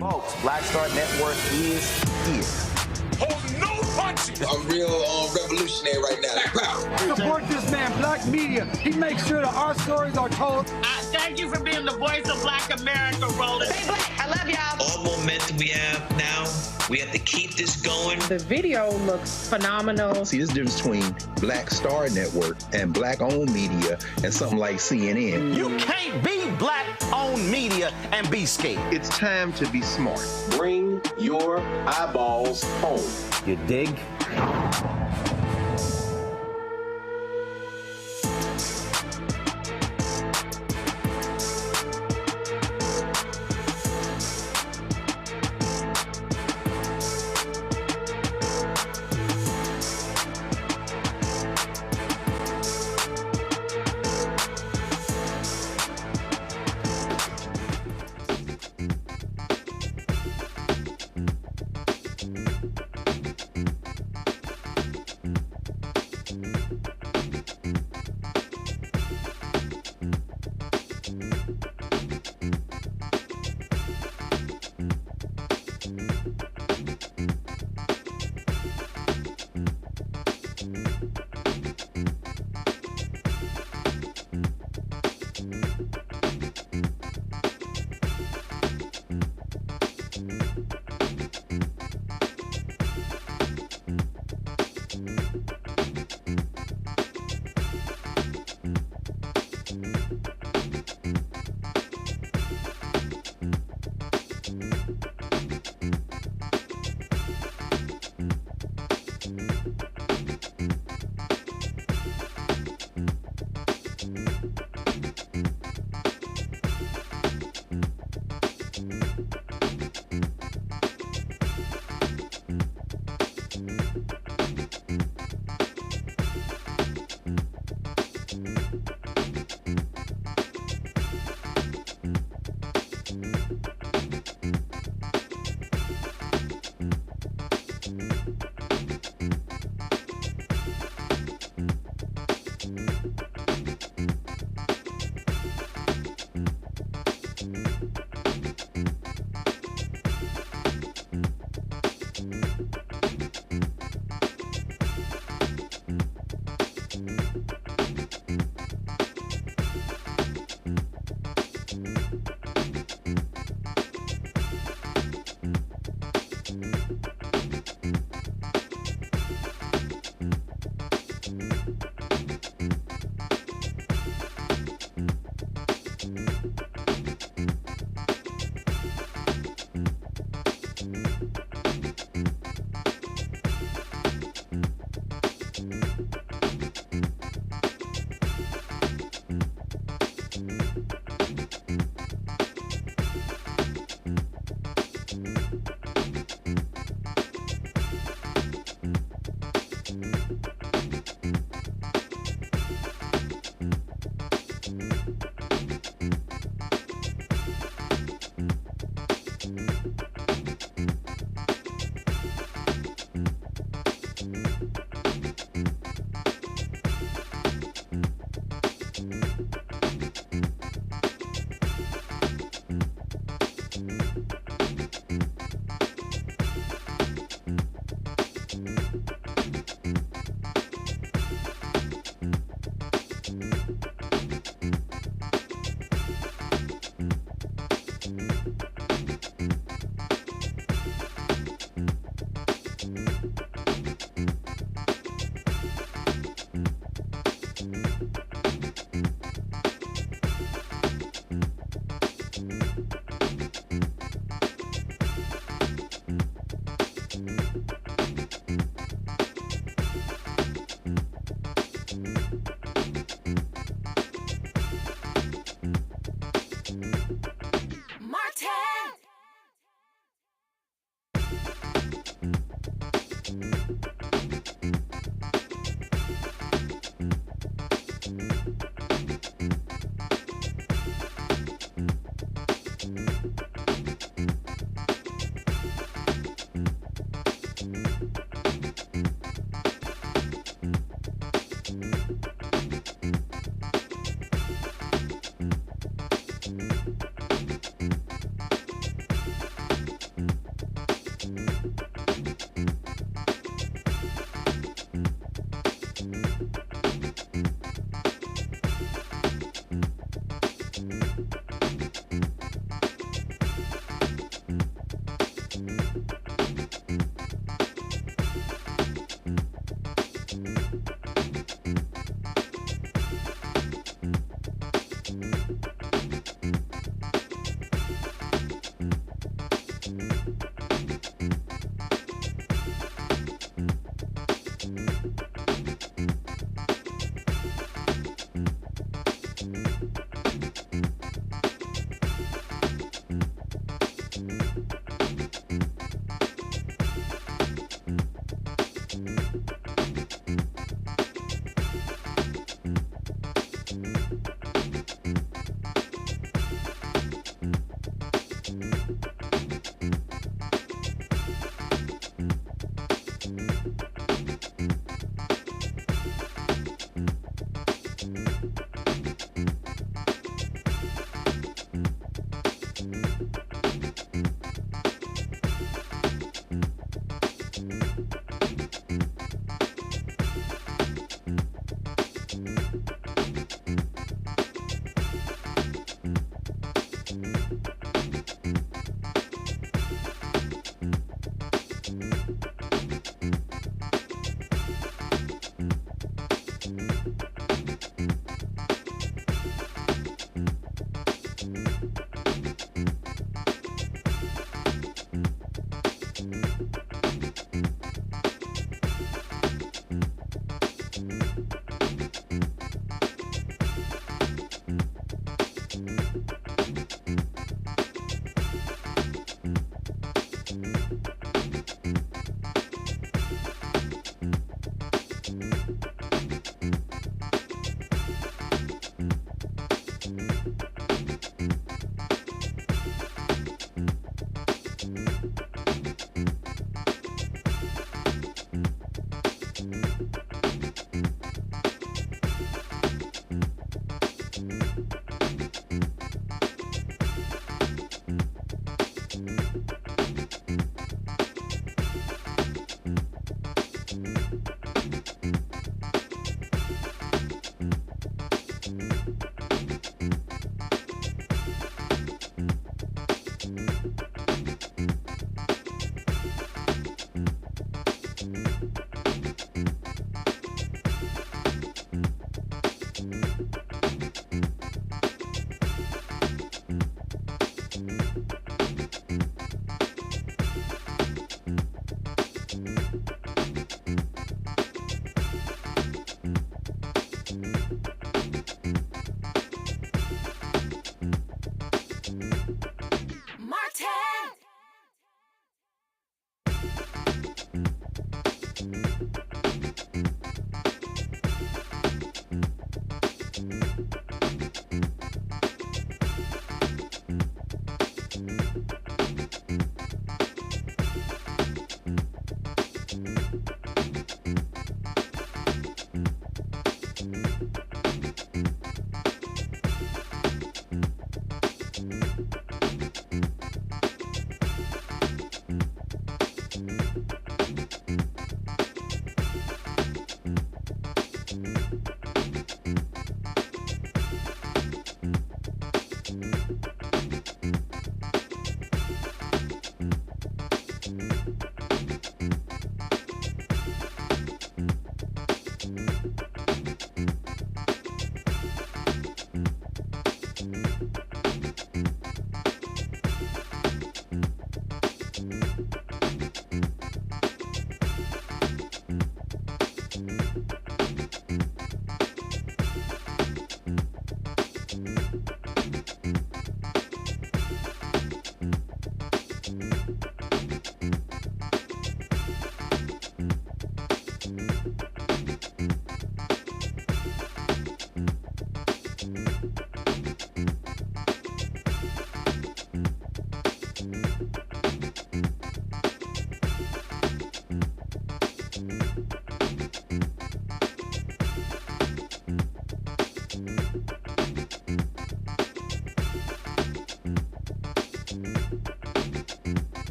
Folks, Black Star Network is here. Hold no punches. I'm real revolutionary right now. Support this man, Black Media. He makes sure that our stories are told. Thank you for being the voice of Black America, Roland. Stay black. I love y'all. All momentum we have now, we have to keep this going. The video looks phenomenal. See, there's a difference between Black Star Network and Black-owned media and something like CNN. You can't be Black-owned media and be scared. It's time to be smart. Bring your eyeballs home. You dig?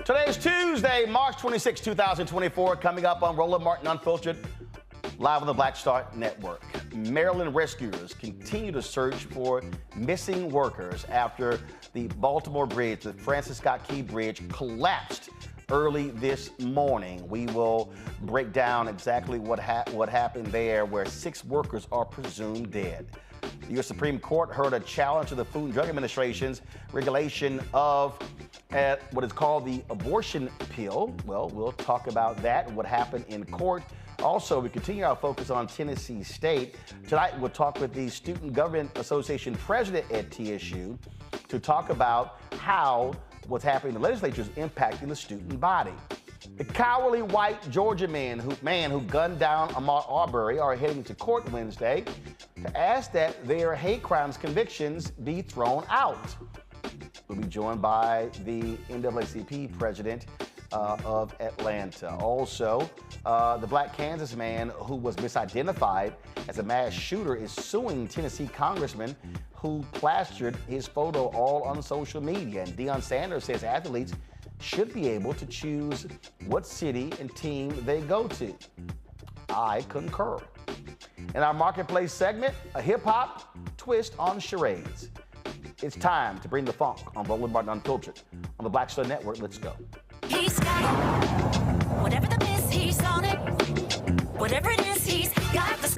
Today is Tuesday, March 26, 2024. Coming up on Roland Martin Unfiltered, live on the Black Star Network. Maryland rescuers continue to search for missing workers after the Baltimore bridge, the Francis Scott Key Bridge, collapsed early this morning. We will break down exactly what happened there, where 6 workers are presumed dead. The U.S. Supreme Court heard a challenge to the Food and Drug Administration's regulation of what is called the abortion pill. Well, we'll talk about that and what happened in court. Also, we continue our focus on Tennessee State. Tonight, we'll talk with the Student Government Association president at TSU to talk about how what's happening in the legislature is impacting the student body. The cowardly white Georgia man who gunned down Ahmaud Arbery are heading to court Wednesday to ask that their hate crimes convictions be thrown out. We'll be joined by the NAACP President of Atlanta. Also, the Black Kansas man who was misidentified as a mass shooter is suing Tennessee Congressman who plastered his photo all on social media. And Deion Sanders says athletes should be able to choose what city and team they go to. I concur. In our Marketplace segment, a hip-hop twist on Charades. It's time to bring the funk on Roland Martin Unfiltered on the Black Star Network. Let's go. He's got it. Whatever the miss, he's on it. Whatever it is, he's got the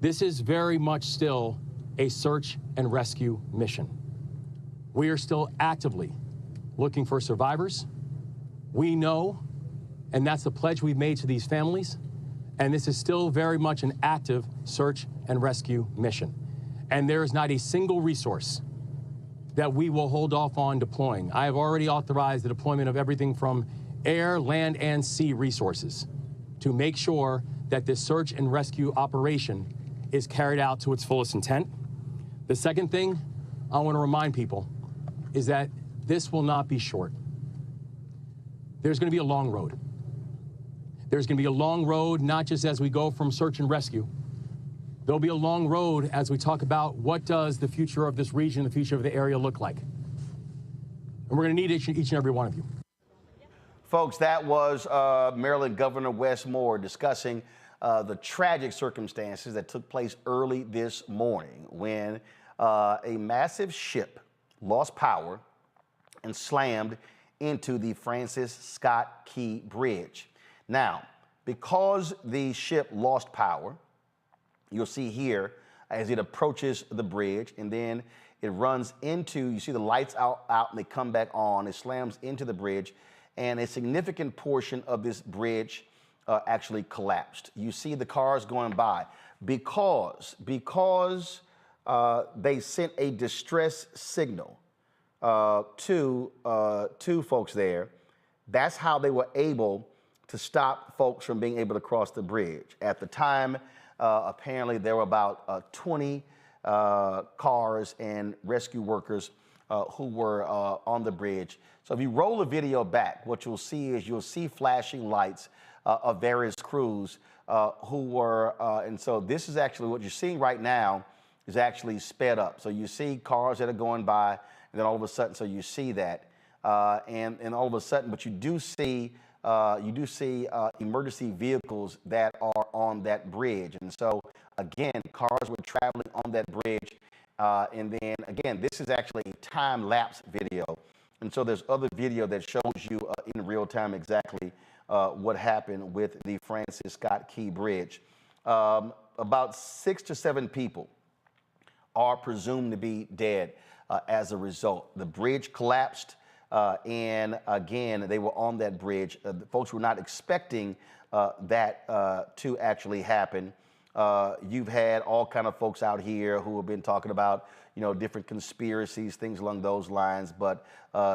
this is very much still a search and rescue mission. We are still actively looking for survivors. We know, and that's the pledge we've made to these families, and this is still very much an active search and rescue mission. And there is not a single resource that we will hold off on deploying. I have already authorized the deployment of everything from air, land, and sea resources to make sure that this search and rescue operation is carried out to its fullest intent. The second thing I want to remind people is that this will not be short. There's going to be a long road. There's going to be a long road, not just as we go from search and rescue. There'll be a long road as we talk about what does the future of this region, the future of the area look like. And we're going to need each and every one of you. Folks, that was Maryland Governor Wes Moore discussing the tragic circumstances that took place early this morning when a massive ship lost power and slammed into the Francis Scott Key Bridge. Now, because the ship lost power, you'll see here as it approaches the bridge, and then it runs into, you see the lights out and they come back on, it slams into the bridge, and a significant portion of this bridge actually collapsed. You see the cars going by because they sent a distress signal to folks there. That's how they were able to stop folks from being able to cross the bridge. At the time, apparently there were about 20 cars and rescue workers who were on the bridge. So if you roll the video back, what you'll see is you'll see flashing lights of various crews who were, and so this is actually what you're seeing right now is actually sped up. So you see cars that are going by, and then all of a sudden, so you see that, and all of a sudden, but you do see emergency vehicles that are on that bridge. And so again, cars were traveling on that bridge, and then again, this is actually a time-lapse video. And so there's other video that shows you in real time exactly what happened with the Francis Scott Key Bridge. About 6 to 7 people are presumed to be dead as a result. The bridge collapsed, and again, they were on that bridge. The folks were not expecting that to actually happen. You've had all kind of folks out here who have been talking about, different conspiracies, things along those lines, but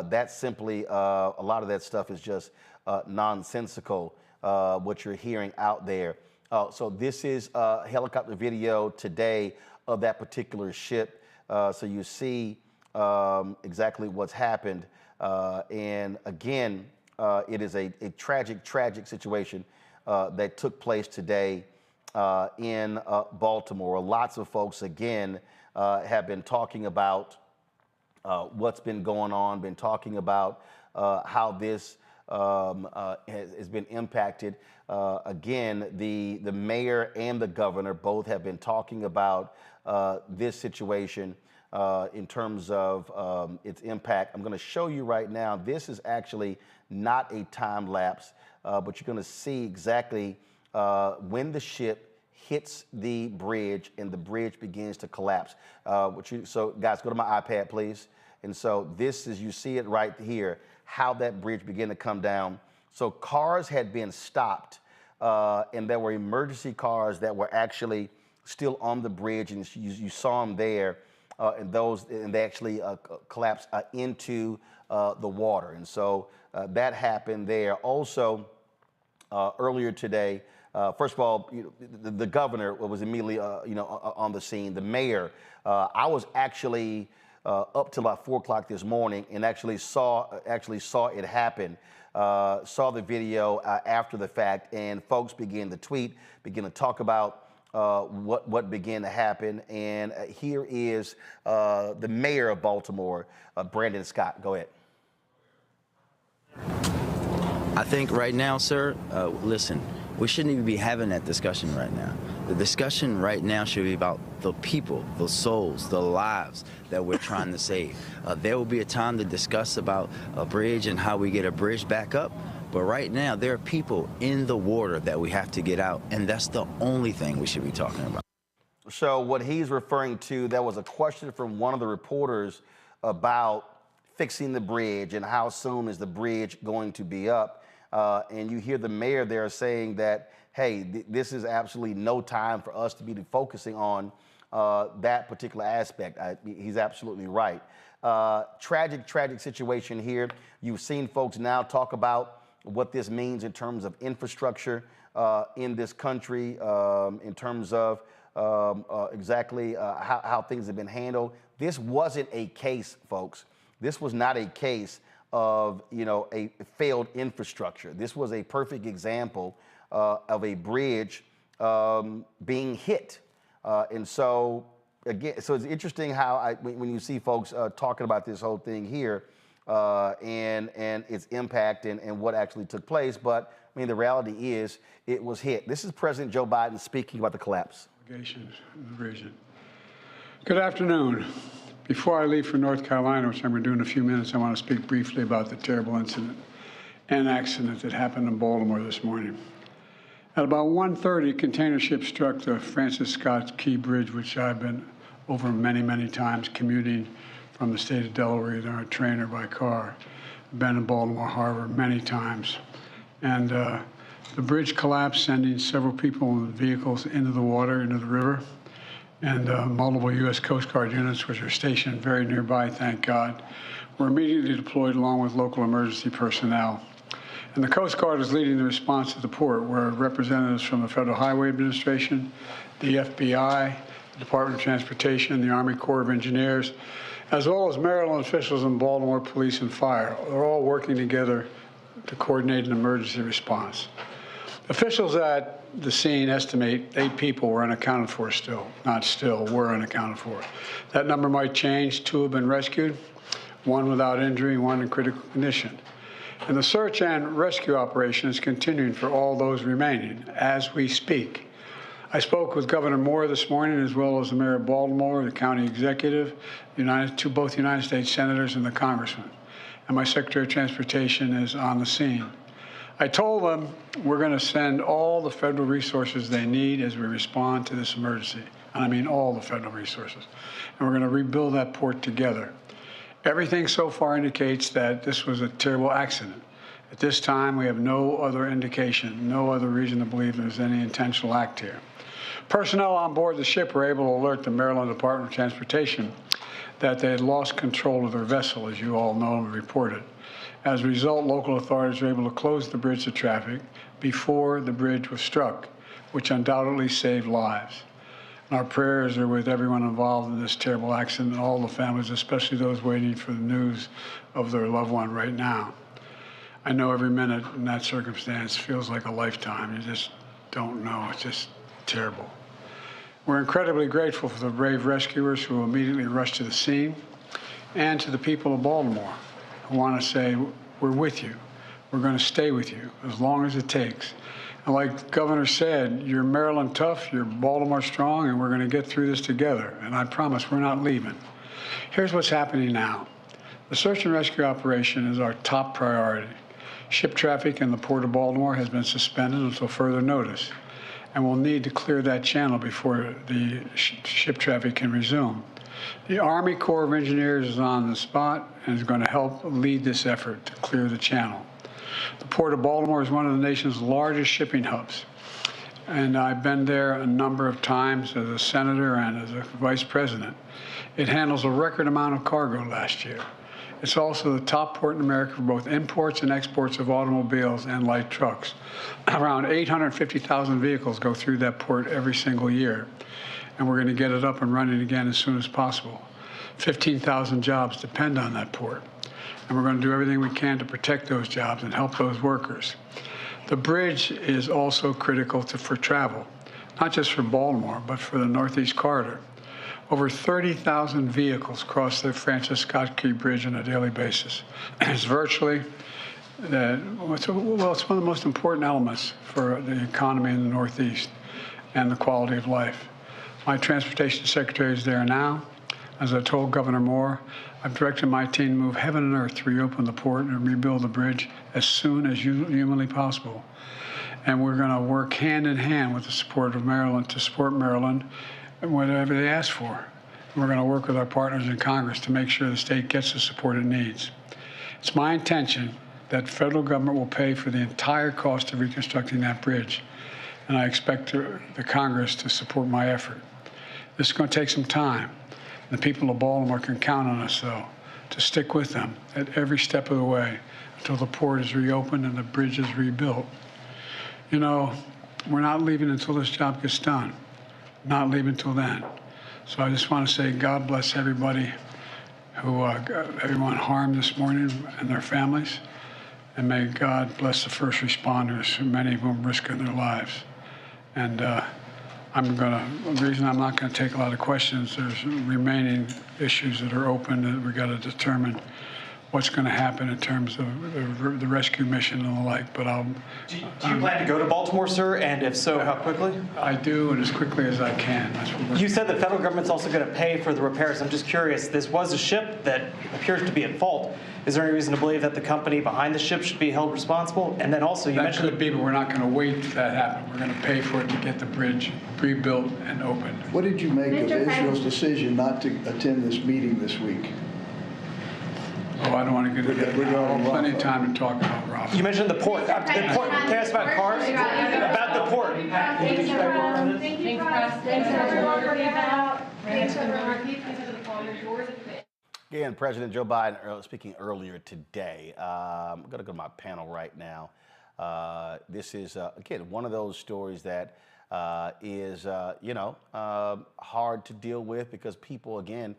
that's simply, a lot of that stuff is just nonsensical, what you're hearing out there. So this is helicopter video today of that particular ship. So you see exactly what's happened. And again, it is a tragic situation that took place today in Baltimore. Lots of folks, again, have been talking about what's been going on, been talking about how this has been impacted. Again, the mayor and the governor both have been talking about this situation in terms of its impact. I'm going to show you right now. This is actually not a time lapse, but you're going to see exactly when the ship hits the bridge and the bridge begins to collapse. So guys, go to my iPad, please. And so this is, you see it right here, how that bridge began to come down. So cars had been stopped, and there were emergency cars that were actually still on the bridge, and you saw them there, and they actually collapsed into the water. And so that happened there. Also, earlier today, first of all, the governor was immediately, on the scene. The mayor, I was actually up till about 4 o'clock this morning and actually saw it happen. Saw the video after the fact, and folks began to tweet, began to talk about what began to happen. And here is the mayor of Baltimore, Brandon Scott. Go ahead. I think right now, sir, listen, we shouldn't even be having that discussion right now. The discussion right now should be about the people, the souls, the lives that we're trying to save. There will be a time to discuss about a bridge and how we get a bridge back up. But right now, there are people in the water that we have to get out, and that's the only thing we should be talking about. So what he's referring to, there was a question from one of the reporters about fixing the bridge and how soon is the bridge going to be up. And you hear the mayor there saying that, hey, this is absolutely no time for us to be focusing on that particular aspect. He's absolutely right. Tragic situation here. You've seen folks now talk about what this means in terms of infrastructure in this country, in terms of exactly how things have been handled. This wasn't a case, folks. This was not a case of, a failed infrastructure. This was a perfect example of a bridge being hit. And so, again, so it's interesting how when you see folks talking about this whole thing here and its impact and what actually took place. But, I mean, the reality is it was hit. This is President Joe Biden speaking about the collapse. In the region. Good afternoon. Before I leave for North Carolina, which I'm going to do in a few minutes, I want to speak briefly about the terrible incident and accident that happened in Baltimore this morning. At about 1:30, a container ship struck the Francis Scott Key Bridge, which I've been over many, many times commuting from the state of Delaware, either on a train or by car. I've been in Baltimore Harbor many times. And the bridge collapsed, sending several people and vehicles into the water, into the river. And multiple U.S. Coast Guard units, which are stationed very nearby, thank God, were immediately deployed along with local emergency personnel. And the Coast Guard is leading the response to the port, where representatives from the Federal Highway Administration, the FBI, the Department of Transportation, the Army Corps of Engineers, as well as Maryland officials and Baltimore Police and Fire, are all working together to coordinate an emergency response. Officials at the scene estimate 8 people were unaccounted for were unaccounted for. That number might change. 2 have been rescued, 1 without injury, 1 in critical condition. And the search and rescue operation is continuing for all those remaining as we speak. I spoke with Governor Moore this morning, as well as the mayor of Baltimore, the county executive, both United States senators and the congressman. And my Secretary of Transportation is on the scene. I told them we're going to send all the federal resources they need as we respond to this emergency. And I mean all the federal resources. And we're going to rebuild that port together. Everything so far indicates that this was a terrible accident. At this time, we have no other indication, no other reason to believe there's any intentional act here. Personnel on board the ship were able to alert the Maryland Department of Transportation that they had lost control of their vessel, as you all know and reported. As a result, local authorities were able to close the bridge to traffic before the bridge was struck, which undoubtedly saved lives. And our prayers are with everyone involved in this terrible accident and all the families, especially those waiting for the news of their loved one right now. I know every minute in that circumstance feels like a lifetime. You just don't know. It's just terrible. We're incredibly grateful for the brave rescuers who immediately rushed to the scene and to the people of Baltimore. I want to say we're with you. We're going to stay with you as long as it takes. And like the governor said, you're Maryland tough, you're Baltimore strong, and we're going to get through this together. And I promise we're not leaving. Here's what's happening now. The search and rescue operation is our top priority. Ship traffic in the Port of Baltimore has been suspended until further notice, and we'll need to clear that channel before the ship traffic can resume. The Army Corps of Engineers is on the spot and is going to help lead this effort to clear the channel. The Port of Baltimore is one of the nation's largest shipping hubs, and I've been there a number of times as a senator and as a vice president. It handles a record amount of cargo last year. It's also the top port in America for both imports and exports of automobiles and light trucks. Around 850,000 vehicles go through that port every single year, and we're going to get it up and running again as soon as possible. 15,000 jobs depend on that port, and we're going to do everything we can to protect those jobs and help those workers. The bridge is also critical for travel, not just for Baltimore, but for the Northeast Corridor. Over 30,000 vehicles cross the Francis Scott Key Bridge on a daily basis. It's virtually, it's one of the most important elements for the economy in the Northeast and the quality of life. My transportation secretary is there now. As I told Governor Moore, I've directed my team to move heaven and earth to reopen the port and rebuild the bridge as soon as humanly possible. And we're going to work hand in hand with the support of Maryland to support Maryland whatever they ask for. We're going to work with our partners in Congress to make sure the state gets the support it needs. It's my intention that the federal government will pay for the entire cost of reconstructing that bridge, and I expect the Congress to support my effort. This is going to take some time. The people of Baltimore can count on us, though, to stick with them at every step of the way until the port is reopened and the bridge is rebuilt. You know, we're not leaving until this job gets done. Not leaving until then. So I just want to say God bless everybody who everyone harmed this morning and their families. And may God bless the first responders, who many of them risking their lives. And the reason I'm not going to take a lot of questions, there's remaining issues that are open that we got to determine what's going to happen in terms of the rescue mission and the like. But Do you plan to go to Baltimore, sir? And if so, how quickly? I do, and as quickly as I can. That's what You said the federal government's also going to pay for the repairs. I'm just curious, this was a ship that appears to be at fault. Is there any reason to believe that the company behind the ship should be held responsible? And then also, you mentioned... That could be, but we're not going to wait for that to happen. We're going to pay for it to get the bridge rebuilt and opened. What did you make of Israel's decision not to attend this meeting this week? Oh, I don't want to get into that. We're going to have plenty of time to talk about Rafah. You mentioned the port. Can I ask about cars? About the port. Thank you, President. Thanks, everyone, for being out. Thanks, everyone. Again, President Joe Biden speaking earlier today. I'm going to go to my panel right now. This is, again, one of those stories that is, hard to deal with because people, again,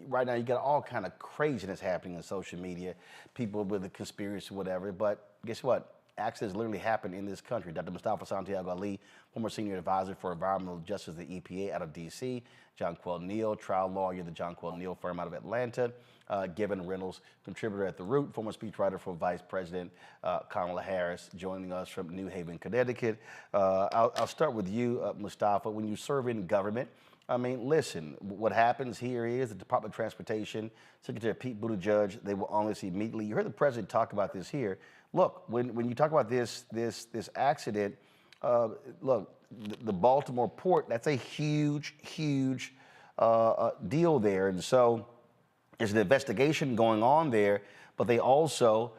right now you got all kind of craziness happening on social media, people with a conspiracy, whatever. But guess what? Accidents literally happen in this country. Dr. Mustafa Santiago Ali, former senior advisor for environmental justice at the EPA out of D.C., John Quell Neal, trial lawyer at the John Quell Neal firm out of Atlanta, Given Reynolds, contributor at The Root, former speechwriter for Vice President Kamala Harris, joining us from New Haven, Connecticut. I'll start with you, Mustafa. When you serve in government, I mean, listen, what happens here is the Department of Transportation, Secretary Pete Buttigieg, they will on this immediately. You heard the president talk about this here. Look, when you talk about this accident, look, the Baltimore port, that's a huge deal there. And so there's an investigation going on there, but they also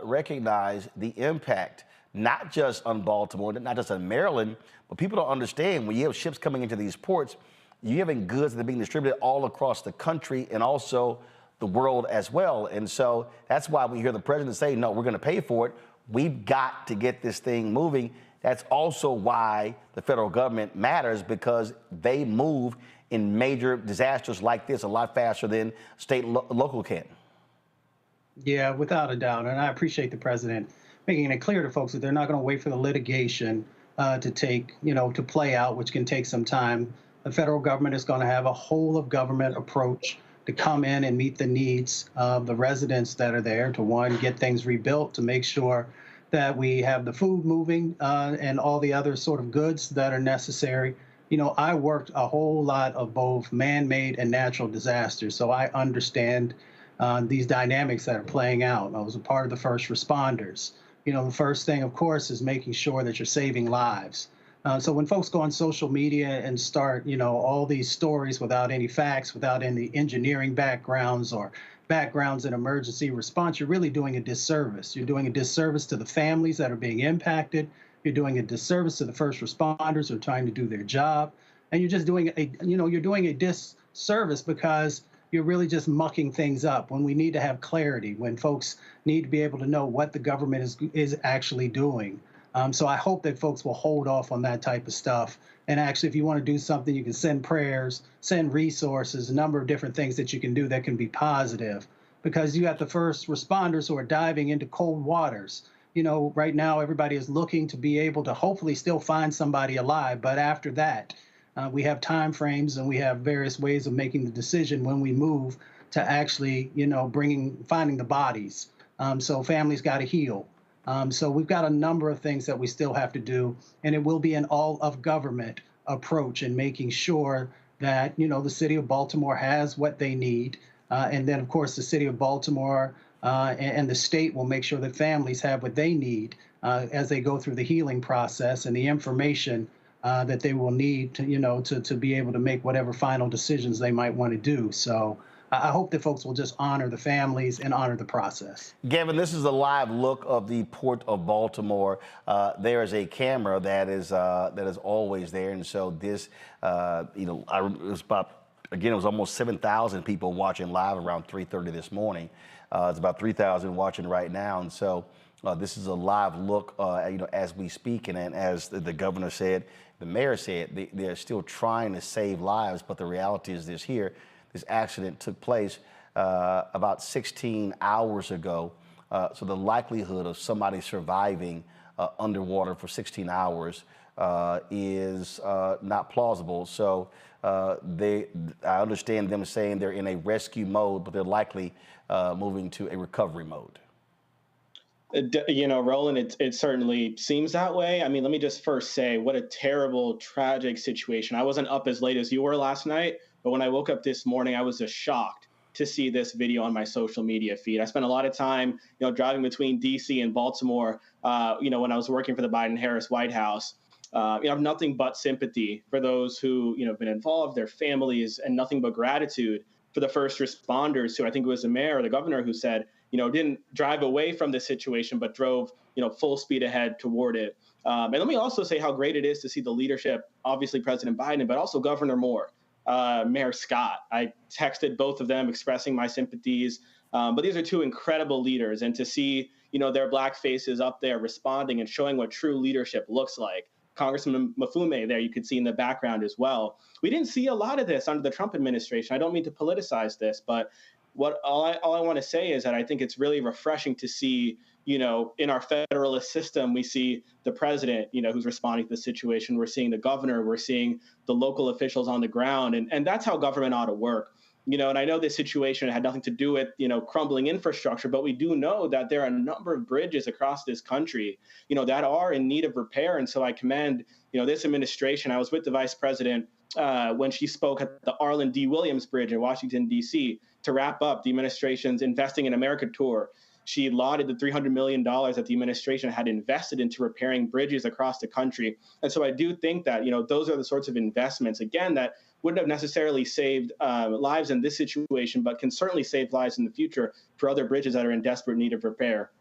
recognize the impact, not just on Baltimore, not just on Maryland, but people don't understand when you have ships coming into these ports, you're having goods that are being distributed all across the country and also the world as well. And so that's why we hear the president say, no, we're going to pay for it. We've got to get this thing moving. That's also why the federal government matters, because they move in major disasters like this a lot faster than state and local can. Yeah, without a doubt. And I appreciate the president making it clear to folks that they're not going to wait for the litigation to play out, which can take some time. The federal government is going to have a whole of government approach to come in and meet the needs of the residents that are there, to one, get things rebuilt, to make sure that we have the food moving and all the other sort of goods that are necessary. You know, I worked a whole lot of both man-made and natural disasters, so I understand these dynamics that are playing out. I was a part of the first responders. You know, the first thing, of course, is making sure that you're saving lives. So when folks go on social media and start, all these stories without any facts, without any engineering backgrounds or backgrounds in emergency response, you're really doing a disservice. You're doing a disservice to the families that are being impacted. You're doing a disservice to the first responders who are trying to do their job. And you're just doing a disservice because you're really just mucking things up when we need to have clarity, when folks need to be able to know what the government is actually doing. So I hope that folks will hold off on that type of stuff. And actually, if you want to do something, you can send prayers, send resources, a number of different things that you can do that can be positive. Because you got the first responders who are diving into cold waters. Right now, everybody is looking to be able to hopefully still find somebody alive. But after that, we have time frames and we have various ways of making the decision when we move to actually, finding the bodies. So families got to heal. So we've got a number of things that we still have to do, and it will be an all-of-government approach in making sure that, the city of Baltimore has what they need. And then, of course, the city of Baltimore and the state will make sure that families have what they need as they go through the healing process and the information that they will need to be able to make whatever final decisions they might want to do. So I hope that folks will just honor the families and honor the process. Gavin, this is a live look of the Port of Baltimore. There is a camera that is always there, and so this, it was about, again, it was almost 7,000 people watching live around 3:30 this morning. It's about 3,000 watching right now, and so this is a live look, as we speak, and as the governor said, the mayor said, they're still trying to save lives, but the reality is this accident took place about 16 hours ago, so the likelihood of somebody surviving underwater for 16 hours is not plausible. So I understand them saying they're in a rescue mode, but they're likely moving to a recovery mode. Roland, it certainly seems that way. I mean, let me just first say what a terrible, tragic situation. I wasn't up as late as you were last night, but when I woke up this morning, I was just shocked to see this video on my social media feed. I spent a lot of time, driving between D.C. and Baltimore, when I was working for the Biden-Harris White House. I have nothing but sympathy for those who, have been involved, their families, and nothing but gratitude for the first responders who, I think it was the mayor or the governor who said, didn't drive away from the situation, but drove, full speed ahead toward it. And let me also say how great it is to see the leadership, obviously President Biden, but also Governor Moore, Mayor Scott. I texted both of them expressing my sympathies. But these are two incredible leaders. And to see, their Black faces up there responding and showing what true leadership looks like. Congressman Mafume there, you could see in the background as well. We didn't see a lot of this under the Trump administration. I don't mean to politicize this, but all I want to say is that I think it's really refreshing to see, in our federalist system, we see the president, who's responding to the situation. We're seeing the governor. We're seeing the local officials on the ground. And that's how government ought to work. And I know this situation had nothing to do with, crumbling infrastructure, but we do know that there are a number of bridges across this country, that are in need of repair. And so I commend, this administration. I was with the vice president when she spoke at the Arlen D. Williams Bridge in Washington, D.C. to wrap up the administration's Investing in America tour. She lauded the $300 million that the administration had invested into repairing bridges across the country. And so I do think that, those are the sorts of investments, again, that wouldn't have necessarily saved lives in this situation, but can certainly save lives in the future for other bridges that are in desperate need of repair.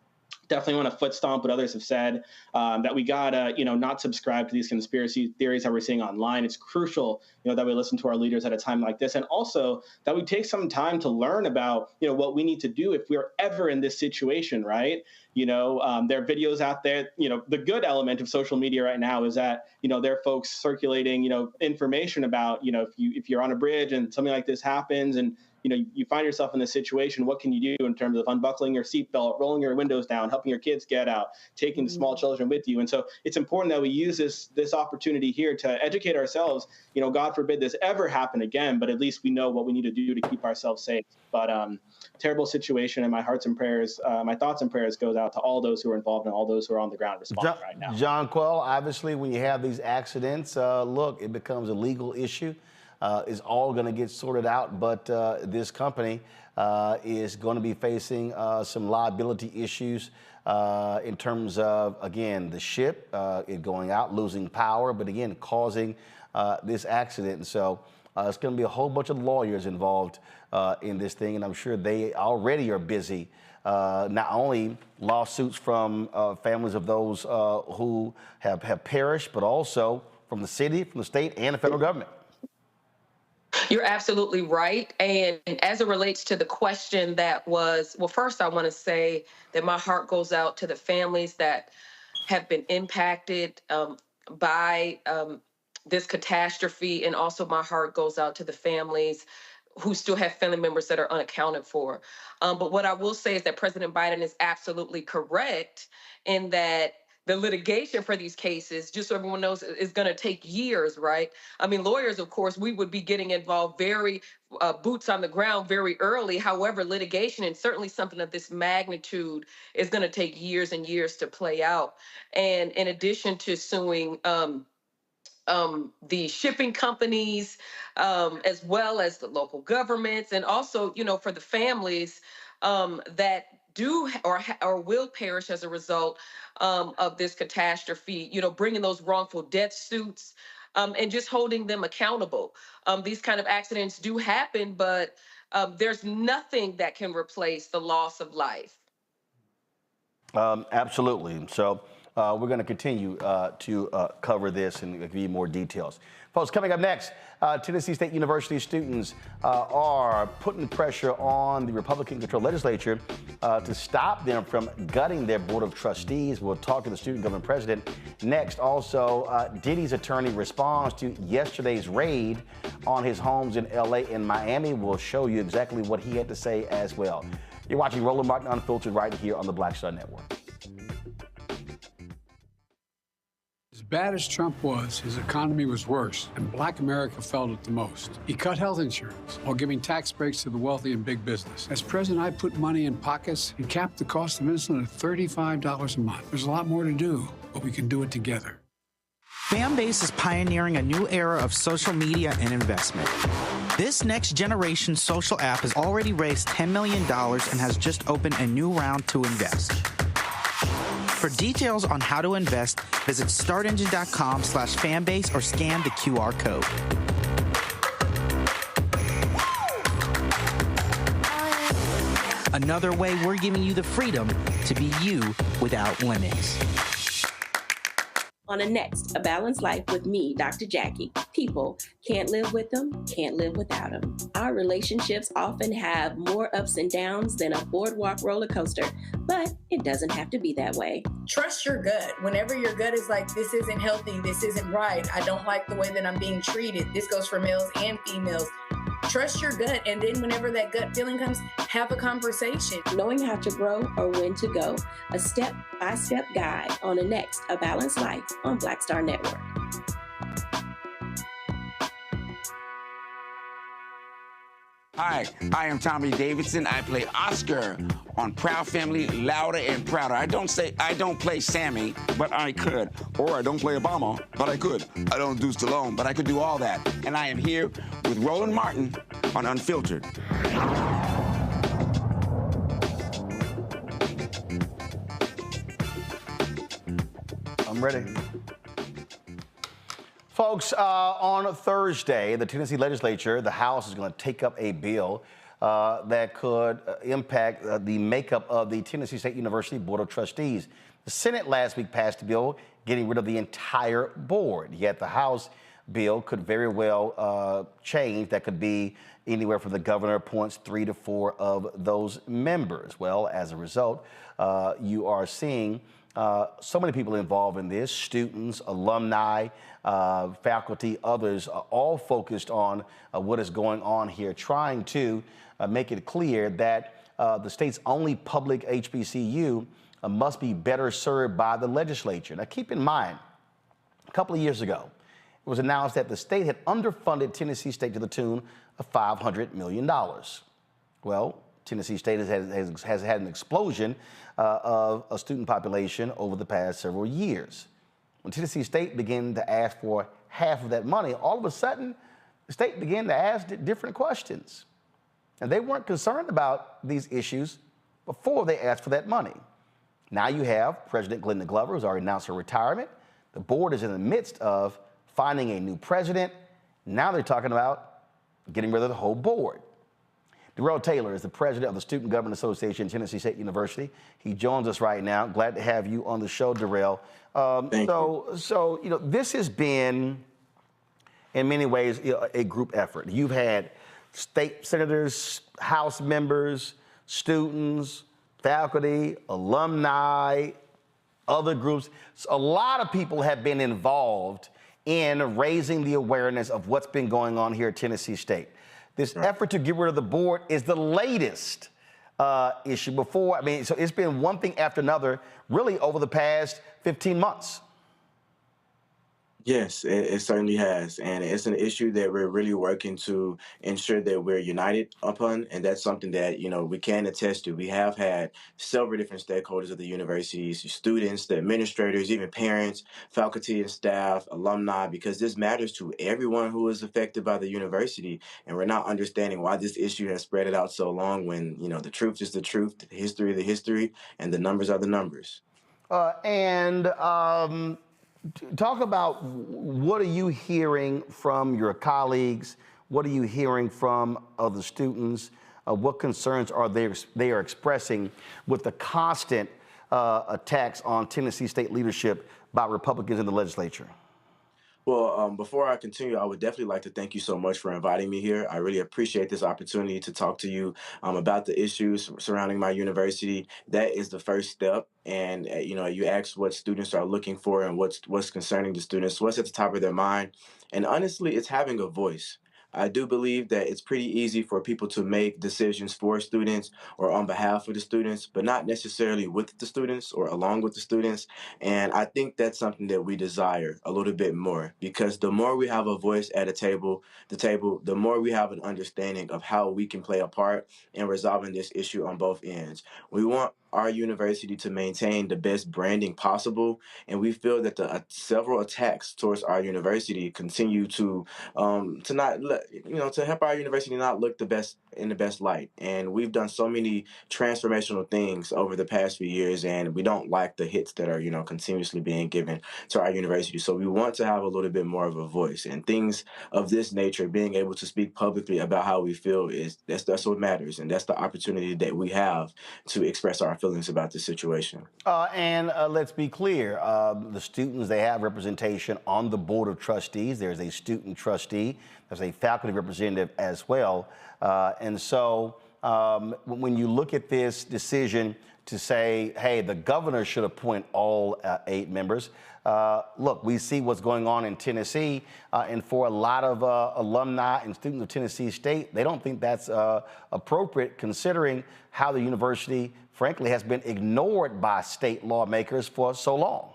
Definitely want to foot stomp what others have said, that we gotta, not subscribe to these conspiracy theories that we're seeing online. It's crucial, that we listen to our leaders at a time like this, and also that we take some time to learn about, what we need to do if we're ever in this situation, right? There are videos out there. The good element of social media right now is that, there are folks circulating, information about, if you're on a bridge and something like this happens, and you find yourself in this situation, what can you do in terms of unbuckling your seatbelt, rolling your windows down, helping your kids get out, taking the small children with you? And so it's important that we use this opportunity here to educate ourselves. God forbid this ever happen again, but at least we know what we need to do to keep ourselves safe. But terrible situation, and my thoughts and prayers goes out to all those who are involved and all those who are on the ground responding right now. John Quell, obviously, when you have these accidents, look, it becomes a legal issue. Is all going to get sorted out, but this company is going to be facing some liability issues in terms of, again, the ship, it going out, losing power, but again, causing this accident. And so it's going to be a whole bunch of lawyers involved in this thing, and I'm sure they already are busy. Not only lawsuits from families of those who have perished, but also from the city, from the state, and the federal government. You're absolutely right. And as it relates to the question that was, well, first I want to say that my heart goes out to the families that have been impacted by this catastrophe. And also my heart goes out to the families who still have family members that are unaccounted for. But what I will say is that President Biden is absolutely correct in that the litigation for these cases, just so everyone knows, is going to take years, right? I mean, lawyers, of course, we would be getting involved very boots on the ground very early. However, litigation, and certainly something of this magnitude, is going to take years and years to play out. And in addition to suing the shipping companies, as well as the local governments, and also, for the families that do or will perish as a result of this catastrophe, bringing those wrongful death suits and just holding them accountable. These kind of accidents do happen, but there's nothing that can replace the loss of life. Absolutely. So we're going to continue to cover this and give you more details. Folks, coming up next, Tennessee State University students are putting pressure on the Republican-controlled legislature to stop them from gutting their board of trustees. We'll talk to the student government president next. Also, Diddy's attorney responds to yesterday's raid on his homes in L.A. and Miami. We'll show you exactly what he had to say as well. You're watching Roland Martin Unfiltered right here on the Black Star Network. As bad as Trump was, his economy was worse, and Black America felt it the most. He cut health insurance while giving tax breaks to the wealthy and big business. As president, I put money in pockets and capped the cost of insulin at $35 a month. There's a lot more to do, but we can do it together. Fanbase is pioneering a new era of social media and investment. This next generation social app has already raised $10 million and has just opened a new round to invest. For details on how to invest, visit startengine.com/fanbase or scan the QR code. Another way we're giving you the freedom to be you without limits. On a Next, A Balanced Life with me, Dr. Jackie. People can't live with them, can't live without them. Our relationships often have more ups and downs than a boardwalk roller coaster, but it doesn't have to be that way. Trust your gut. Whenever your gut is like, this isn't healthy, this isn't right, I don't like the way that I'm being treated. This goes for males and females. Trust your gut, and then whenever that gut feeling comes, have a conversation. Knowing how to grow or when to go, a step-by-step guide on a Next, A Balanced Life on Black Star Network. Hi, I am Tommy Davidson. I play Oscar on Proud Family, Louder and Prouder. I don't play Sammy, but I could. Or I don't play Obama, but I could. I don't do Stallone, but I could do all that. And I am here with Roland Martin on Unfiltered. I'm ready. Folks, on Thursday, the Tennessee legislature, the House, is going to take up a bill that could impact the makeup of the Tennessee State University Board of Trustees. The Senate last week passed a bill getting rid of the entire board, yet the House bill could very well change. That could be anywhere from the governor appoints 3 to 4 of those members. Well, as a result, you are seeing so many people involved in this, students, alumni, faculty, others, are all focused on what is going on here, trying to make it clear that the state's only public HBCU must be better served by the legislature. Now, keep in mind, a couple of years ago, it was announced that the state had underfunded Tennessee State to the tune of $500 million. Well, Tennessee State has had an explosion of a student population over the past several years. When Tennessee State began to ask for half of that money, all of a sudden, the state began to ask different questions. And they weren't concerned about these issues before they asked for that money. Now you have President Glenda Glover, who's already announced her retirement. The board is in the midst of finding a new president. Now they're talking about getting rid of the whole board. Darrell Taylor is the president of the Student Government Association, Tennessee State University. He joins us right now. Glad to have you on the show, Darrell. So this has been, in many ways, a group effort. You've had state senators, House members, students, faculty, alumni, other groups. So a lot of people have been involved in raising the awareness of what's been going on here at Tennessee State. This effort to get rid of the board is the latest issue. Before, so it's been one thing after another, really over the past 15 months. Yes, it certainly has. And it's an issue that we're really working to ensure that we're united upon. And that's something that, we can attest to. We have had several different stakeholders of the universities, students, the administrators, even parents, faculty and staff, alumni, because this matters to everyone who is affected by the university. And we're not understanding why this issue has spread it out so long when, the truth is the truth, the history, and the numbers are the numbers. Talk about what are you hearing from your colleagues? What are you hearing from other students? What concerns are they are expressing with the constant attacks on Tennessee state leadership by Republicans in the legislature? Well, before I continue, I would definitely like to thank you so much for inviting me here. I really appreciate this opportunity to talk to you about the issues surrounding my university. That is the first step. And, you asked what students are looking for and what's concerning the students, what's at the top of their mind. And honestly, it's having a voice. I do believe that it's pretty easy for people to make decisions for students or on behalf of the students, but not necessarily with the students or along with the students. And I think that's something that we desire a little bit more, because the more we have a voice at the more we have an understanding of how we can play a part in resolving this issue on both ends. We want our university to maintain the best branding possible, and we feel that the several attacks towards our university continue to not to help our university not look the best light. And we've done so many transformational things over the past few years, and we don't like the hits that are continuously being given to our university. So we want to have a little bit more of a voice, and things of this nature, being able to speak publicly about how we feel, that's what matters, and that's the opportunity that we have to express our feelings about the situation. Let's be clear, the students, they have representation on the Board of Trustees. There's a student trustee, there's a faculty representative as well. When you look at this decision to say, hey, the governor should appoint all 8 members, look, we see what's going on in Tennessee, and for a lot of alumni and students of Tennessee State, they don't think that's appropriate, considering how the university, frankly, has been ignored by state lawmakers for so long.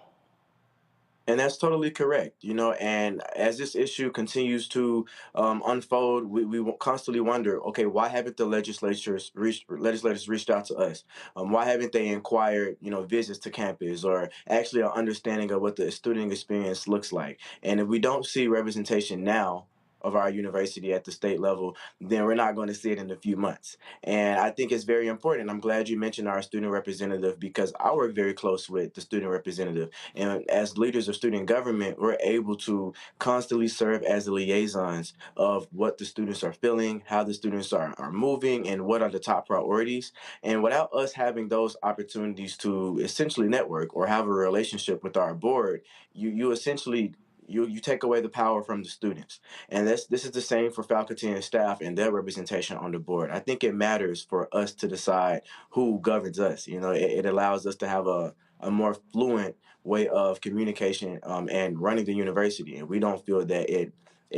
And that's totally correct, and as this issue continues to unfold, we constantly wonder, okay, why haven't the legislators reached out to us? Why haven't they inquired, visits to campus or actually an understanding of what the student experience looks like? And if we don't see representation now of our university at the state level, then we're not going to see it in a few months. And I think it's very important. I'm glad you mentioned our student representative, because I work very close with the student representative. And as leaders of student government, we're able to constantly serve as the liaisons of what the students are feeling, how the students are moving, and what are the top priorities. And without us having those opportunities to essentially network or have a relationship with our board, you essentially you take away the power from the students. And this is the same for faculty and staff and their representation on the board. I think it matters for us to decide who governs us. It allows us to have a more fluent way of communication and running the university. And we don't feel that it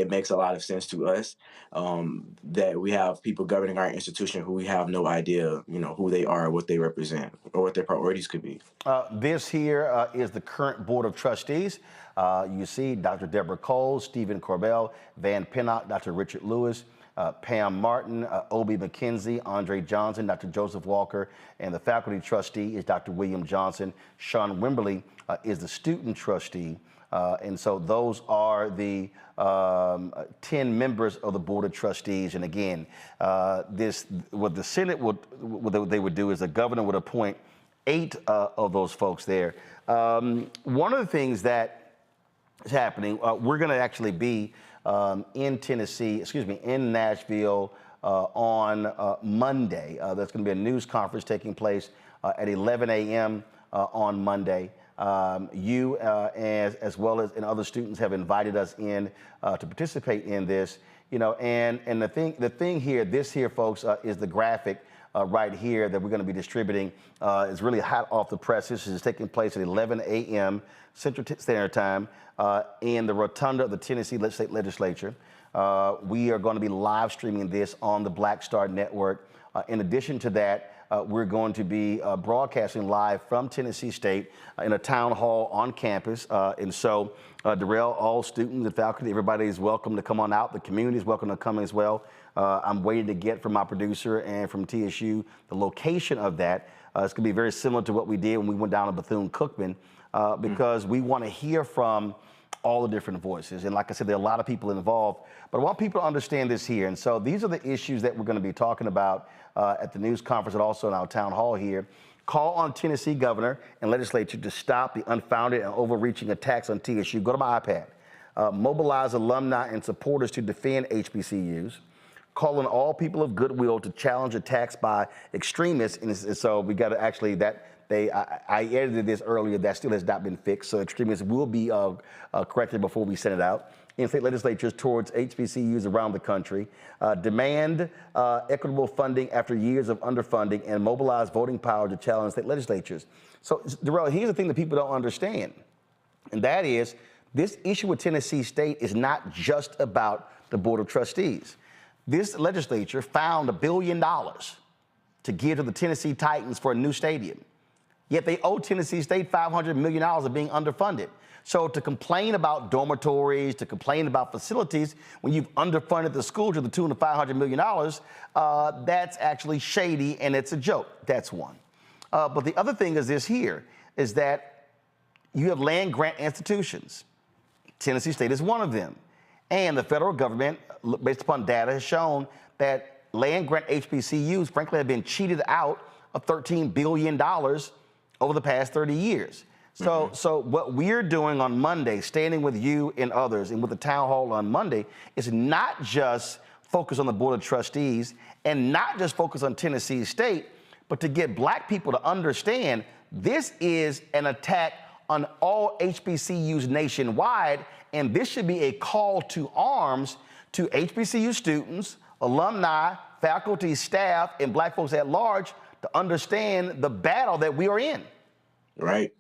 makes a lot of sense to us that we have people governing our institution who we have no idea, who they are, what they represent, or what their priorities could be. This here is the current Board of Trustees. You see Dr. Deborah Cole, Stephen Corbell, Van Pinnock, Dr. Richard Lewis, Pam Martin, Obi McKenzie, Andre Johnson, Dr. Joseph Walker, and the faculty trustee is Dr. William Johnson. Sean Wimberly is the student trustee. And so those are the 10 members of the Board of Trustees. And again, what the Senate what they would do is the governor would appoint 8 of those folks there. One of the things that is happening, we're going to actually be in Nashville on Monday. There's going to be a news conference taking place at 11 a.m. On Monday. You, as well as and other students, have invited us in to participate in this. And the thing here, this here, folks, is the graphic right here that we're going to be distributing. It's really hot off the press. This is taking place at 11 a.m. Central Standard Time in the rotunda of the Tennessee State Legislature. We are going to be live streaming this on the Black Star Network. In addition to that, we're going to be broadcasting live from Tennessee State in a town hall on campus. And so, Darrell, all students and faculty, everybody is welcome to come on out. The community is welcome to come as well. I'm waiting to get from my producer and from TSU the location of that. It's going to be very similar to what we did when we went down to Bethune-Cookman because we want to hear from all the different voices. And like I said, there are a lot of people involved, but I want people to understand this here. And so these are the issues that we're going to be talking about at the news conference and also in our town hall here. Call on Tennessee governor and legislature to stop the unfounded and overreaching attacks on TSU. Go to my iPad. Mobilize alumni and supporters to defend HBCUs. Call on all people of goodwill to challenge attacks by extremists. And so we got to actually I edited this earlier. That still has not been fixed. So extremists will be corrected before we send it out. In state legislatures towards HBCUs around the country. Demand equitable funding after years of underfunding and mobilize voting power to challenge state legislatures. So, Darrell, here's the thing that people don't understand. And that is this issue with Tennessee State is not just about the Board of Trustees. This legislature found $1 billion to give to the Tennessee Titans for a new stadium. Yet they owe Tennessee State $500 million of being underfunded. So to complain about dormitories, to complain about facilities, when you've underfunded the school to the tune of $500 million, that's actually shady and it's a joke. That's one. But the other thing is this here, is that you have land grant institutions. Tennessee State is one of them. And the federal government, based upon data, has shown that land grant HBCUs, frankly, have been cheated out of $13 billion over the past 30 years. So what we're doing on Monday, standing with you and others and with the town hall on Monday, is not just focus on the Board of Trustees and not just focus on Tennessee State, but to get black people to understand this is an attack on all HBCUs nationwide, and this should be a call to arms to HBCU students, alumni, faculty, staff, and black folks at large to understand the battle that we are in. Right.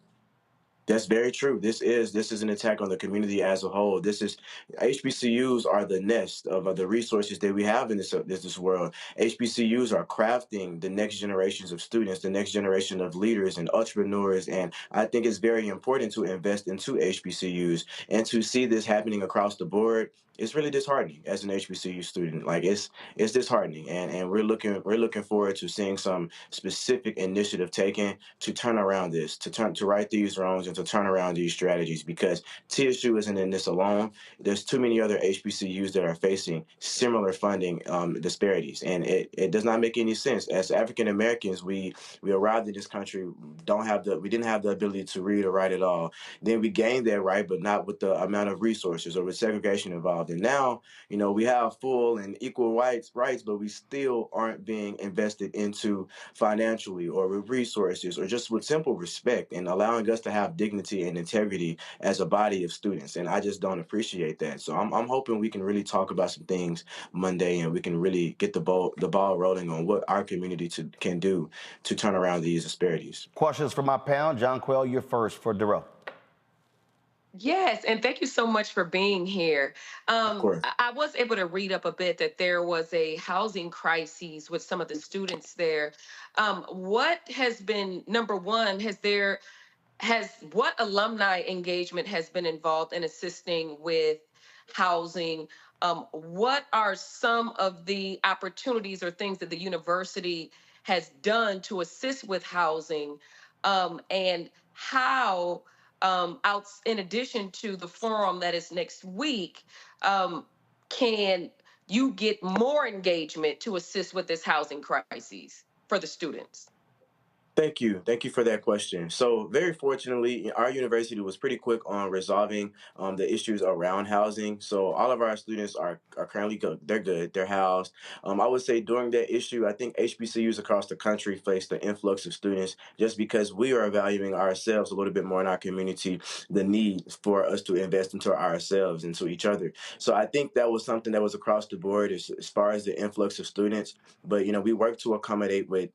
That's very true. This is an attack on the community as a whole. HBCUs are the nest of the resources that we have in this world. HBCUs are crafting the next generations of students, the next generation of leaders and entrepreneurs. And I think it's very important to invest into HBCUs, and to see this happening across the board. It's really disheartening as an HBCU student. Like it's disheartening, and we're looking forward to seeing some specific initiative taken to turn around this, to right these wrongs and to turn around these strategies, because TSU isn't in this alone. There's too many other HBCUs that are facing similar funding disparities, and it does not make any sense. As African Americans, we arrived in this country, we didn't have the ability to read or write at all. Then we gained that right, but not with the amount of resources or with segregation involved. And now, we have full and equal rights, but we still aren't being invested into financially or with resources or just with simple respect and allowing us to have dignity and integrity as a body of students. And I just don't appreciate that. So I'm hoping we can really talk about some things Monday, and we can really get the ball rolling on what our community can do to turn around these disparities. Questions from my panel. John Quell, you're first for Darrell. Yes, and thank you so much for being here. Of course. I was able to read up a bit that there was a housing crisis with some of the students there. What has been, number one, what alumni engagement has been involved in assisting with housing? What are some of the opportunities or things that the university has done to assist with housing? And how, in addition to the forum that is next week, can you get more engagement to assist with this housing crisis for the students? Thank you. Thank you for that question. So very fortunately, our university was pretty quick on resolving the issues around housing. So all of our students are currently good. They're good. They're housed. I would say during that issue, I think HBCUs across the country faced the influx of students just because we are valuing ourselves a little bit more in our community, the need for us to invest into ourselves and to each other. So I think that was something that was across the board as far as the influx of students. But, we work to accommodate with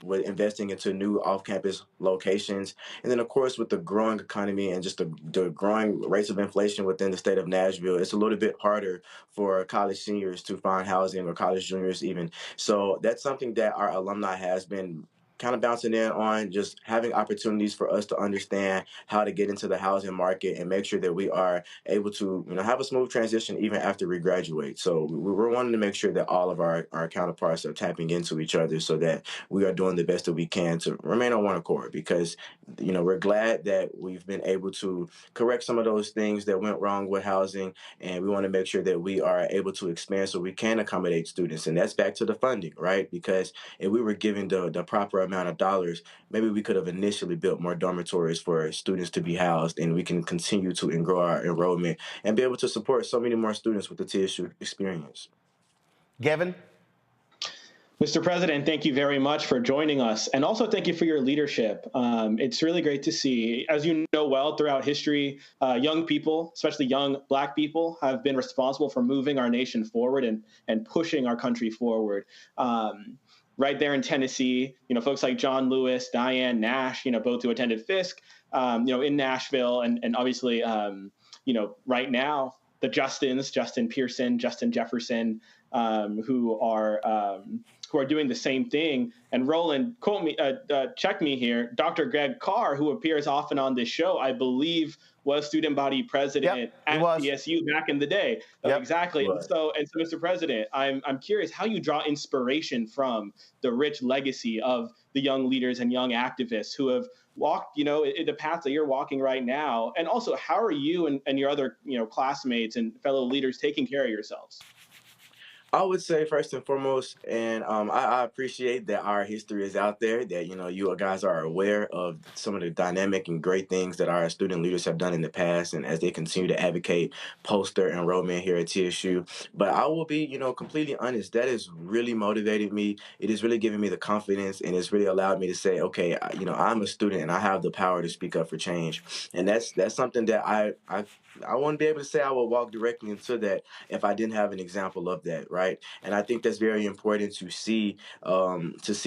with investing into new off-campus locations. And then, of course, with the growing economy and just the growing rates of inflation within the state of Nashville, it's a little bit harder for college seniors to find housing, or college juniors even. So that's something that our alumni has been kind of bouncing in on, just having opportunities for us to understand how to get into the housing market and make sure that we are able to, have a smooth transition even after we graduate. So we're wanting to make sure that all of our counterparts are tapping into each other so that we are doing the best that we can to remain on one accord, because, we're glad that we've been able to correct some of those things that went wrong with housing, and we want to make sure that we are able to expand so we can accommodate students. And that's back to the funding, right? Because if we were given the proper amount of dollars, maybe we could have initially built more dormitories for students to be housed, and we can continue to grow our enrollment and be able to support so many more students with the TSU experience. Gavin? Mr. President, thank you very much for joining us. And also thank you for your leadership. It's really great to see. As you know well, throughout history, young people, especially young Black people, have been responsible for moving our nation forward and pushing our country forward. Right there in Tennessee, folks like John Lewis, Diane Nash, both who attended Fisk, in Nashville, and obviously, right now, the Justins, Justin Pearson, Justin Jefferson, who are doing the same thing. And Roland, quote me, check me here. Dr. Greg Carr, who appears often on this show, I believe was student body president at TSU back in the day. Exactly. And so, Mr. President, I'm curious how you draw inspiration from the rich legacy of the young leaders and young activists who have walked, the path that you're walking right now. And also, how are you and your other, classmates and fellow leaders taking care of yourselves? I would say first and foremost, and I appreciate that our history is out there, that, you guys are aware of some of the dynamic and great things that our student leaders have done in the past, and as they continue to advocate post-their enrollment here at TSU. But I will be, completely honest, that has really motivated me. It has really given me the confidence, and it's really allowed me to say, okay, I'm a student and I have the power to speak up for change. And that's something that I wouldn't be able to say I would walk directly into that if I didn't have an example of that, right? And I think that's very important to see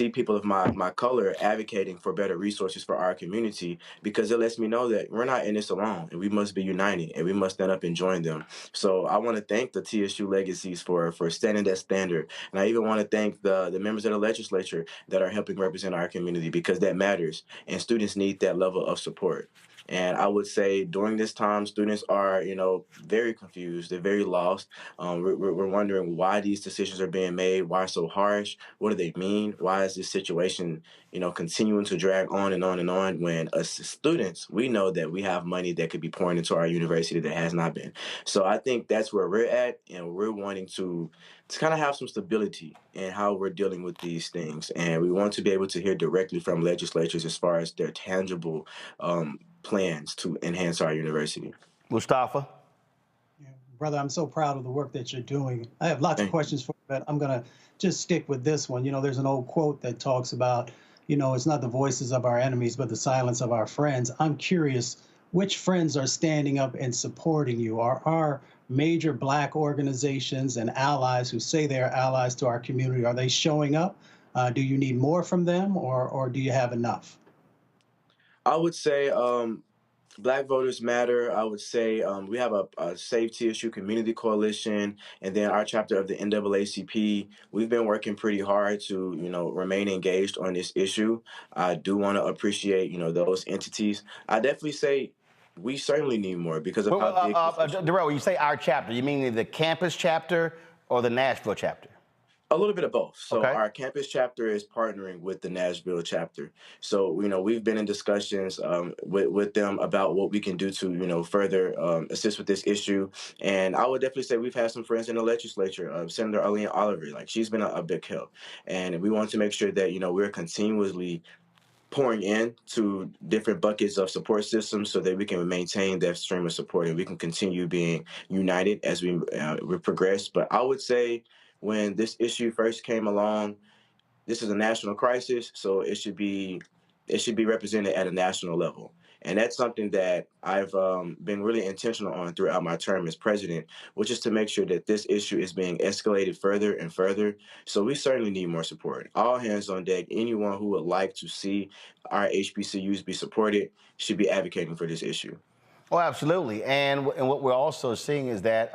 people of my color advocating for better resources for our community, because it lets me know that we're not in this alone, and we must be united, and we must stand up and join them. So I want to thank the TSU legacies for standing that standard, and I even want to thank the members of the legislature that are helping represent our community, because that matters, and students need that level of support. And I would say during this time, students are, very confused. They're very lost. We're wondering why these decisions are being made, why so harsh, what do they mean, why is this situation, continuing to drag on and on and on, when as students, we know that we have money that could be pouring into our university that has not been. So I think that's where we're at, and we're wanting to kind of have some stability in how we're dealing with these things. And we want to be able to hear directly from legislatures as far as their tangible plans to enhance our university. Mustafa? Brother, I'm so proud of the work that you're doing. I have lots of questions for you, but I'm going to just stick with this one. There's an old quote that talks about, it's not the voices of our enemies, but the silence of our friends. I'm curious, which friends are standing up and supporting you? Are our major Black organizations and allies who say they're allies to our community, are they showing up? Do you need more from them, or do you have enough? I would say Black Voters Matter. I would say we have a Save TSU Community Coalition, and then our chapter of the NAACP. We've been working pretty hard to, remain engaged on this issue. I do want to appreciate, those entities. I definitely say we certainly need more because of how big Darrell, when you say our chapter, you mean the campus chapter or the Nashville chapter? A little bit of both. So our campus chapter is partnering with the Nashville chapter. So, we've been in discussions with them about what we can do to, further assist with this issue. And I would definitely say we've had some friends in the legislature. Senator Ahmaud Arbery, she's been a big help. And we want to make sure that, we're continuously pouring in to different buckets of support systems so that we can maintain that stream of support and we can continue being united as we progress. But I would say when this issue first came along, this is a national crisis, so it should be represented at a national level. And that's something that I've been really intentional on throughout my term as president, which is to make sure that this issue is being escalated further and further. So we certainly need more support. All hands on deck. Anyone who would like to see our HBCUs be supported should be advocating for this issue. Oh, absolutely. And what we're also seeing is that,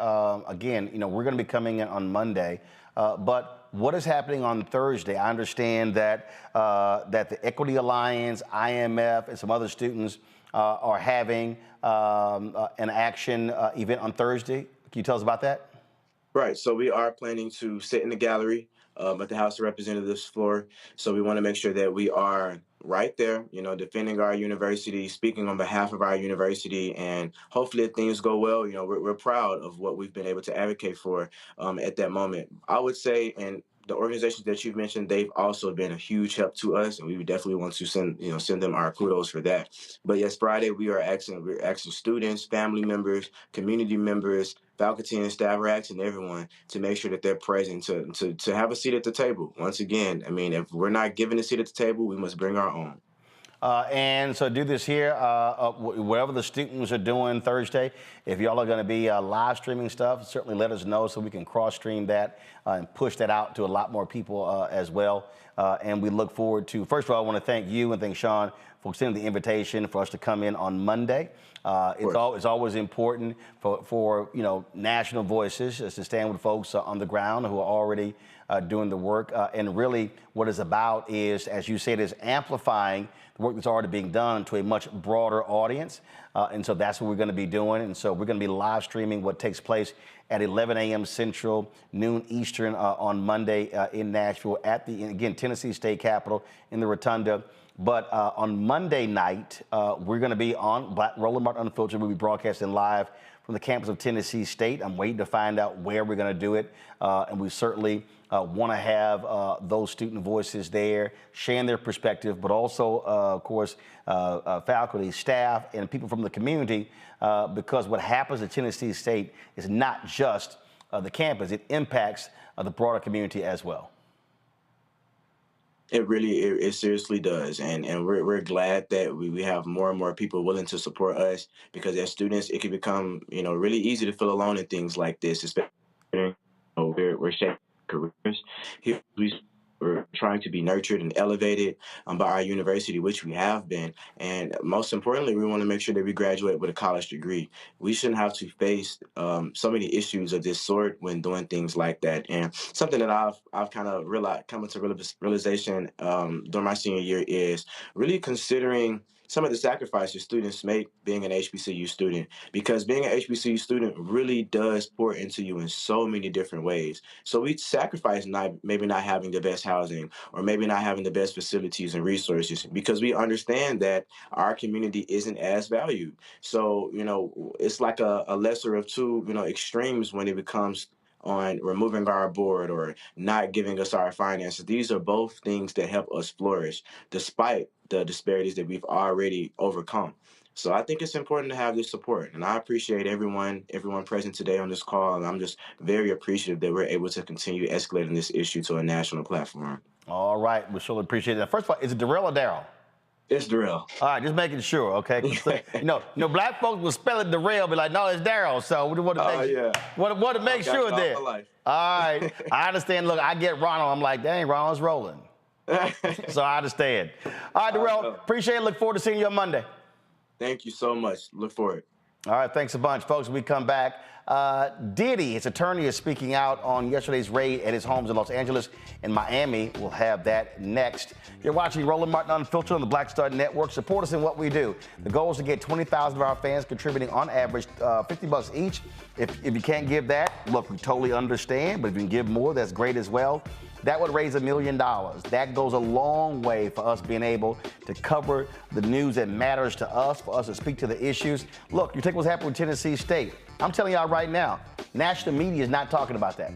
again, we're going to be coming in on Monday, but what is happening on Thursday? I understand that that the Equity Alliance, IMF, and some other students are having an action event on Thursday. Can you tell us about that? Right. So we are planning to sit in the gallery at the House of Representatives floor. So we want to make sure that we are right there, defending our university, speaking on behalf of our university, and hopefully if things go well, we're proud of what we've been able to advocate for at that moment. I would say, and the organizations that you've mentioned, they've also been a huge help to us, and we would definitely want to send them our kudos for that. But yes, Friday we're asking students, family members, community members, faculty and staff, we're asking everyone to make sure that they're present to have a seat at the table. Once again, I mean, if we're not given a seat at the table, we must bring our own. And so do this here, whatever the students are doing Thursday, if y'all are going to be live streaming stuff, certainly let us know so we can cross-stream that and push that out to a lot more people as well. And we look forward to, first of all, I want to thank you and thank Sean for sending the invitation for us to come in on Monday. It's always important for national voices to stand with folks on the ground who are already doing the work. And really what it's about is, as you said, is amplifying the work that's already being done to a much broader audience. And so that's what we're going to be doing. And so we're going to be live streaming what takes place at 11 a.m. Central, noon Eastern on Monday in Nashville at the, again, Tennessee State Capitol in the Rotunda. But on Monday night, we're going to be on Roland Martin Unfiltered. We'll be broadcasting live from the campus of Tennessee State. I'm waiting to find out where we're going to do it. And we certainly want to have those student voices there, sharing their perspective, but also, of course, faculty, staff, and people from the community, because what happens at Tennessee State is not just the campus. It impacts the broader community as well. It seriously does. And we're glad that we have more and more people willing to support us, because as students, it can become, really easy to feel alone in things like this, especially we're shaping careers. Here we're trying to be nurtured and elevated by our university, which we have been. And most importantly, we want to make sure that we graduate with a college degree. We shouldn't have to face so many issues of this sort when doing things like that. And something that I've kind of come into realization during my senior year is really considering some of the sacrifices students make being an HBCU student, because being an HBCU student really does pour into you in so many different ways. So we sacrifice maybe not having the best housing or maybe not having the best facilities and resources, because we understand that our community isn't as valued. So, it's like a lesser of two, extremes when it becomes on removing our board or not giving us our finances. These are both things that help us flourish despite the disparities that we've already overcome. So I think it's important to have this support, and I appreciate everyone present today on this call, and I'm just very appreciative that we're able to continue escalating this issue to a national platform. All right, we surely appreciate that. First of all, is it Darrell or Darryl? It's Darrell. All right, just making sure, okay? Black folks will spell it Darrell, be like, no, it's Darryl. So we want to make sure there. All right, I understand. Look, I get Ronald. I'm like, dang, Ronald's rolling. So I understand. All right, Darrell, appreciate it. Look forward to seeing you on Monday. Thank you so much. Look forward. All right, thanks a bunch, folks. When we come back, Diddy, his attorney, is speaking out on yesterday's raid at his homes in Los Angeles and Miami. We'll have that next. You're watching Roland Martin Unfiltered on the Black Star Network. Support us in what we do. The goal is to get 20,000 of our fans contributing on average $50 each. If you can't give that, look, we totally understand, but if you can give more, that's great as well. That would raise $1 million. That goes a long way for us being able to cover the news that matters to us, for us to speak to the issues. Look, you take what's happening with Tennessee State. I'm telling y'all right now, national media is not talking about that.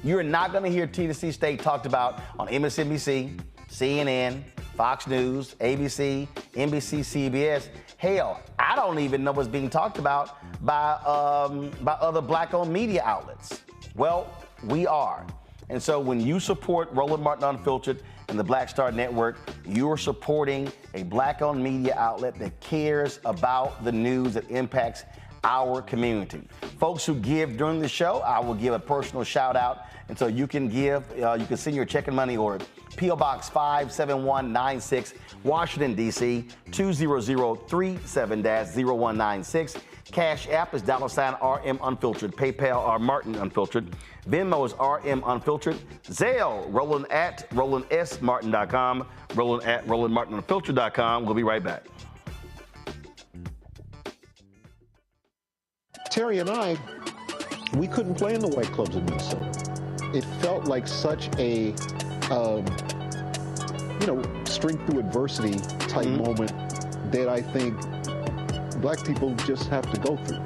You're not going to hear Tennessee State talked about on MSNBC, CNN, Fox News, ABC, NBC, CBS. Hell, I don't even know what's being talked about by other black-owned media outlets. Well, we are. And so when you support Roland Martin Unfiltered and the Black Star Network, you're supporting a black-owned media outlet that cares about the news that impacts our community. Folks who give during the show, I will give a personal shout out. And so you can give, you can send your check and money order. P.O. Box 57196, Washington, D.C., 20037-0196. Cash App is $RM Unfiltered. PayPal are Martin Unfiltered. Venmo is RM Unfiltered. Zelle, Roland at RolandSMartin.com. Roland at RolandMartinUnfiltered.com. We'll be right back. Terry and I, we couldn't play in the white clubs in Minnesota. It felt like such a, strength through adversity type moment that I think black people just have to go through.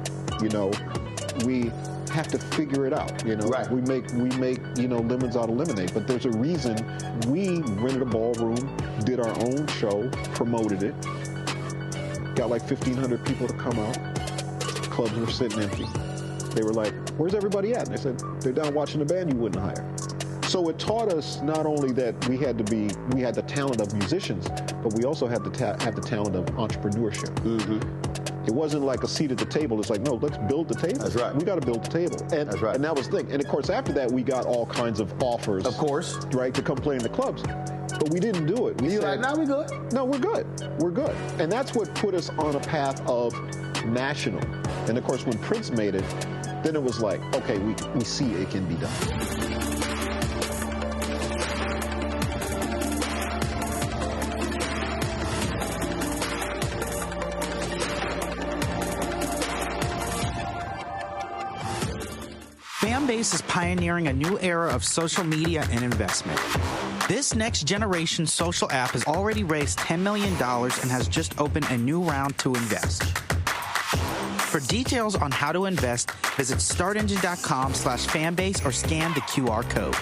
We have to figure it out. Right. We make lemons out of lemonade. But there's a reason we rented a ballroom, did our own show, promoted it, got like 1,500 people to come out. Clubs were sitting empty. They were like, "Where's everybody at?" And I said, "They're down watching the band you wouldn't hire." So it taught us not only that we had the talent of musicians, but we also had have the talent of entrepreneurship. It wasn't like a seat at the table. It's like, no, let's build the table. That's right. We got to build the table. And, that's right. And that was the thing. And of course, after that, we got all kinds of offers. Of course. Right, to come play in the clubs. But we didn't do it. We said, like, no, we're good. No, we're good. We're good. And that's what put us on a path of national. And of course, when Prince made it, then it was like, okay, we see it can be done. Fanbase is pioneering a new era of social media and investment. This next generation social app has already raised $10 million and has just opened a new round to invest. For details on how to invest, visit startengine.com/fanbase or scan the QR code.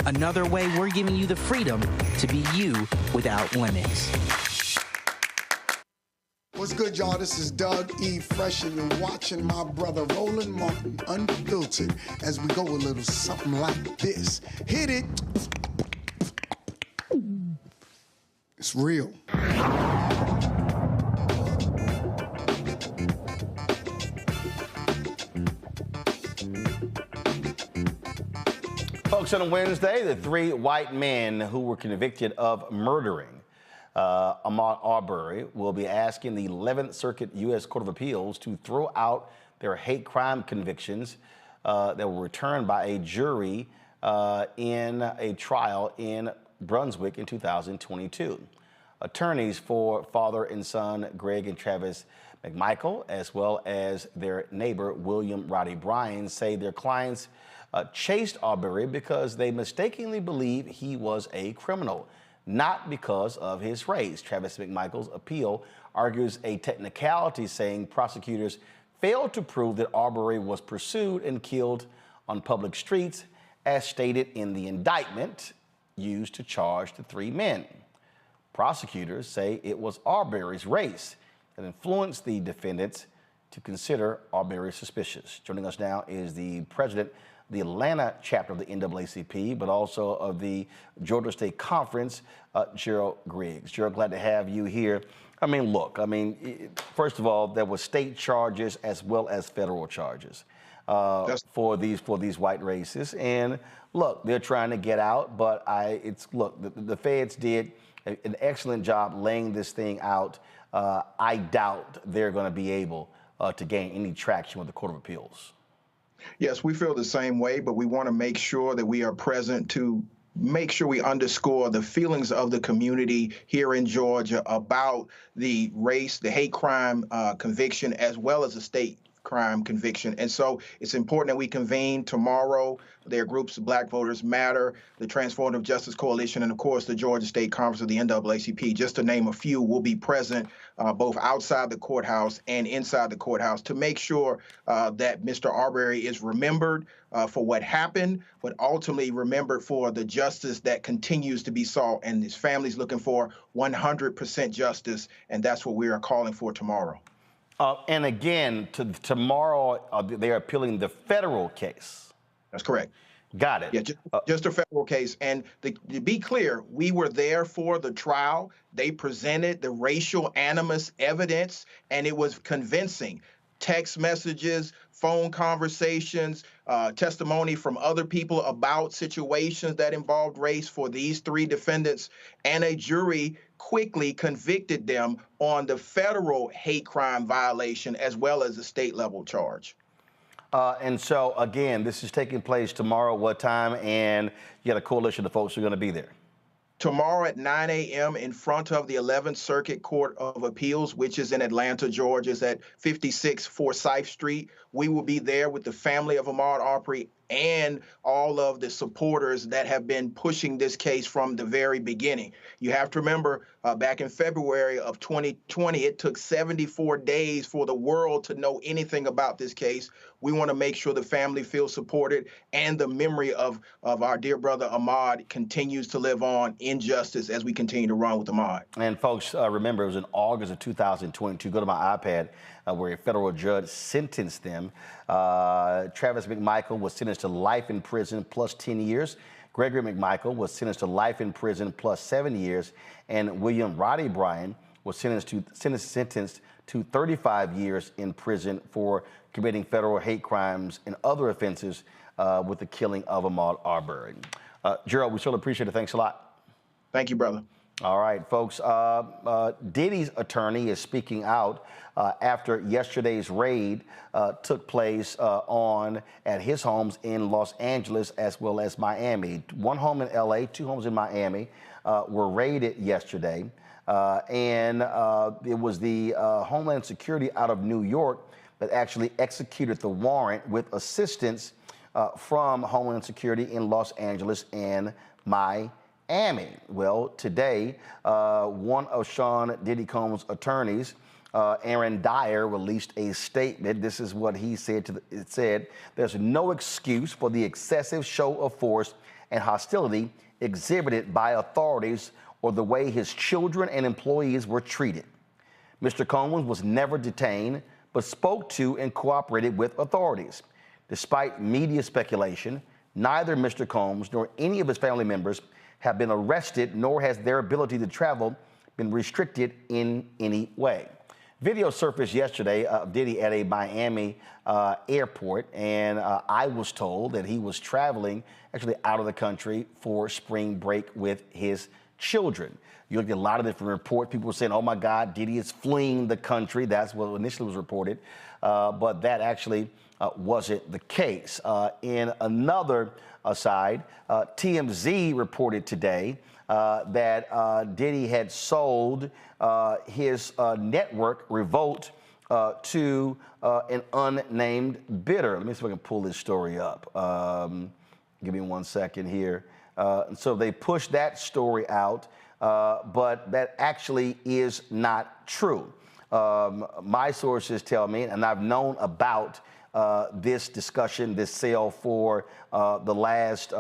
Another way we're giving you the freedom to be you without limits. What's good, y'all? This is Doug E. Fresh, and you're watching my brother Roland Martin Unfiltered as we go a little something like this. Hit it. It's real. Folks, on Wednesday, the three white men who were convicted of murdering Ahmaud Arbery will be asking the 11th Circuit U.S. Court of Appeals to throw out their hate crime convictions that were returned by a jury in a trial in Brunswick in 2022. Attorneys for father and son Greg and Travis McMichael, as well as their neighbor William Roddy Bryan, say their clients chased Arbery because they mistakenly believe he was a criminal, not because of his race. Travis McMichael's appeal argues a technicality, saying prosecutors failed to prove that Arbery was pursued and killed on public streets, as stated in the indictment used to charge the three men. Prosecutors say it was Arbery's race that influenced the defendants to consider Arbery suspicious. Joining us now is the president of the Atlanta chapter of the NAACP, but also of the Georgia State Conference, Gerald Griggs. Gerald, glad to have you here. I mean, look, first of all, there were state charges as well as federal charges for these white racists. And look, they're trying to get out, but the feds did an excellent job laying this thing out. I doubt they're going to be able to gain any traction with the Court of Appeals. Yes, we feel the same way, but we want to make sure that we are present to make sure we underscore the feelings of the community here in Georgia about the race, the hate crime conviction, as well as the state crime conviction. And so it's important that we convene tomorrow. There are groups, Black Voters Matter, the Transformative Justice Coalition, and of course the Georgia State Conference of the NAACP, just to name a few, will be present both outside the courthouse and inside the courthouse to make sure that Mr. Arbery is remembered for what happened, but ultimately remembered for the justice that continues to be sought, and his family's looking for 100% justice, and that's what we are calling for tomorrow. And again, tomorrow, they are appealing the federal case. That's correct. Got it. Yeah, just a federal case. And to be clear, we were there for the trial. They presented the racial animus evidence, and it was convincing. Text messages, phone conversations, testimony from other people about situations that involved race for these three defendants, and a jury quickly convicted them on the federal hate crime violation as well as the state level charge. And so, again, this is taking place tomorrow. What time? And you got a coalition of folks who are going to be there. Tomorrow at 9 a.m. in front of the 11th Circuit Court of Appeals, which is in Atlanta, Georgia, is at 56 Forsyth Street. We will be there with the family of Ahmaud Arbery and all of the supporters that have been pushing this case from the very beginning. You have to remember, back in February of 2020, it took 74 days for the world to know anything about this case. We want to make sure the family feels supported and the memory of our dear brother Ahmaud continues to live on in justice as we continue to run with Ahmaud. And folks, remember, it was in August of 2022. Go to my iPad, where a federal judge sentenced them. Travis McMichael was sentenced to life in prison plus 10 years. Gregory McMichael was sentenced to life in prison plus 7 years. And William Roddy Bryan was sentenced to 35 years in prison for committing federal hate crimes and other offenses with the killing of Ahmaud Arbery. Gerald, we certainly appreciate it. Thanks a lot. Thank you, brother. All right, folks. Diddy's attorney is speaking out after yesterday's raid took place at his homes in Los Angeles as well as Miami. One home in LA, two homes in Miami were raided yesterday. And it was the Homeland Security out of New York that actually executed the warrant with assistance from Homeland Security in Los Angeles and Miami. Well, today, one of Sean Diddy Combs' attorneys, Aaron Dyer, released a statement. This is what he said. It said, "There's no excuse for the excessive show of force and hostility exhibited by authorities or the way his children and employees were treated. Mr. Combs was never detained, but spoke to and cooperated with authorities. Despite media speculation, neither Mr. Combs nor any of his family members have been arrested, nor has their ability to travel been restricted in any way." Video surfaced yesterday of Diddy at a Miami airport, and I was told that he was traveling actually out of the country for spring break with his children. You looked at a lot of different reports. People were saying, oh my God, Diddy is fleeing the country. That's what initially was reported, but that actually wasn't the case. In another aside, TMZ reported today that Diddy had sold his network, Revolt, to an unnamed bidder. Let me see if I can pull this story up. Give me 1 second here. So they pushed that story out, but that actually is not true. My sources tell me, and I've known about this discussion, this sale for the last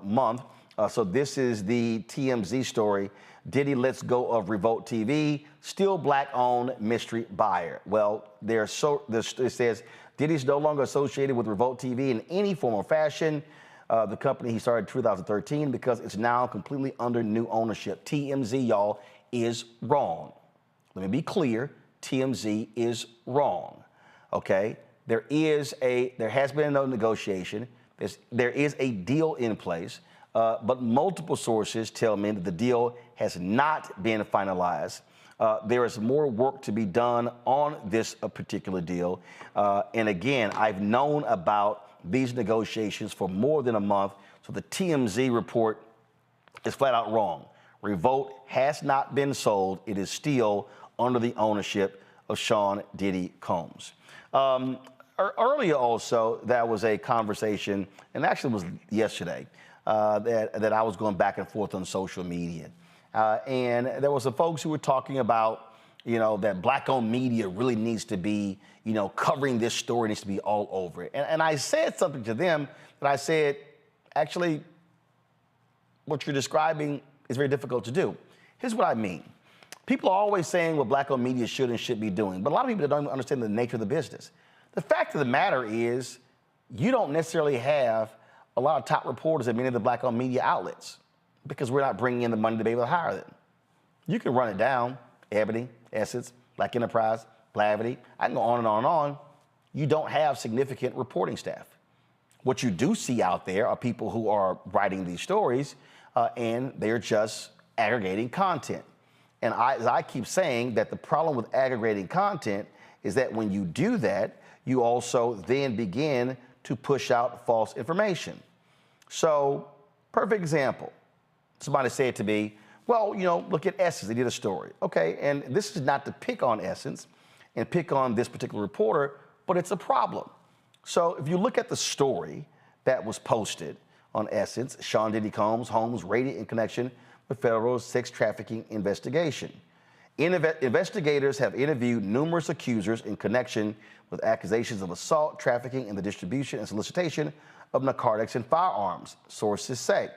month. So this is the TMZ story. Diddy lets go of Revolt TV, still black-owned mystery buyer. Well, it says Diddy's no longer associated with Revolt TV in any form or fashion. The company he started in 2013 because it's now completely under new ownership. TMZ, y'all, is wrong. Let me be clear. TMZ is wrong. Okay? There has been no negotiation. There is a deal in place, but multiple sources tell me that the deal has not been finalized. There is more work to be done on this particular deal. And again, I've known about these negotiations for more than a month, so the TMZ report is flat out wrong. Revolt has not been sold. It is still under the ownership of Sean Diddy Combs. Earlier also, there was a conversation, and actually it was yesterday, that I was going back and forth on social media. And there was some folks who were talking about, that black-owned media really needs to be, covering this story, needs to be all over it. And I said something to them that I said, actually, what you're describing is very difficult to do. Here's what I mean. People are always saying what black-owned media should and should be doing, but a lot of people don't understand the nature of the business. The fact of the matter is, you don't necessarily have a lot of top reporters at many of the black-owned media outlets because we're not bringing in the money to be able to hire them. You can run it down, Ebony, Essence, Black Enterprise, Blavity, I can go on and on and on. You don't have significant reporting staff. What you do see out there are people who are writing these stories and they're just aggregating content. And as I keep saying, that the problem with aggregating content is that when you do that, you also then begin to push out false information. So, perfect example. Somebody said to me, well, you know, look at Essence, they did a story. Okay, and this is not to pick on Essence and pick on this particular reporter, but it's a problem. So if you look at the story that was posted on Essence, Sean Diddy Combs' homes raided in connection with federal sex trafficking investigation. Investigators have interviewed numerous accusers in connection with accusations of assault, trafficking, and the distribution and solicitation of narcotics and firearms, sources say.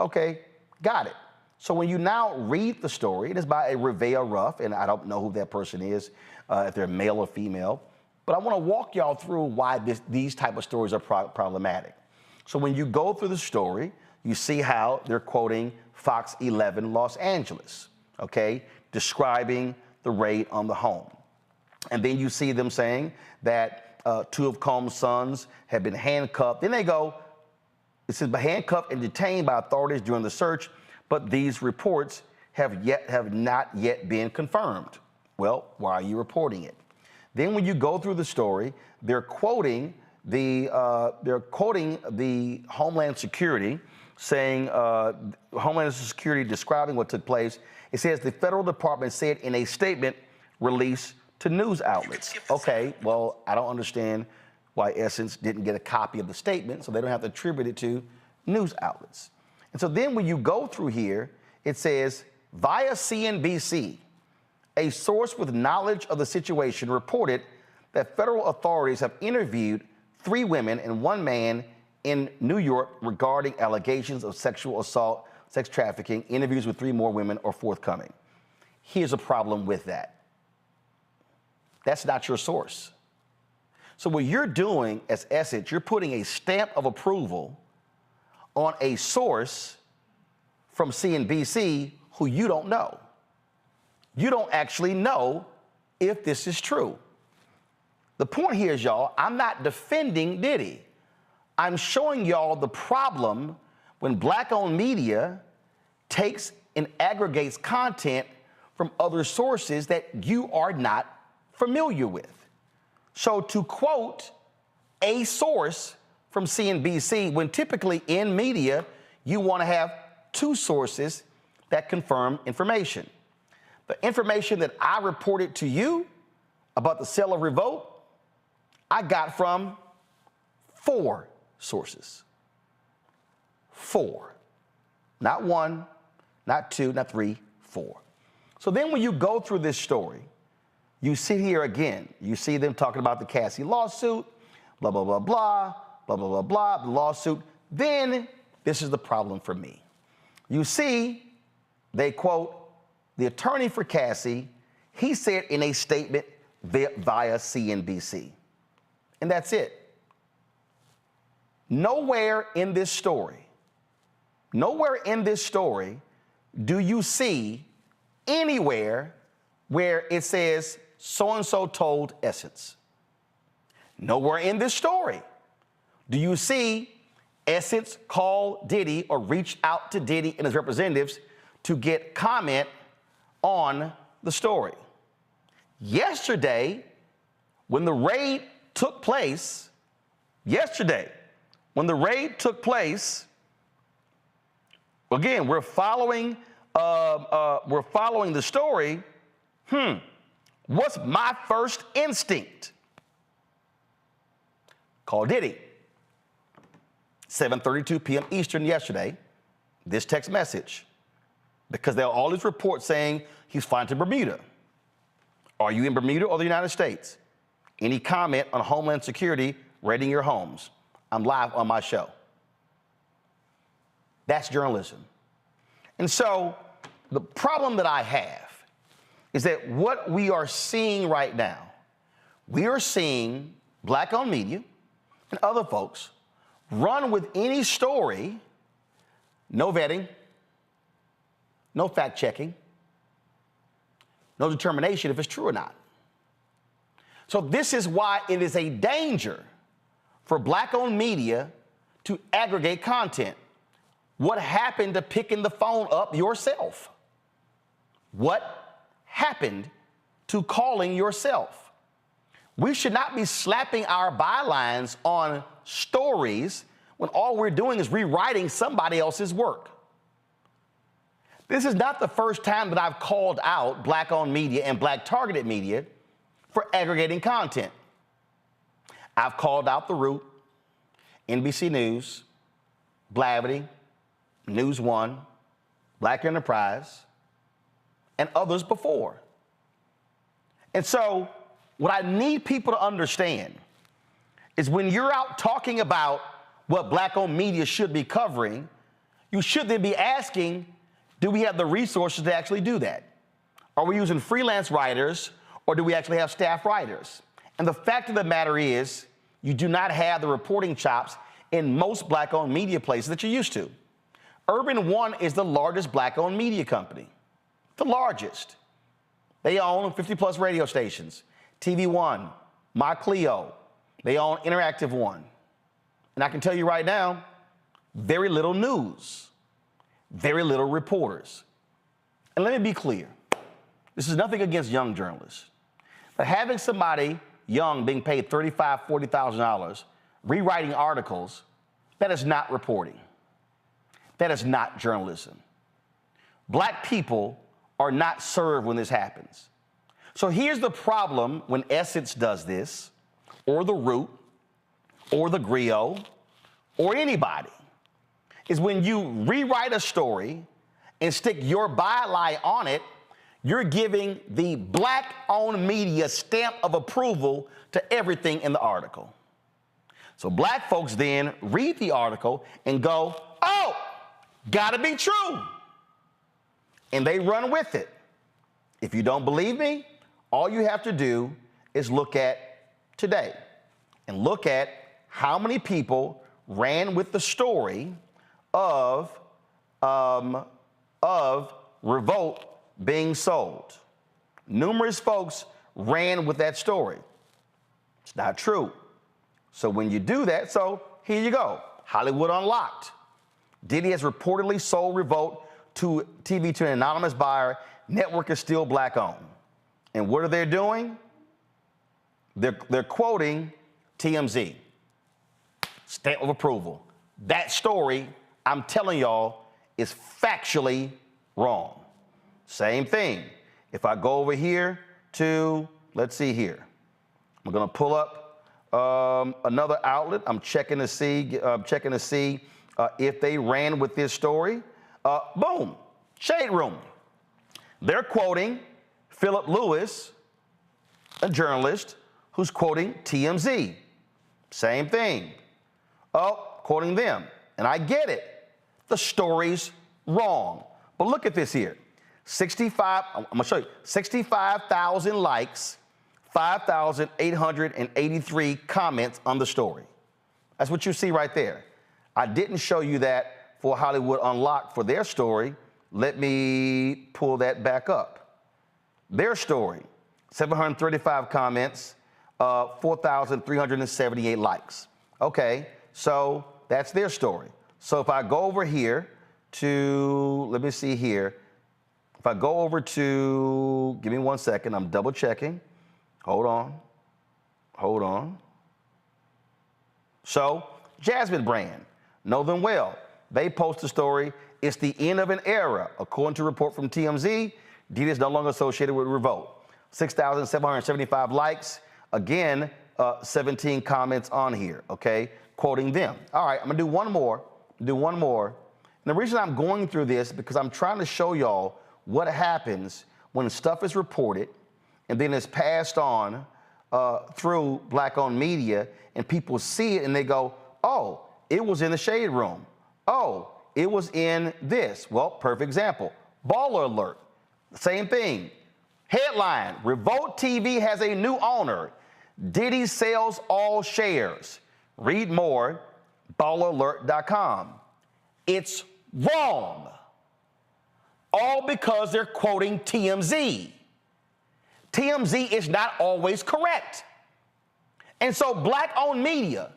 Okay, got it. So when you now read the story, it is by a Revea Ruff, and I don't know who that person is, if they're male or female, but I want to walk y'all through why these type of stories are problematic. So when you go through the story, you see how they're quoting Fox 11 Los Angeles, okay, describing the raid on the home. And then you see them saying that two of Combs' sons have been handcuffed. Then they go, it says, handcuffed and detained by authorities during the search, but these reports have not yet been confirmed. Well, why are you reporting it? Then when you go through the story, they're quoting the Homeland Security, saying Homeland Security describing what took place. It says the federal department said in a statement released to news outlets. Okay, well, I don't understand why Essence didn't get a copy of the statement, so they don't have to attribute it to news outlets. And so then when you go through here, it says, via CNBC, a source with knowledge of the situation reported that federal authorities have interviewed 3 women and 1 man in New York regarding allegations of sexual assault, sex trafficking. Interviews with 3 more women are forthcoming. Here's a problem with that. That's not your source. So what you're doing as Essence, you're putting a stamp of approval on a source from CNBC who you don't know. You don't actually know if this is true. The point here is, y'all, I'm not defending Diddy. I'm showing y'all the problem when black-owned media takes and aggregates content from other sources that you are not familiar with. So to quote a source from CNBC, when typically in media, you want to have 2 sources that confirm information. The information that I reported to you about the sale of Revolt, I got from 4 sources. 4. Not 1, not 2, not 3, 4. So then when you go through this story, you sit here again, you see them talking about the Cassie lawsuit, blah, blah, blah, blah, blah, blah, blah, blah, the lawsuit. Then this is the problem for me. You see, they quote, the attorney for Cassie, he said in a statement via CNBC. And that's it. Nowhere in this story do you see anywhere where it says so-and-so told Essence. Nowhere in this story do you see Essence call Diddy or reach out to Diddy and his representatives to get comment on the story. Yesterday, when the raid took place, again, we're following the story. What's my first instinct? Call Diddy. 7:32 p.m. Eastern yesterday, this text message, because there are all these reports saying he's flying to Bermuda. Are you in Bermuda or the United States? Any comment on Homeland Security raiding your homes? I'm live on my show. That's journalism. And so the problem that I have is that what we are seeing right now, we are seeing black-owned media and other folks run with any story, no vetting, no fact-checking, no determination if it's true or not. So this is why it is a danger for black-owned media to aggregate content. What happened to picking the phone up yourself? What happened to calling yourself? We should not be slapping our bylines on stories when all we're doing is rewriting somebody else's work. This is not the first time that I've called out black-owned media and black-targeted media for aggregating content. I've called out The Root, NBC News, Blavity, News One, Black Enterprise, and others before. And so what I need people to understand is when you're out talking about what black-owned media should be covering, you should then be asking, do we have the resources to actually do that? Are we using freelance writers, or do we actually have staff writers? And the fact of the matter is, you do not have the reporting chops in most black-owned media places that you're used to. Urban One is the largest black-owned media company, the largest. They own 50-plus radio stations. TV One, My Clio, they own Interactive One. And I can tell you right now, very little news, very little reporters. And let me be clear, this is nothing against young journalists, but having somebody young being paid $35,000, $40,000, rewriting articles, that is not reporting. That is not journalism. Black people are not served when this happens. So here's the problem when Essence does this, or The Root, or The Griot, or anybody, is when you rewrite a story and stick your byline on it, you're giving the black-owned media stamp of approval to everything in the article. So black folks then read the article and go, oh, gotta be true. And they run with it. If you don't believe me, all you have to do is look at today and look at how many people ran with the story of Revolt being sold. Numerous folks ran with that story. It's not true. So when you do that, so here you go. Hollywood Unlocked. Diddy has reportedly sold Revolt to TV to an anonymous buyer. Network is still black owned. And what are they doing? They're quoting TMZ. Stamp of approval. That story, I'm telling y'all, is factually wrong. Same thing. If I go over here to, let's see here. I'm gonna pull up another outlet. I'm checking to see if they ran with this story. Boom, Shade Room. They're quoting Philip Lewis, a journalist, who's quoting TMZ. Same thing. Quoting them. And I get it. The story's wrong. But look at this here. I'm gonna show you. 65,000 likes, 5,883 comments on the story. That's what you see right there. I didn't show you that for Hollywood Unlocked for their story. Let me pull that back up. Their story, 735 comments, 4,378 likes. Okay, so that's their story. So if I go over here to, let me see here. If I go over to, give me 1 second, I'm double checking. Hold on. So, Jasmine Brand, know them well. They post a story, it's the end of an era. According to a report from TMZ, Diddy is no longer associated with Revolt. 6,775 likes. Again, 17 comments on here, okay? Quoting them. All right, I'm gonna do one more. And the reason I'm going through this because I'm trying to show y'all what happens when stuff is reported and then it's passed on through black-owned media and people see it and they go, oh, it was in the Shade Room. Oh, it was in this. Well, perfect example. Baller Alert, same thing. Headline, Revolt TV has a new owner. Diddy sells all shares. Read more, balleralert.com. It's wrong. All because they're quoting TMZ. TMZ is not always correct. And so black-owned media,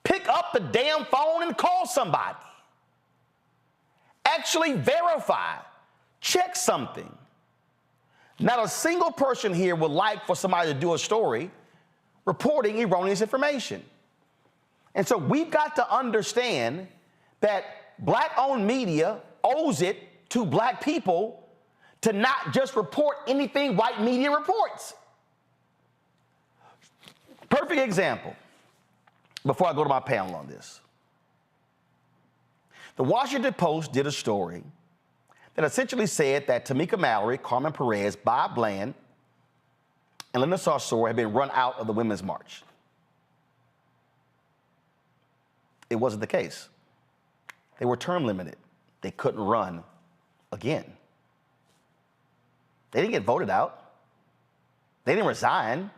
pick up the damn phone and call somebody. Actually verify, check something. Not a single person here would like for somebody to do a story reporting erroneous information. And so we've got to understand that black-owned media owes it to black people to not just report anything white media reports. Perfect example, before I go to my panel on this. The Washington Post did a story that essentially said that Tamika Mallory, Carmen Perez, Bob Bland, and Linda Sarsour had been run out of the Women's March. It wasn't the case. They were term limited. They couldn't run again. They didn't get voted out. They didn't resign.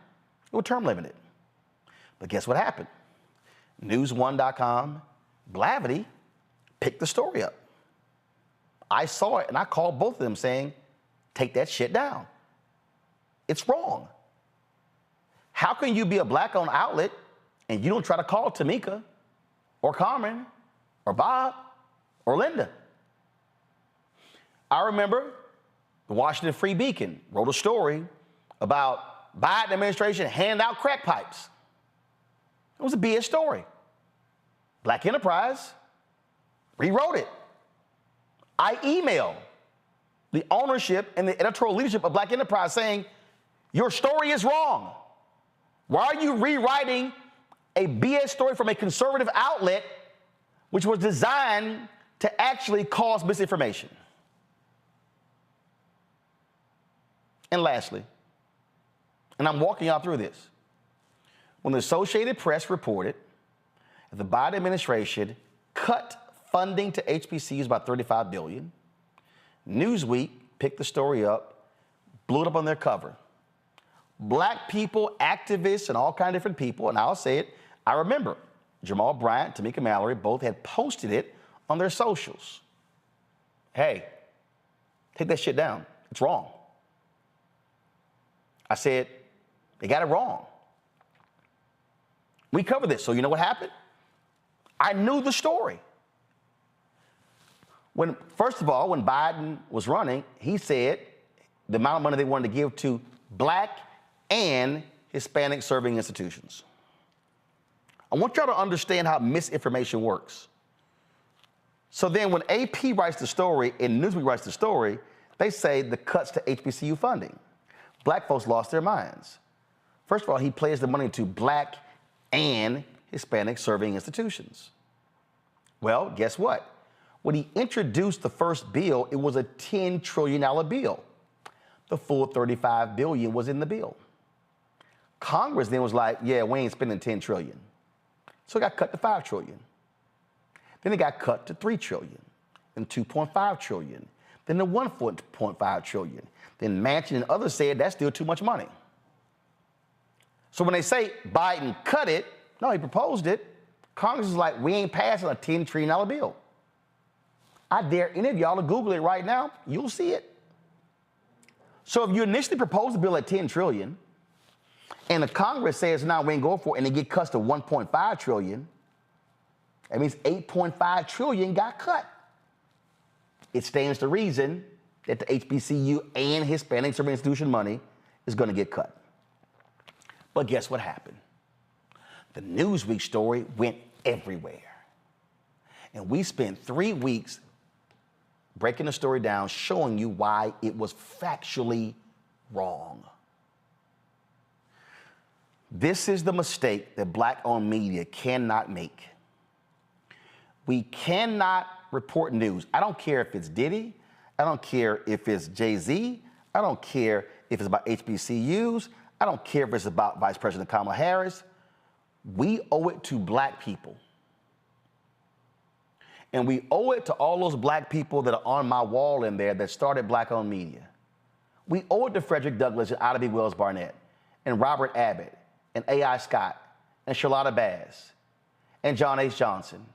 They were term limited. But guess what happened? News1.com, Blavity picked the story up. I saw it and I called both of them saying, take that shit down. It's wrong. How can you be a black-owned outlet and you don't try to call Tamika or Carmen or Bob or Linda? I remember the Washington Free Beacon wrote a story about Biden administration handing out crack pipes. It was a BS story. Black Enterprise rewrote it. I emailed the ownership and the editorial leadership of Black Enterprise saying, your story is wrong. Why are you rewriting a BS story from a conservative outlet which was designed to actually cause misinformation? And lastly, and I'm walking y'all through this, when the Associated Press reported that the Biden administration cut funding to HBCUs by $35 billion, Newsweek picked the story up, blew it up on their cover. Black people, activists, and all kinds of different people, and I'll say it, I remember Jamal Bryant, Tamika Mallory, both had posted it on their socials. Hey, take that shit down. It's wrong. I said, they got it wrong. We covered this, so you know what happened? I knew the story. First of all, when Biden was running, he said the amount of money they wanted to give to black and Hispanic serving institutions. I want y'all to understand how misinformation works. So then when AP writes the story and Newsweek writes the story, they say the cuts to HBCU funding. Black folks lost their minds. First of all, he pledged the money to black and Hispanic serving institutions. Well, guess what? When he introduced the first bill, it was a $10 trillion bill. The full $35 billion was in the bill. Congress then was like, yeah, we ain't spending $10 trillion. So it got cut to $5 trillion. Then it got cut to $3 trillion, then $2.5 trillion, then the $1.5 trillion. Then Manchin and others said that's still too much money. So when they say Biden cut it, no, he proposed it. Congress is like, we ain't passing a $10 trillion bill. I dare any of y'all to Google it right now. You'll see it. So if you initially proposed a bill at $10 trillion, and the Congress says, no, we ain't going for it, and they get cuts to $1.5 trillion, that means $8.5 trillion got cut. It stands to reason that the HBCU and Hispanic serving institution money is going to get cut. But guess what happened? The Newsweek story went everywhere. And we spent 3 weeks breaking the story down, showing you why it was factually wrong. This is the mistake that black-owned media cannot make. We cannot report news. I don't care if it's Diddy. I don't care if it's Jay-Z. I don't care if it's about HBCUs. I don't care if it's about Vice President Kamala Harris. We owe it to black people. And we owe it to all those black people that are on my wall in there that started black-owned media. We owe it to Frederick Douglass and Ida B. Wells Barnett and Robert Abbott and A.I. Scott and Charlotta Bass and John H. Johnson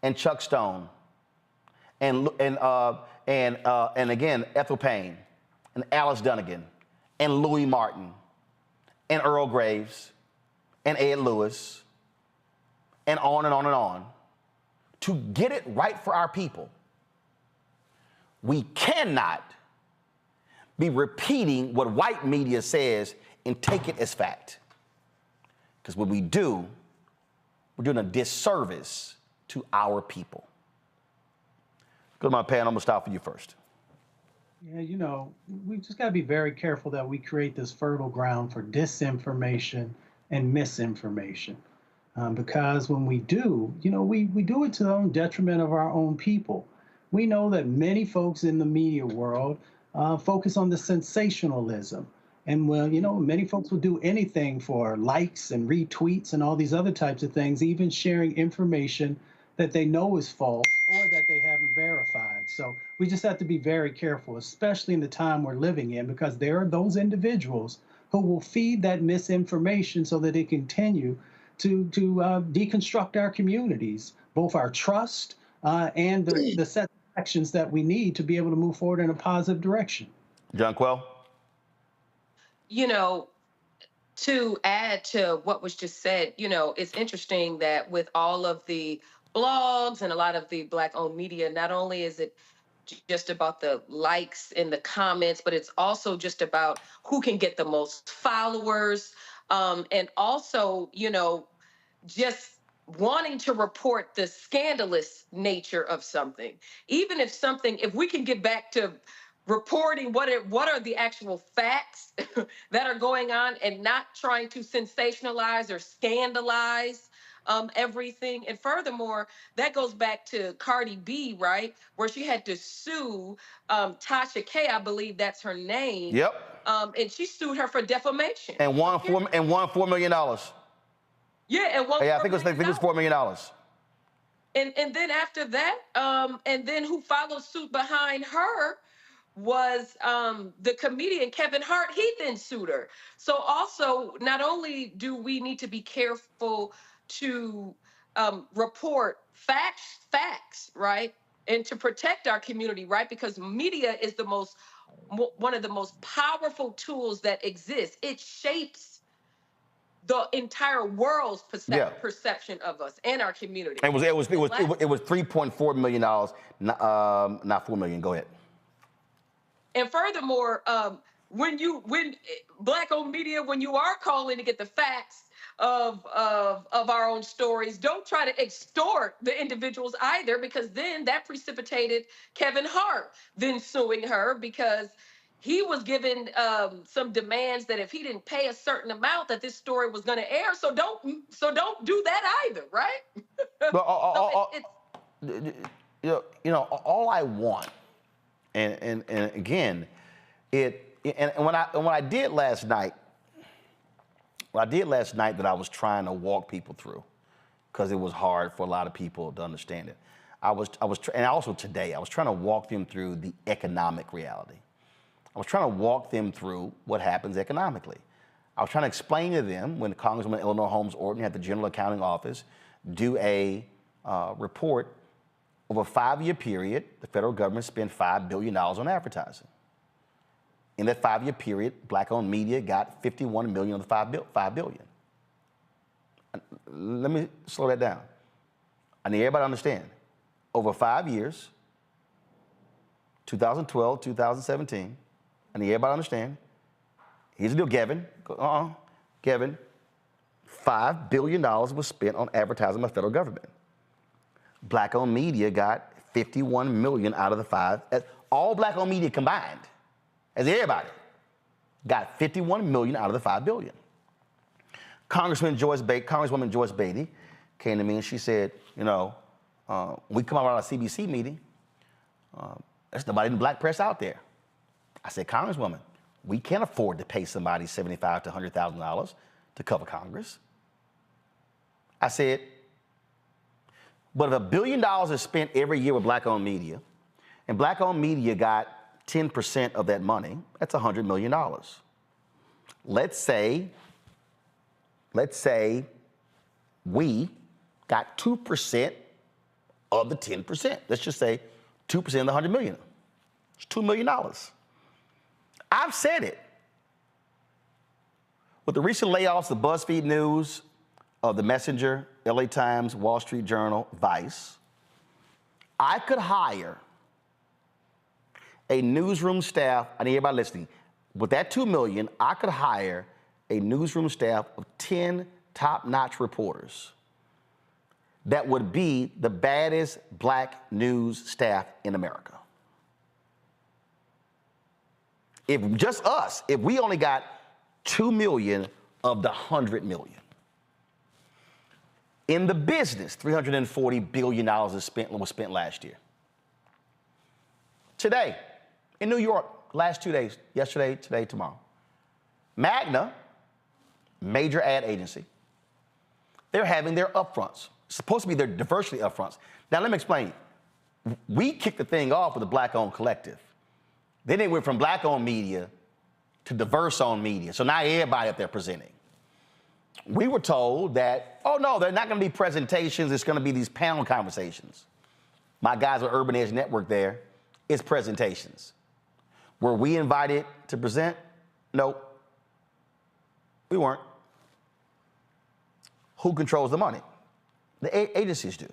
and Chuck Stone and again Ethel Payne and Alice Dunnigan and Louis Martin and Earl Graves and Ed Lewis and on and on and on to get it right for our people. We cannot be repeating what white media says and take it as fact. Because when we do, we're doing a disservice to our people. Go to my panel. I'm going to start for you first. Yeah, you know, we just got to be very careful that we create this fertile ground for disinformation and misinformation. Because when we do, you know, we do it to the own detriment of our own people. We know that many folks in the media world focus on the sensationalism. And, well, you know, many folks will do anything for likes and retweets and all these other types of things, even sharing information that they know is false or that they haven't verified. So we just have to be very careful, especially in the time we're living in, because there are those individuals who will feed that misinformation so that they continue to deconstruct our communities, both our trust and the set of actions that we need to be able to move forward in a positive direction. John Quell? You know, to add to what was just said, you know, it's interesting that with all of the blogs and a lot of the Black-owned media, not only is it just about the likes and the comments, but it's also just about who can get the most followers, and also, you know, just wanting to report the scandalous nature of something. Even if we can get back to reporting what are the actual facts that are going on and not trying to sensationalize or scandalize everything. And furthermore, that goes back to Cardi B, right? Where she had to sue Tasha K, I believe that's her name. Yep. And she sued her for defamation. And won $4 million. Yeah, and I think it was $4 million. And then after that, and then who followed suit behind her was the comedian Kevin Hart. He then sued her. So also, not only do we need to be careful to report facts, right, and to protect our community, right, because media is one of the most powerful tools that exists. It shapes the entire world's perception of us and our community. It was $3.4 million, not $4 million. Go ahead. And furthermore, when Black-owned media, when you are calling to get the facts of our own stories, don't try to extort the individuals either, because then that precipitated Kevin Hart then suing her because he was given some demands that if he didn't pay a certain amount, that this story was going to air. So don't do that either, right? All I want, and again, when I did last night, that I was trying to walk people through, because it was hard for a lot of people to understand it. And also today, I was trying to walk them through the economic reality. I was trying to walk them through what happens economically. I was trying to explain to them when Congressman Eleanor Holmes Orton had the General Accounting Office do a report over a 5-year period. The federal government spent $5 billion on advertising. In that 5-year period, Black-owned media got $51 million of the $5 billion. Let me slow that down. I need everybody to understand. Over 5 years, 2012, 2017, I need everybody to understand. Here's the deal, Kevin. Kevin, $5 billion was spent on advertising by the federal government. Black-owned media got $51 million out of the 5. All Black-owned media combined, as everybody, got $51 million out of the $5 billion. Congresswoman Joyce Beatty came to me and she said, we come out of our CBC meeting, there's nobody in the black press out there. I said, Congresswoman, we can't afford to pay somebody $75,000 to $100,000 to cover Congress. I said, but if $1 billion is spent every year with Black-owned media, and Black-owned media got 10% of that money, that's $100 million. Let's say we got 2% of the 10%. Let's just say 2% of the $100 million. It's $2 million. I've said it. With the recent layoffs of BuzzFeed News, of The Messenger, LA Times, Wall Street Journal, Vice, I could hire a newsroom staff, I need everybody listening, with that $2 million, I could hire a newsroom staff of 10 top-notch reporters that would be the baddest black news staff in America. If just us, if we only got 2 million of the 100 million. In the business, $340 billion was spent last year. Today, in New York, last 2 days, yesterday, today, tomorrow, Magna, major ad agency, they're having their upfronts. It's supposed to be their diversity upfronts. Now, let me explain. We kicked the thing off with a black-owned collective. Then they went from black-owned media to diverse-owned media. So now everybody up there presenting. We were told that, oh no, they're not gonna be presentations, it's gonna be these panel conversations. My guys at Urban Edge Network there, it's presentations. Were we invited to present? Nope, we weren't. Who controls the money? The agencies do.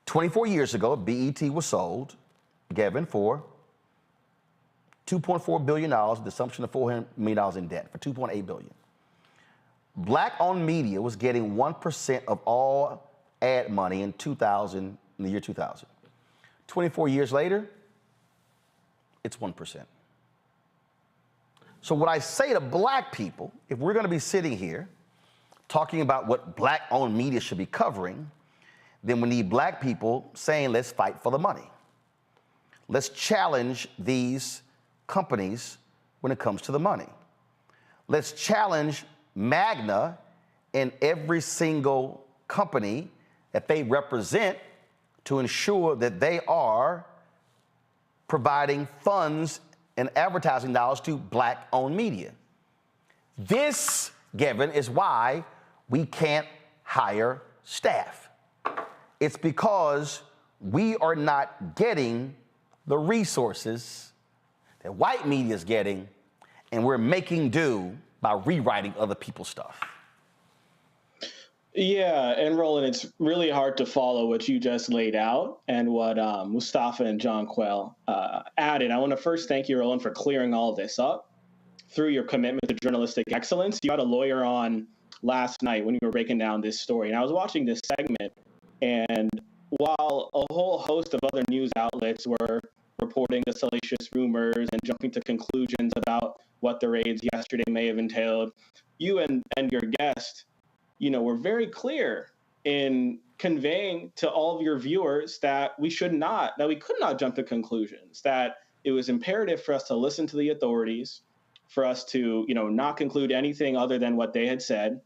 24 years ago, BET was sold, Gavin, for $2.4 billion, the assumption of $400 million in debt, for $2.8 billion. Black-owned media was getting 1% of all ad money in the year 2000. 24 years later, it's 1%. So what I say to black people, if we're gonna be sitting here talking about what black-owned media should be covering, then we need black people saying, let's fight for the money. Let's challenge these companies when it comes to the money. Let's challenge Magna and every single company that they represent to ensure that they are providing funds and advertising dollars to black-owned media. This, Gavin, is why we can't hire staff. It's because we are not getting the resources that white media is getting, and we're making do by rewriting other people's stuff. Yeah, and Roland, it's really hard to follow what you just laid out and what Mustafa and John Quell added. I want to first thank you, Roland, for clearing all of this up through your commitment to journalistic excellence. You had a lawyer on last night when you were breaking down this story, and I was watching this segment, and while a whole host of other news outlets were reporting the salacious rumors and jumping to conclusions about what the raids yesterday may have entailed, you and your guest, were very clear in conveying to all of your viewers that we could not jump to conclusions, that it was imperative for us to listen to the authorities, for us to, not conclude anything other than what they had said.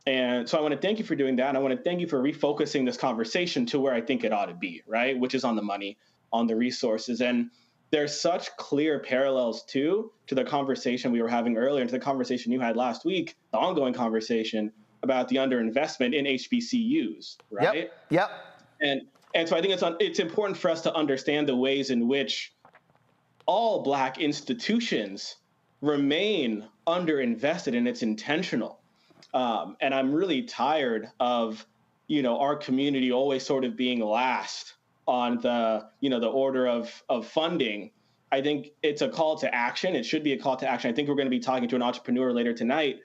And so I want to thank you for doing that. And I want to thank you for refocusing this conversation to where I think it ought to be, right? Which is on the money, on the resources. And there's such clear parallels to the conversation we were having earlier and to the conversation you had last week, the ongoing conversation about the underinvestment in HBCUs, right? Yep. And so I think it's important for us to understand the ways in which all Black institutions remain underinvested, and it's intentional. And I'm really tired of, our community always sort of being last on the, the order of funding. I think it's a call to action. It should be a call to action. I think we're going to be talking to an entrepreneur later tonight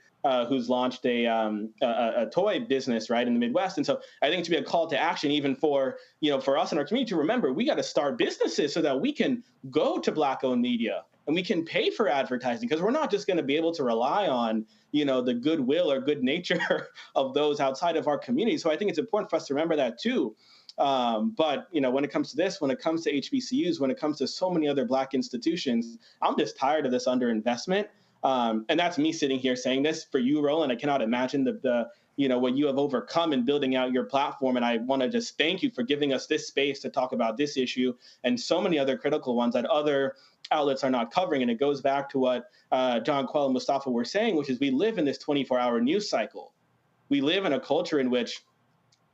who's launched a toy business right in the Midwest. And so I think it should be a call to action even for us in our community to remember we got to start businesses so that we can go to Black-owned media and we can pay for advertising, because we're not just going to be able to rely on, the goodwill or good nature of those outside of our community. So I think it's important for us to remember that too. But, when it comes to this, when it comes to HBCUs, when it comes to so many other Black institutions, I'm just tired of this underinvestment. And that's me sitting here saying this. For you, Roland, I cannot imagine the what you have overcome in building out your platform. And I want to just thank you for giving us this space to talk about this issue and so many other critical ones that other outlets are not covering. And it goes back to what John Quell and Mustafa were saying, which is we live in this 24-hour news cycle. We live in a culture in which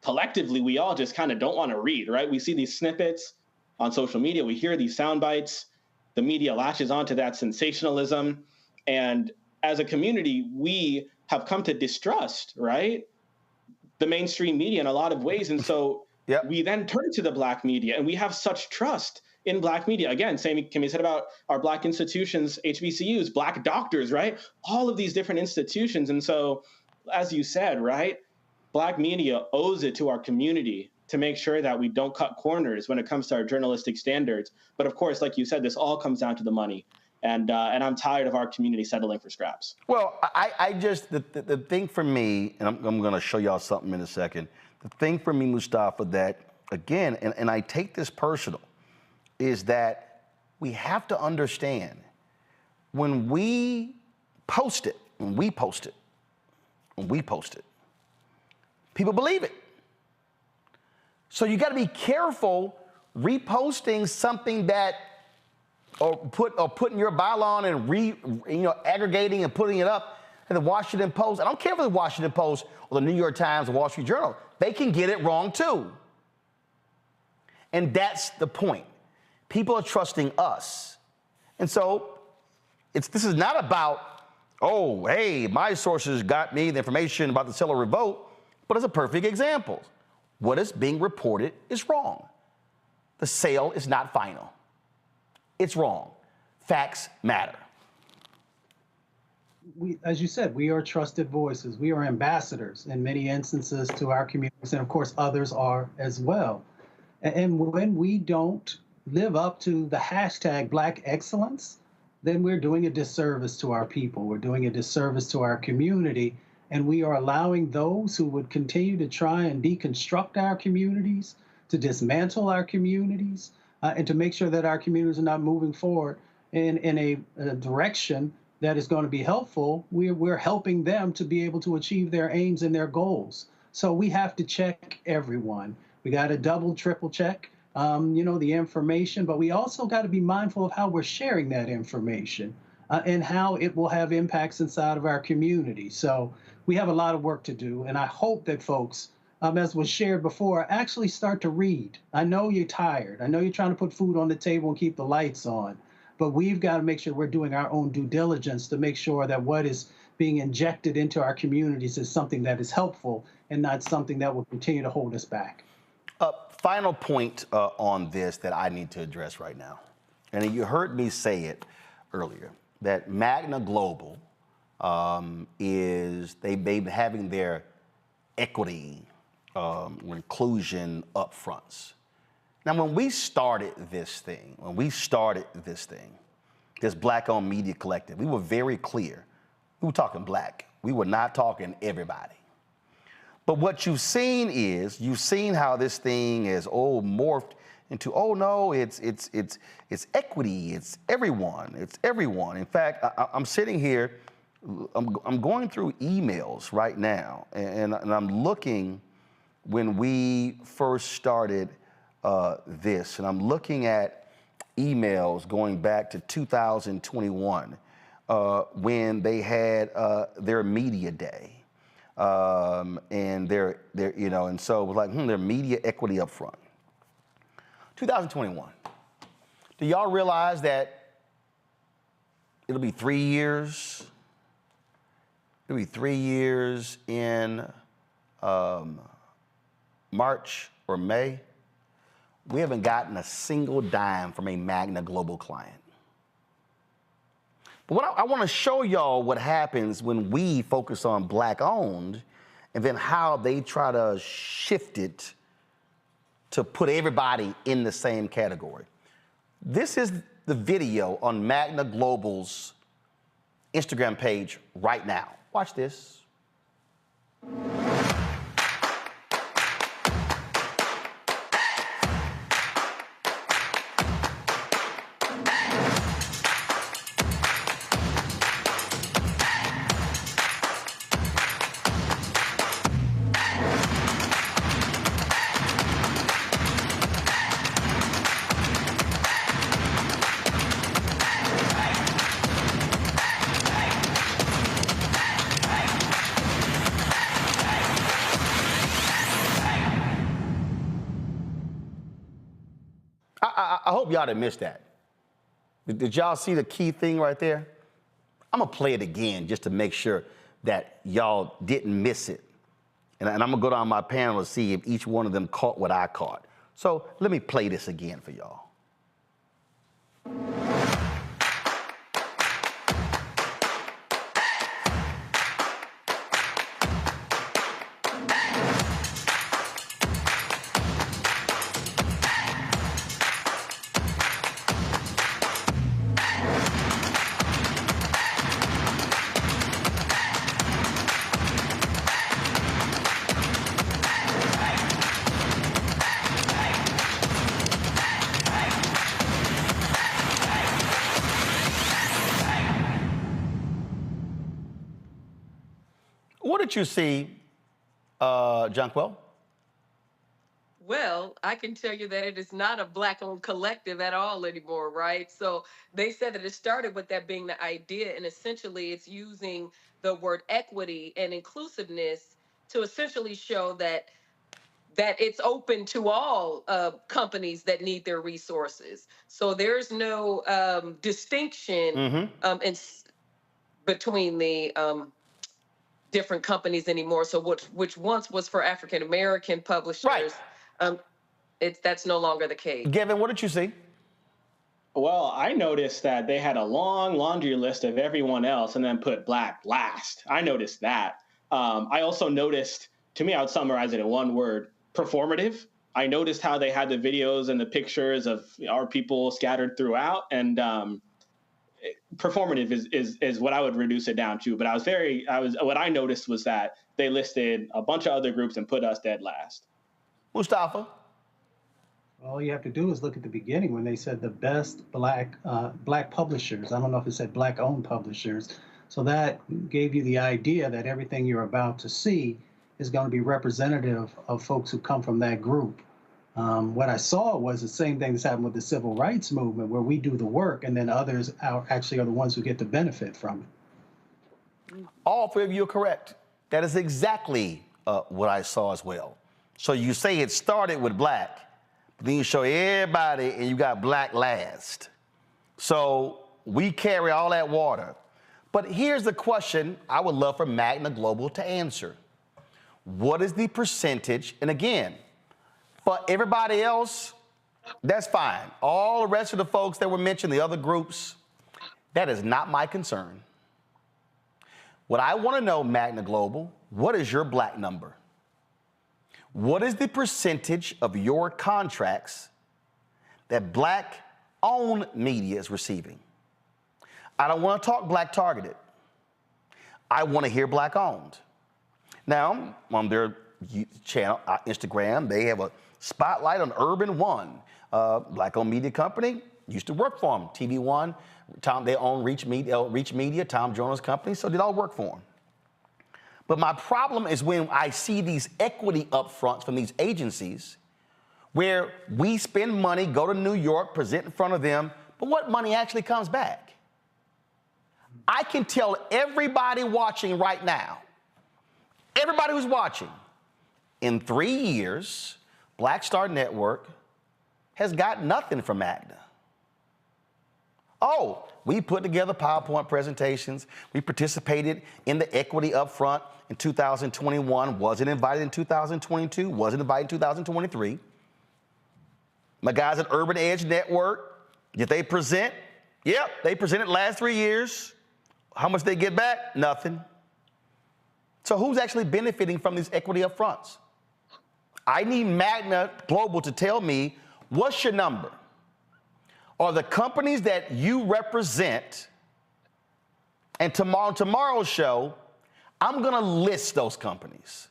collectively we all just kind of don't want to read, right? We see these snippets on social media. We hear these sound bites. The media latches onto that sensationalism. And as a community, we have come to distrust, right, the mainstream media in a lot of ways. And so we then turn to the Black media, and we have such trust in Black media. Again, same can be said about our Black institutions, HBCUs, Black doctors, right? All of these different institutions. And so, as you said, right, Black media owes it to our community to make sure that we don't cut corners when it comes to our journalistic standards. But of course, like you said, this all comes down to the money. And I'm tired of our community settling for scraps. Well, I just, the thing for me, and I'm going to show y'all something in a second. The thing for me, Mustafa, that, again, and I take this personal, is that we have to understand when we post it, people believe it. So you got to be careful reposting something that, or putting your byline on and aggregating and putting it up in the Washington Post. I don't care if it's the Washington Post or the New York Times or Wall Street Journal. They can get it wrong too. And that's the point. People are trusting us. And so this is not about, oh, hey, my sources got me the information about the sale or revote, but it's a perfect example. What is being reported is wrong. The sale is not final. It's wrong. Facts matter. As you said, we are trusted voices. We are ambassadors in many instances to our communities, and of course others are as well. And when we don't live up to the hashtag Black excellence, then we're doing a disservice to our people. We're doing a disservice to our community, and we are allowing those who would continue to try and deconstruct our communities, to dismantle our communities, and to make sure that our communities are not moving forward in a direction that is going to be helpful. We're helping them to be able to achieve their aims and their goals. So we have to check everyone. We got to double, triple check, the information, but we also got to be mindful of how we're sharing that information and how it will have impacts inside of our community. So we have a lot of work to do, and I hope that folks, as was shared before, actually start to read. I know you're tired. I know you're trying to put food on the table and keep the lights on, but we've got to make sure we're doing our own due diligence to make sure that what is being injected into our communities is something that is helpful and not something that will continue to hold us back. Final point on this that I need to address right now, and you heard me say it earlier, that Magna Global they've been having their equity inclusion upfronts. Now, when we started this thing, this Black-owned media collective, we were very clear. We were talking Black. We were not talking everybody. But what you've seen how this thing is morphed into, oh no, it's equity, it's everyone. In fact, I'm sitting here, I'm going through emails right now, and I'm looking when we first started this, and I'm looking at emails going back to 2021 when they had their media day. And and so it was like, their media equity up front. 2021. Do y'all realize that it'll be 3 years? It'll be 3 years in March or May. We haven't gotten a single dime from a Magna Global client. But what I want to show y'all what happens when we focus on Black-owned and then how they try to shift it to put everybody in the same category. This is the video on Magna Global's Instagram page right now. Watch this. hope y'all didn't miss that. Did y'all see the key thing right there? I'm gonna play it again just to make sure that y'all didn't miss it. And I'm gonna go down my panel to see if each one of them caught what I caught. So let me play this again for y'all. What did you see, Jonquil? Well, I can tell you that it is not a Black-owned collective at all anymore, right? So they said that it started with that being the idea, and essentially it's using the word equity and inclusiveness to essentially show that it's open to all companies that need their resources. So there's no distinction between the different companies anymore. So which once was for African American publishers, right. That's no longer the case. Gavin, what did you see? Well, I noticed that they had a long laundry list of everyone else and then put Black last. I noticed that. I also noticed, to me, I would summarize it in one word, performative. I noticed how they had the videos and the pictures of our people scattered throughout, and performative is what I would reduce it down to. But what I noticed was that they listed a bunch of other groups and put us dead last. Mustafa? All you have to do is look at the beginning when they said the best black publishers. I don't know if it said Black-owned publishers. So that gave you the idea that everything you're about to see is going to be representative of folks who come from that group. What I saw was the same thing that's happened with the civil rights movement, where we do the work and then others actually are the ones who get the benefit from it. All three of you are correct. That is exactly what I saw as well. So you say it started with Black, but then you show everybody and you got Black last. So we carry all that water. But here's the question I would love for Magna Global to answer. What is the percentage? And again, for everybody else, that's fine. All the rest of the folks that were mentioned, the other groups, that is not my concern. What I want to know, Magna Global, what is your Black number? What is the percentage of your contracts that Black-owned media is receiving? I don't want to talk Black targeted. I want to hear Black-owned. Now, on their channel, Instagram, they have a spotlight on Urban One, Black-owned media company. Used to work for them. TV One, they own Reach Media, Tom Jones' company, so did all work for them. But my problem is when I see these equity upfronts from these agencies where we spend money, go to New York, present in front of them, but what money actually comes back? I can tell everybody watching right now, everybody who's watching, in 3 years, Black Star Network has got nothing from Magna. Oh, we put together PowerPoint presentations. We participated in the equity upfront in 2021, wasn't invited in 2022, wasn't invited in 2023. My guys at Urban Edge Network, did they present? Yep, they presented last 3 years. How much they get back? Nothing. So who's actually benefiting from these equity upfronts? I need Magna Global to tell me, what's your number? Are the companies that you represent, and tomorrow's show, I'm gonna list those companies.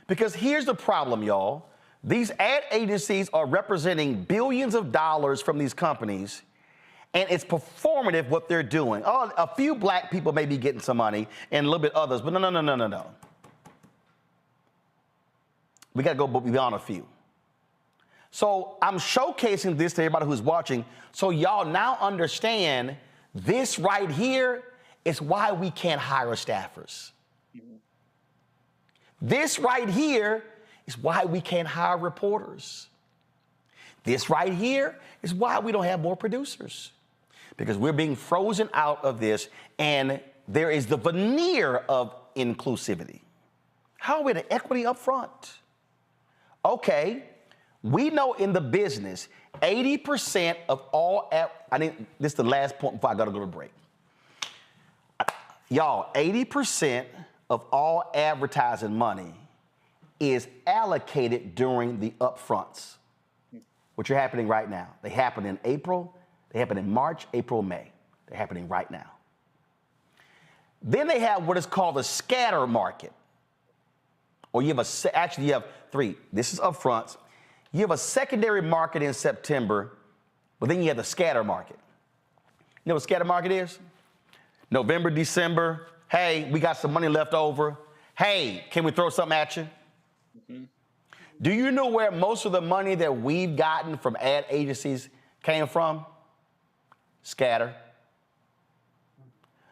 Because here's the problem, y'all. These ad agencies are representing billions of dollars from these companies, and it's performative what they're doing. Oh, a few Black people may be getting some money, and a little bit others, but no. We gotta go beyond a few. So I'm showcasing this to everybody who's watching, so y'all now understand this right here is why we can't hire staffers. This right here is why we can't hire reporters. This right here is why we don't have more producers, because we're being frozen out of this, and there is the veneer of inclusivity. How are we the equity up front? Okay, we know in the business, 80% of all, this is the last point before I gotta go to break. Y'all, 80% of all advertising money is allocated during the upfronts, which are happening right now. They happen in April, they happen in March, April, May. They're happening right now. Then they have what is called a scatter market. Or you have actually you have three. This is upfronts. You have a secondary market in September, but then you have the scatter market. You know what scatter market is? November, December. Hey, we got some money left over. Hey, can we throw something at you? Mm-hmm. Do you know where most of the money that we've gotten from ad agencies came from? Scatter.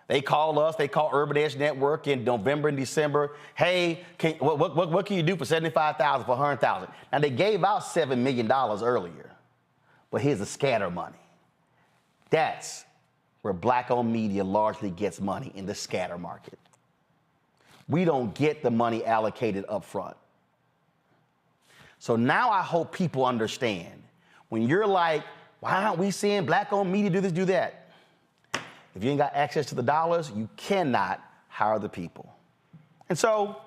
They call us, they call Urban Edge Network in November and December. Hey, what can you do for $75,000, for $100,000? Now, they gave out $7 million earlier, but here's the scatter money. That's where black-owned media largely gets money, in the scatter market. We don't get the money allocated up front. So now I hope people understand, when you're like, why aren't we seeing black-owned media do this, do that? If you ain't got access to the dollars, you cannot hire the people. And so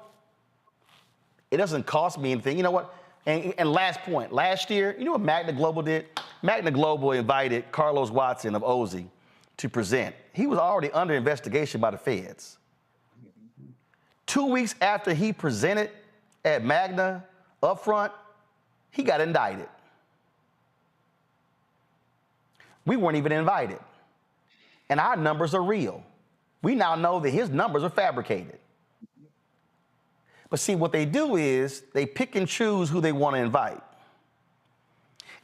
it doesn't cost me anything. You know what? And last point, last year, you know what Magna Global did? Magna Global invited Carlos Watson of Ozy to present. He was already under investigation by the feds. 2 weeks after he presented at Magna up front, he got indicted. We weren't even invited. And our numbers are real. We now know that his numbers are fabricated. But see, what they do is they pick and choose who they want to invite.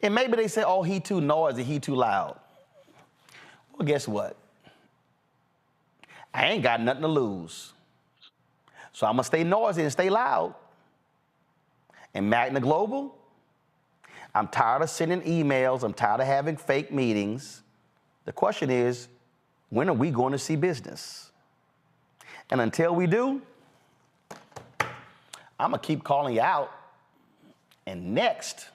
And maybe they say, oh, he too noisy, he too loud. Well, guess what? I ain't got nothing to lose. So I'm gonna stay noisy and stay loud. And Magna Global, I'm tired of sending emails, I'm tired of having fake meetings. The question is, when are we going to see business? And until we do, I'm gonna keep calling you out. And next,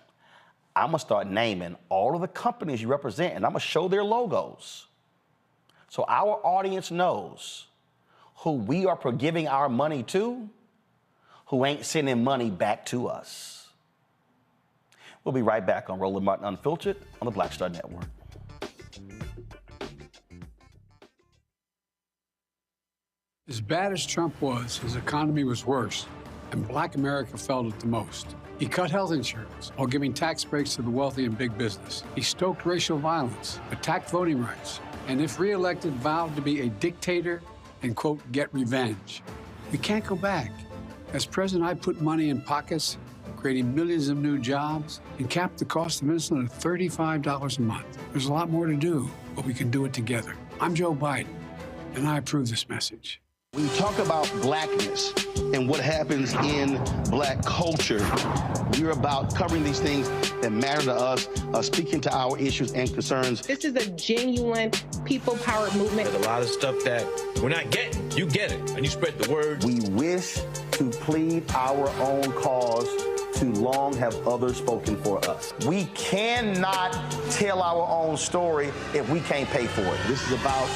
I'm gonna start naming all of the companies you represent, and I'm gonna show their logos. So our audience knows who we are giving our money to, who ain't sending money back to us. We'll be right back on Roland Martin Unfiltered on the Black Star Network. As bad as Trump was, his economy was worse, and Black America felt it the most. He cut health insurance while giving tax breaks to the wealthy and big business. He stoked racial violence, attacked voting rights, and if reelected, vowed to be a dictator and, quote, get revenge. We can't go back. As president, I put money in pockets, creating millions of new jobs, and capped the cost of insulin at $35 a month. There's a lot more to do, but we can do it together. I'm Joe Biden, and I approve this message. When you talk about blackness and what happens in black culture, we're about covering these things that matter to us, speaking to our issues and concerns. This is a genuine people-powered movement. There's a lot of stuff that we're not getting. You get it, and you spread the word. We wish to plead our own cause. Too long have others spoken for us. We cannot tell our own story if we can't pay for it. This is about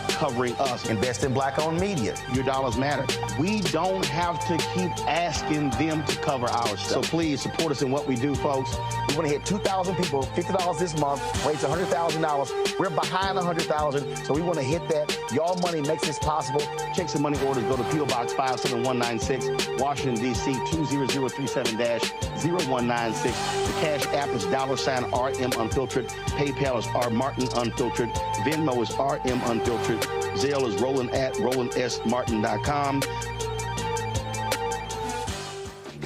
covering us. Invest in black-owned media. Your dollars matter. We don't have to keep asking them to cover our stuff. So please support us in what we do, folks. We want to hit 2,000 people, $50 this month, raise $100,000. We're behind $100,000, so we want to hit that. Y'all money makes this possible. Checks and money orders go to P.O. Box 57196, Washington, D.C. 20037-0196. The Cash App is $RM Unfiltered. PayPal is R Martin Unfiltered. Venmo is RM Unfiltered. Zelle is Roland at RolandSMartin.com.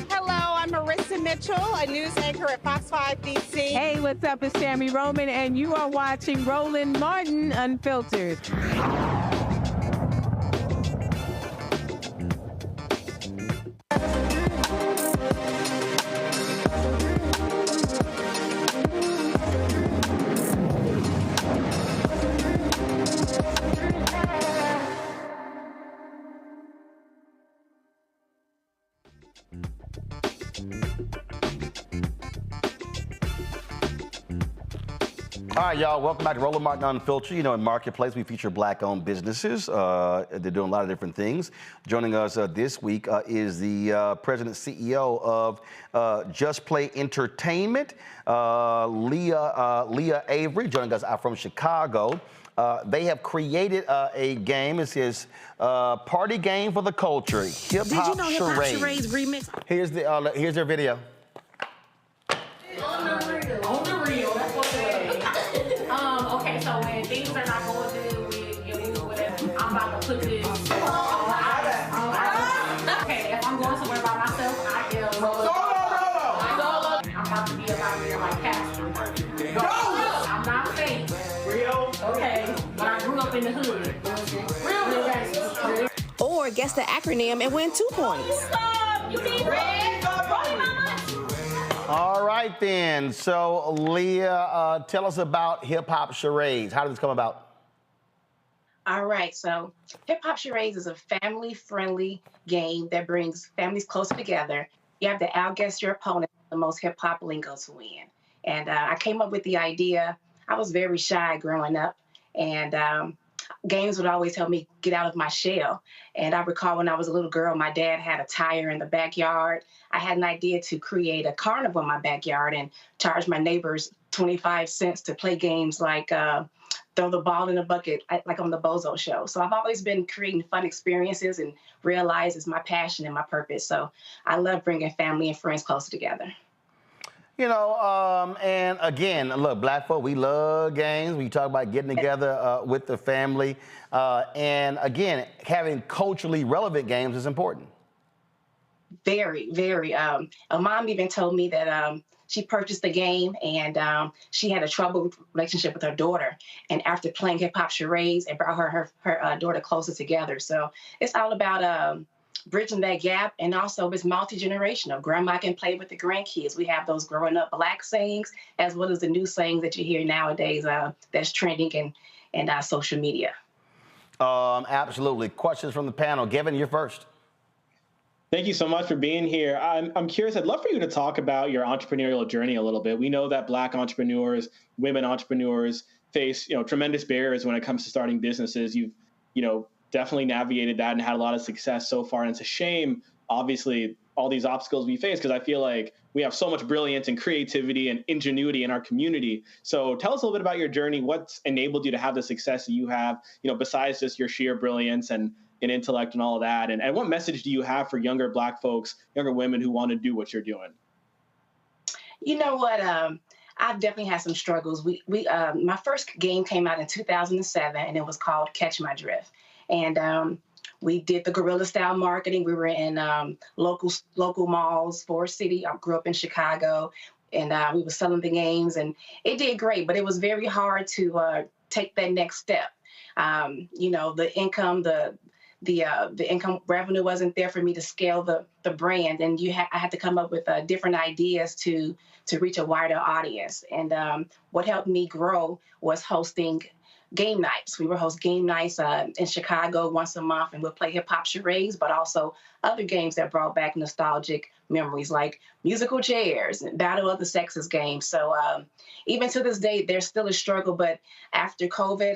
Hello, I'm Marissa Mitchell, a news anchor at Fox 5 DC. Hey, what's up? It's Sammy Roman, and you are watching Roland Martin Unfiltered. All right, y'all, welcome back to Roland Martin Unfiltered. You know, in Marketplace, we feature black-owned businesses. They're doing a lot of different things. Joining us this week is the president CEO of Just Play Entertainment, Leah Avery, joining us from Chicago. They have created a game. It says party game for the culture, hip-hop Did you know hip-hop charades. charades remix? Here's their video. On the real, that's what it is. Okay, so when things are not going good with your mood, whatever, I'm about to put this on okay, if I'm going somewhere by myself, I am solo. I'm about to be about here like Pastor. I'm not fake. Real? Okay, but I grew up in the hood. Real gangster. Or guess the acronym and win 2 points. You need red? All right, then. So, Leah, tell us about Hip Hop Charades. How did this come about? All right, so Hip Hop Charades is a family-friendly game that brings families closer together. You have to outguess your opponent with the most hip-hop lingo to win. And I came up with the idea. I was very shy growing up, and games would always help me get out of my shell. And I recall when I was a little girl, my dad had a tire in the backyard. I had an idea to create a carnival in my backyard and charge my neighbors 25 cents to play games like throw the ball in a bucket, like on the Bozo Show. So I've always been creating fun experiences and realized it's my passion and my purpose. So I love bringing family and friends closer together. You know, and again, look, black folk, we love games. We talk about getting together with the family. And again, having culturally relevant games is important. Very, very. A mom even told me that she purchased the game and she had a troubled relationship with her daughter. And after playing Hip Hop Charades, it brought her daughter closer together. So it's all about bridging that gap, and also it's multi-generational. Grandma can play with the grandkids. We have those growing up black sayings as well as the new sayings that you hear nowadays that's trending and social media. Absolutely. Questions from the panel. Gavin, you're first. Thank you so much for being here. I'm curious, I'd love for you to talk about your entrepreneurial journey a little bit. We know that Black entrepreneurs, women entrepreneurs face, tremendous barriers when it comes to starting businesses. You've, definitely navigated that and had a lot of success so far. And it's a shame, obviously, all these obstacles we face, because I feel like we have so much brilliance and creativity and ingenuity in our community. So tell us a little bit about your journey. What's enabled you to have the success that you have, besides just your sheer brilliance and intellect and all of that? And what message do you have for younger Black folks, younger women who want to do what you're doing? You know what? I've definitely had some struggles. My first game came out in 2007, and it was called Catch My Drift. And we did the guerrilla style marketing. We were in local malls, Forest City. I grew up in Chicago, and we were selling the games, and it did great. But it was very hard to take that next step. The income, the income revenue wasn't there for me to scale the brand, and I had to come up with different ideas to reach a wider audience. And what helped me grow was hosting game nights. We would host game nights in Chicago once a month, and we'll play hip hop charades, but also other games that brought back nostalgic memories like musical chairs and Battle of the Sexes games. So even to this day, there's still a struggle. But after COVID,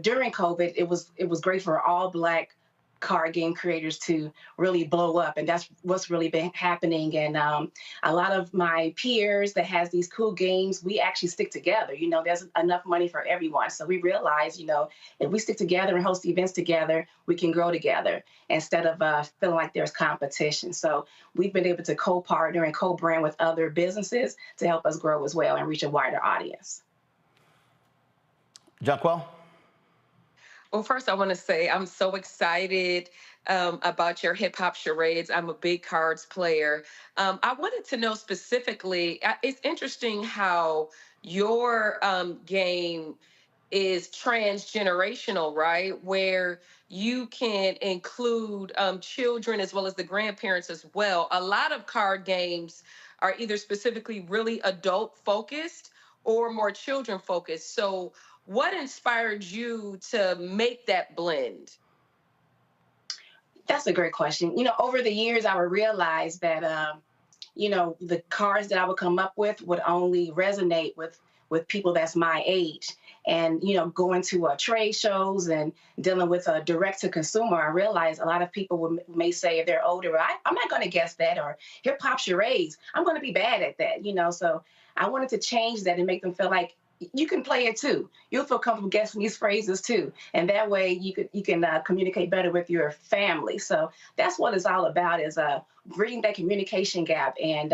during COVID, it was great for all Black card game creators to really blow up, and that's what's really been happening. And a lot of my peers that has these cool games, we actually stick together. There's enough money for everyone, so we realize, if we stick together and host events together, we can grow together instead of feeling like there's competition. So we've been able to co-partner and co-brand with other businesses to help us grow as well and reach a wider audience. Jonquel? Well, first, I want to say I'm so excited about your hip hop charades. I'm a big cards player. I wanted to know specifically, it's interesting how your game is transgenerational, right? Where you can include children as well as the grandparents as well. A lot of card games are either specifically really adult focused or more children focused. So what inspired you to make that blend? That's a great question. Over the years, I would realize that, the cards that I would come up with would only resonate with people that's my age. And, going to trade shows and dealing with a direct to consumer, I realized a lot of people may say if they're older, I'm not going to guess that, or hip hop charades, I'm going to be bad at that, so I wanted to change that and make them feel like you can play it too. You'll feel comfortable guessing these phrases too. And that way you can communicate better with your family. So that's what it's all about, is bridging that communication gap and,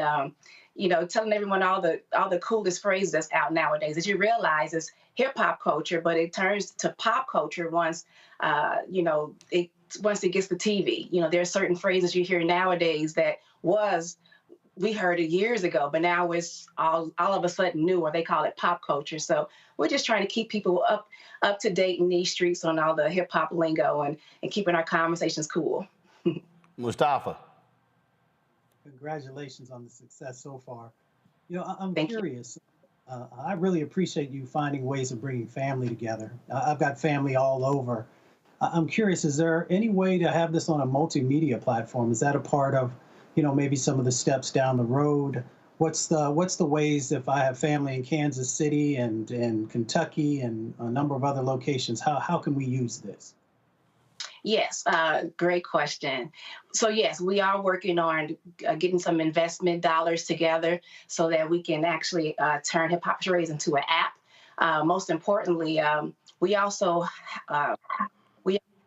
telling everyone all the coolest phrases that's out nowadays. As you realize, it's hip hop culture, but it turns to pop culture once it gets the TV. There are certain phrases you hear nowadays that we heard it years ago, but now it's all of a sudden new, or they call it pop culture. So we're just trying to keep people up to date in these streets on all the hip hop lingo and keeping our conversations cool. Mustafa. Congratulations on the success so far. I'm curious. I really appreciate you finding ways of bringing family together. I've got family all over. I'm curious, is there any way to have this on a multimedia platform? Is that a part of, maybe some of the steps down the road? What's the ways, if I have family in Kansas City and Kentucky and a number of other locations, how can we use this? Yes, great question. So yes, we are working on getting some investment dollars together so that we can actually turn Hip Hop Charades into an app. Most importantly, we also have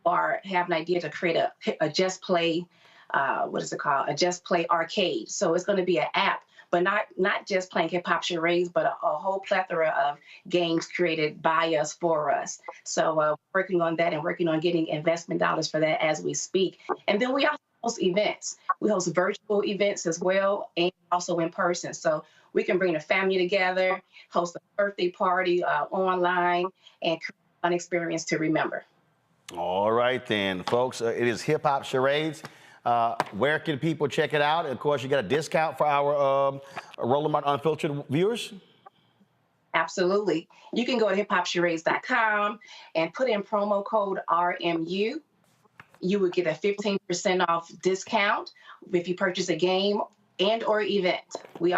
an idea to create a Just Play, a Just Play arcade. So it's going to be an app, but not just playing hip hop charades, but a whole plethora of games created by us, for us. So working on that and working on getting investment dollars for that as we speak. And then we also host events. We host virtual events as well, and also in person. So we can bring the family together, host a birthday party online, and create an experience to remember. All right then, folks, it is Hip Hop Charades. Where can people check it out? And of course, you got a discount for our Roland Martin Unfiltered viewers? Absolutely. You can go to hiphopcharades.com and put in promo code RMU. You would get a 15% off discount if you purchase a game and or event. We're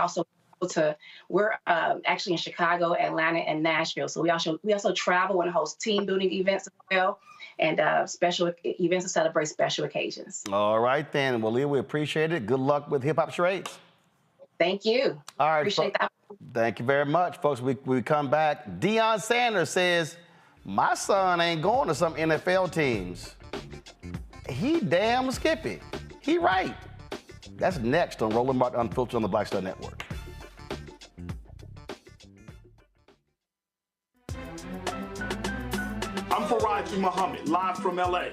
actually in Chicago, Atlanta, and Nashville. So we also travel and host team building events as well, and special events to celebrate special occasions. All right then. Well, Leah, we appreciate it. Good luck with Hip Hop Charades. Thank you. All right. Appreciate that. Thank you very much, folks. We come back. Deion Sanders says, my son ain't going to some NFL teams. He damn skippy. He right. That's next on Roland Martin Unfiltered on the Black Star Network. I'm Faraji Muhammad, live from LA.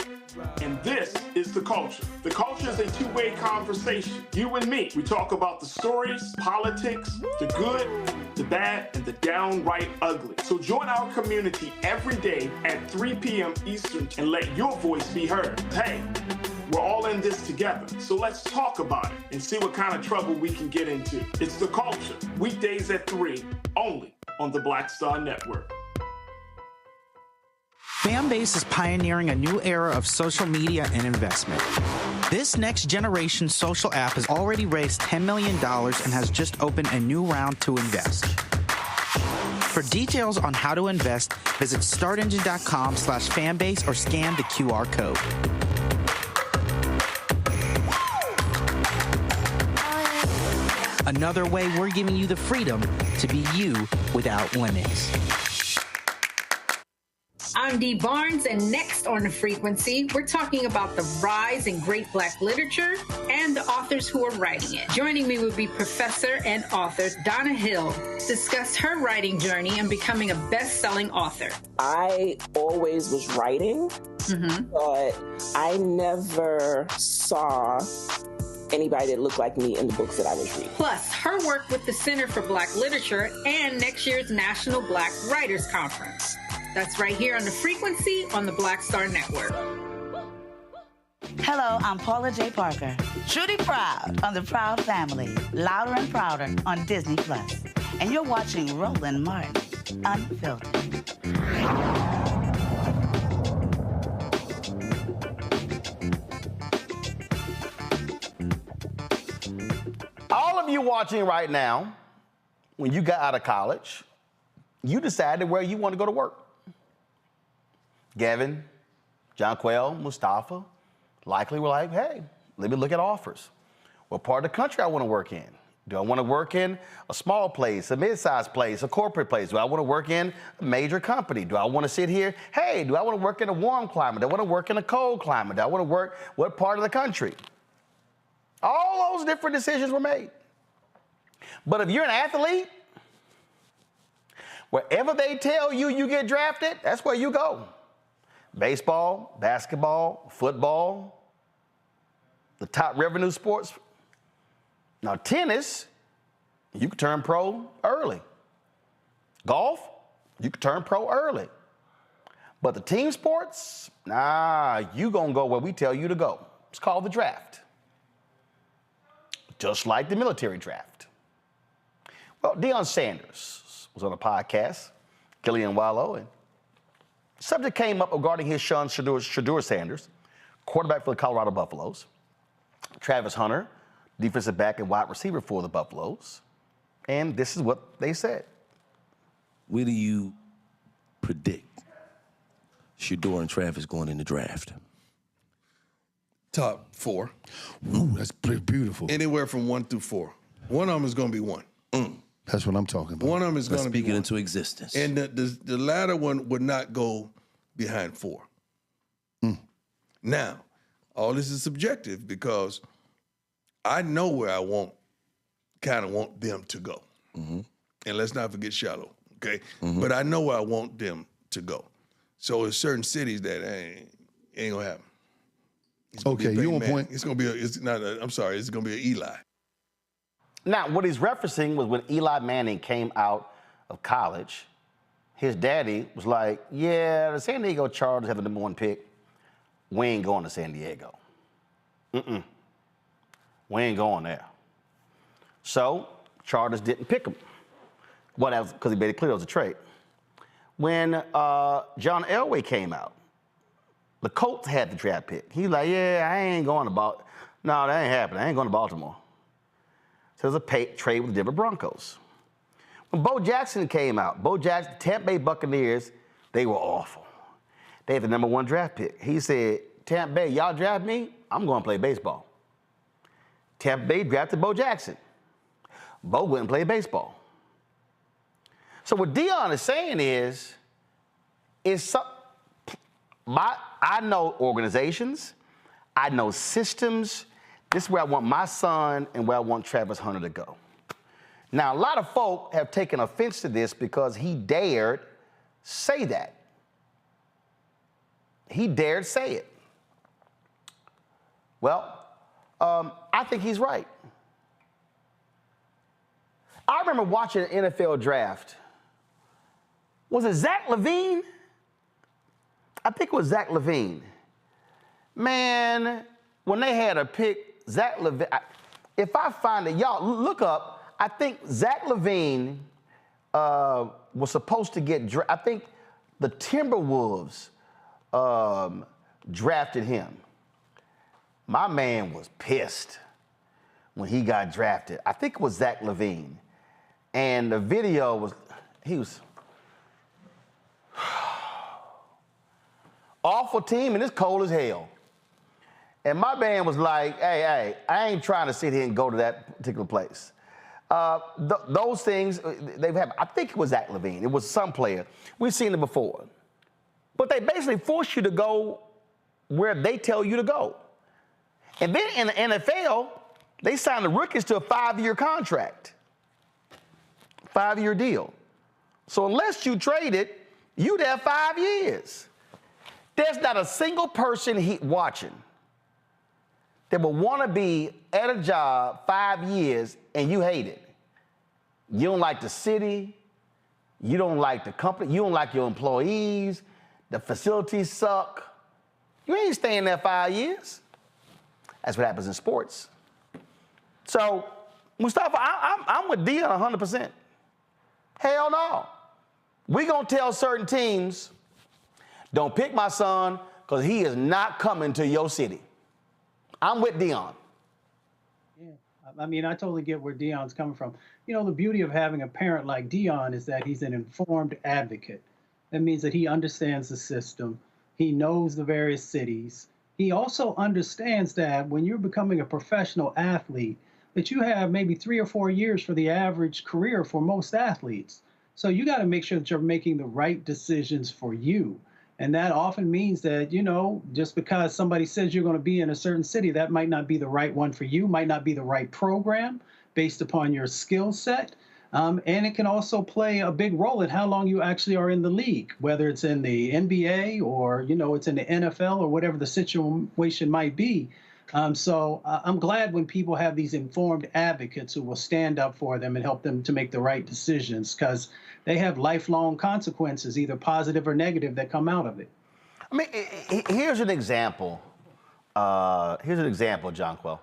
And this is The Culture. The Culture is a two-way conversation. You and me. We talk about the stories, politics, the good, the bad, and the downright ugly. So join our community every day at 3 p.m. Eastern and let your voice be heard. Hey, we're all in this together. So let's talk about it and see what kind of trouble we can get into. It's The Culture, weekdays at 3, only on the Black Star Network. Fanbase is pioneering a new era of social media and investment. This next generation social app has already raised $10 million and has just opened a new round to invest. For details on how to invest, visit startengine.com/fanbase or scan the QR code. Another way we're giving you the freedom to be you without limits. I'm Dee Barnes, and next on The Frequency, we're talking about the rise in great Black literature and the authors who are writing it. Joining me will be professor and author Donna Hill, to discuss her writing journey and becoming a best-selling author. I always was writing, but I never saw anybody that looked like me in the books that I was reading. Plus, her work with the Center for Black Literature and next year's National Black Writers Conference. That's right here on The Frequency on the Black Star Network. Hello, I'm Paula J. Parker. Truly proud on The Proud Family, Louder and Prouder on Disney+. And you're watching Roland Martin Unfiltered. watching right now, when you got out of college, you decided where you want to go to work. Gavin, Jonquel, Mustafa likely were like, hey, let me look at offers. What part of the country I want to work in? Do I want to work in a small place, a mid-sized place, a corporate place? Do I want to work in a major company? Do I want to sit here? Hey, do I want to work in a warm climate? Do I want to work in a cold climate? Do I want to work what part of the country? All those different decisions were made. But if you're an athlete, wherever they tell you you get drafted, that's where you go. Baseball, basketball, football, the top revenue sports. Now, tennis, you can turn pro early. Golf, you can turn pro early. But the team sports, nah, you gonna go where we tell you to go. It's called the draft. Just like the military draft. Well, Deion Sanders was on a podcast, Gillian Wallow, and the subject came up regarding his son, Shedeur Sanders, quarterback for the Colorado Buffaloes, Travis Hunter, defensive back and wide receiver for the Buffaloes. And this is what they said. Where do you predict Shedeur and Travis going in the draft? Top 4. Ooh, that's pretty beautiful. Anywhere from 1 through 4. One of them is going to be 1. That's what I'm talking about. One of them is going to be speaking 1. into existence. And the latter one would not go behind 4. Now, all this is subjective because I know where I want them to go. And let's not forget Shallow, okay? But I know where I want them to go. So there's certain cities that ain't gonna happen. Okay, you on point. It's gonna be it's gonna be an Eli. Now, what he's referencing was when Eli Manning came out of college, his daddy was like, yeah, the San Diego Chargers have the #1 pick. We ain't going to San Diego. We ain't going there. So, Chargers didn't pick him. Well, because he made it clear it was a trade. When John Elway came out, the Colts had the draft pick. He's like, yeah, I ain't going to Baltimore. No, that ain't happening. I ain't going to Baltimore. So there's a trade with the Denver Broncos. When Bo Jackson came out, Tampa Bay Buccaneers, they were awful. They had the #1 draft pick. He said, Tampa Bay, y'all draft me, I'm going to play baseball. Tampa Bay drafted Bo Jackson. Bo went and played baseball. So what Deion is saying is I know organizations, I know systems. This is where I want my son and where I want Travis Hunter to go. Now, a lot of folk have taken offense to this because he dared say that. He dared say it. Well, I think he's right. I remember watching an NFL draft. Was it Zach LaVine? I think it was Zach LaVine. Man, when they had a pick, Zach LaVine, if I find it, y'all look up, I think Zach LaVine was supposed to get, I think the Timberwolves drafted him. My man was pissed when he got drafted. I think it was Zach LaVine. And the video was, he was, awful team and it's cold as hell. And my man was like, hey, I ain't trying to sit here and go to that particular place. Those things, they've happened. I think it was Zach LaVine. It was some player. We've seen it before. But they basically force you to go where they tell you to go. And then in the NFL, they signed the rookies to a 5-year contract. 5-year deal. So unless you trade it, you'd have 5 years. There's not a single person watching that will want to be at a job 5 years and you hate it. You don't like the city. You don't like the company. You don't like your employees. The facilities suck. You ain't staying there 5 years. That's what happens in sports. So, Mustafa, I'm with Deion 100%. Hell no. We're going to tell certain teams, don't pick my son because he is not coming to your city. I'm with Deion. I mean, I totally get where Deion's coming from. You know, the beauty of having a parent like Deion is that he's an informed advocate. That means that he understands the system. He knows the various cities. He also understands that when you're becoming a professional athlete, that you have maybe 3 or 4 years for the average career for most athletes. So you got to make sure that you're making the right decisions for you. And that often means that, you know, just because somebody says you're going to be in a certain city, that might not be the right one for you, might not be the right program based upon your skill set. And it can also play a big role in how long you actually are in the league, whether it's in the NBA or, you know, it's in the NFL or whatever the situation might be. So I'm glad when people have these informed advocates who will stand up for them and help them to make the right decisions, because they have lifelong consequences, either positive or negative, that come out of it. I mean, here's an example. Jonquil.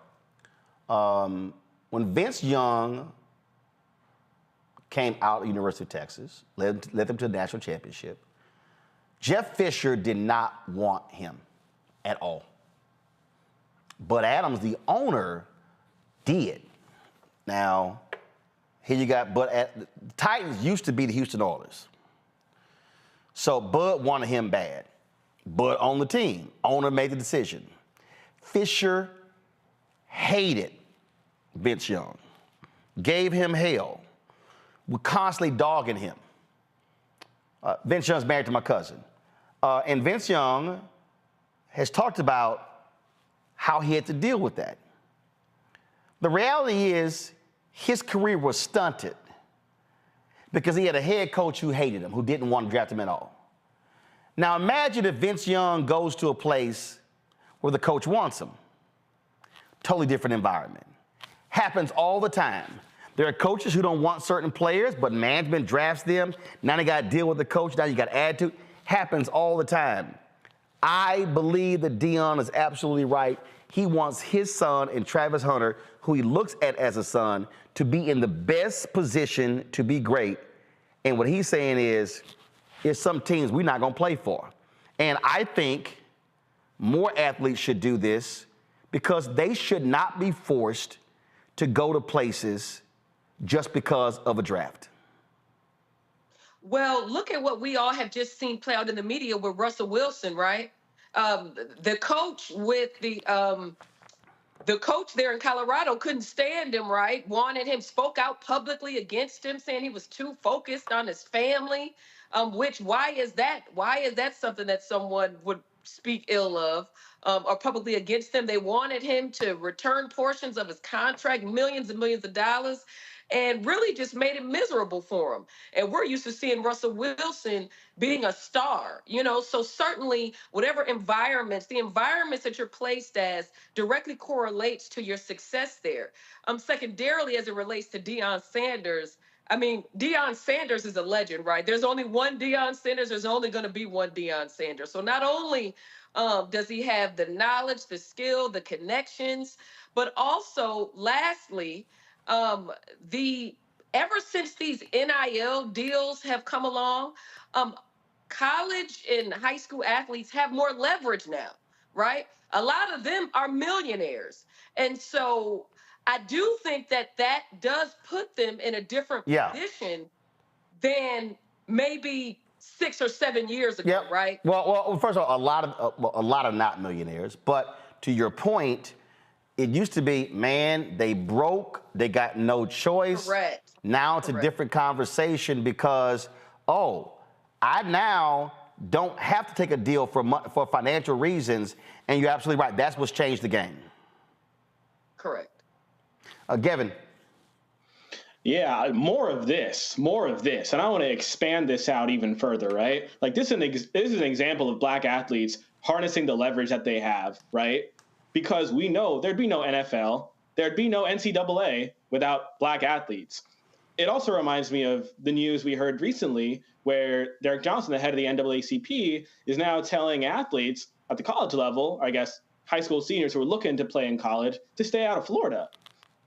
When Vince Young came out of the University of Texas, led them to the national championship, Jeff Fisher did not want him at all. Bud Adams, the owner, did. Now, here you got the Titans used to be the Houston Oilers. So Bud wanted him bad. Bud owned the team. Owner made the decision. Fisher hated Vince Young, gave him hell, was constantly dogging him. Vince Young's married to my cousin. And Vince Young has talked about how he had to deal with that. The reality is his career was stunted because he had a head coach who hated him, who didn't want to draft him at all. Now imagine if Vince Young goes to a place where the coach wants him. Totally different environment. Happens all the time. There are coaches who don't want certain players, but management drafts them. Now they got to deal with the coach. Now you got attitude. Happens all the time. I believe that Deion is absolutely right. He wants his son and Travis Hunter, who he looks at as a son, to be in the best position to be great. And what he's saying is some teams we're not going to play for. And I think more athletes should do this because they should not be forced to go to places just because of a draft. Well, look at what we all have just seen play out in the media with Russell Wilson, right? The coach with the coach there in Colorado couldn't stand him, right? Wanted him, spoke out publicly against him, saying he was too focused on his family. Why is that? Why is that something that someone would speak ill of or publicly against him? They wanted him to return portions of his contract, millions and millions of dollars, and really just made it miserable for him. And we're used to seeing Russell Wilson being a star, you know, so certainly whatever environments, the environments that you're placed as directly correlates to your success there. Secondarily, as it relates to Deion Sanders, I mean, Deion Sanders is a legend, right? There's only one Deion Sanders. There's only going to be one Deion Sanders. So not only does he have the knowledge, the skill, the connections, but also, lastly, ever since these NIL deals have come along, college and high school athletes have more leverage now, right? A lot of them are millionaires. And so I do think that does put them in a different position than maybe 6 or 7 years ago, right? Well, first of all, a lot of not millionaires. But to your point, it used to be, man, they broke, they got no choice. Correct. Now it's a different conversation because, I now don't have to take a deal for financial reasons. And you're absolutely right. That's what's changed the game. Correct. Gavin. Yeah, more of this. And I want to expand this out even further, right? Like this is an example of Black athletes harnessing the leverage that they have, right? Because we know there'd be no NFL, there'd be no NCAA without Black athletes. It also reminds me of the news we heard recently where Derek Johnson, the head of the NAACP, is now telling athletes at the college level, I guess high school seniors who are looking to play in college, to stay out of Florida.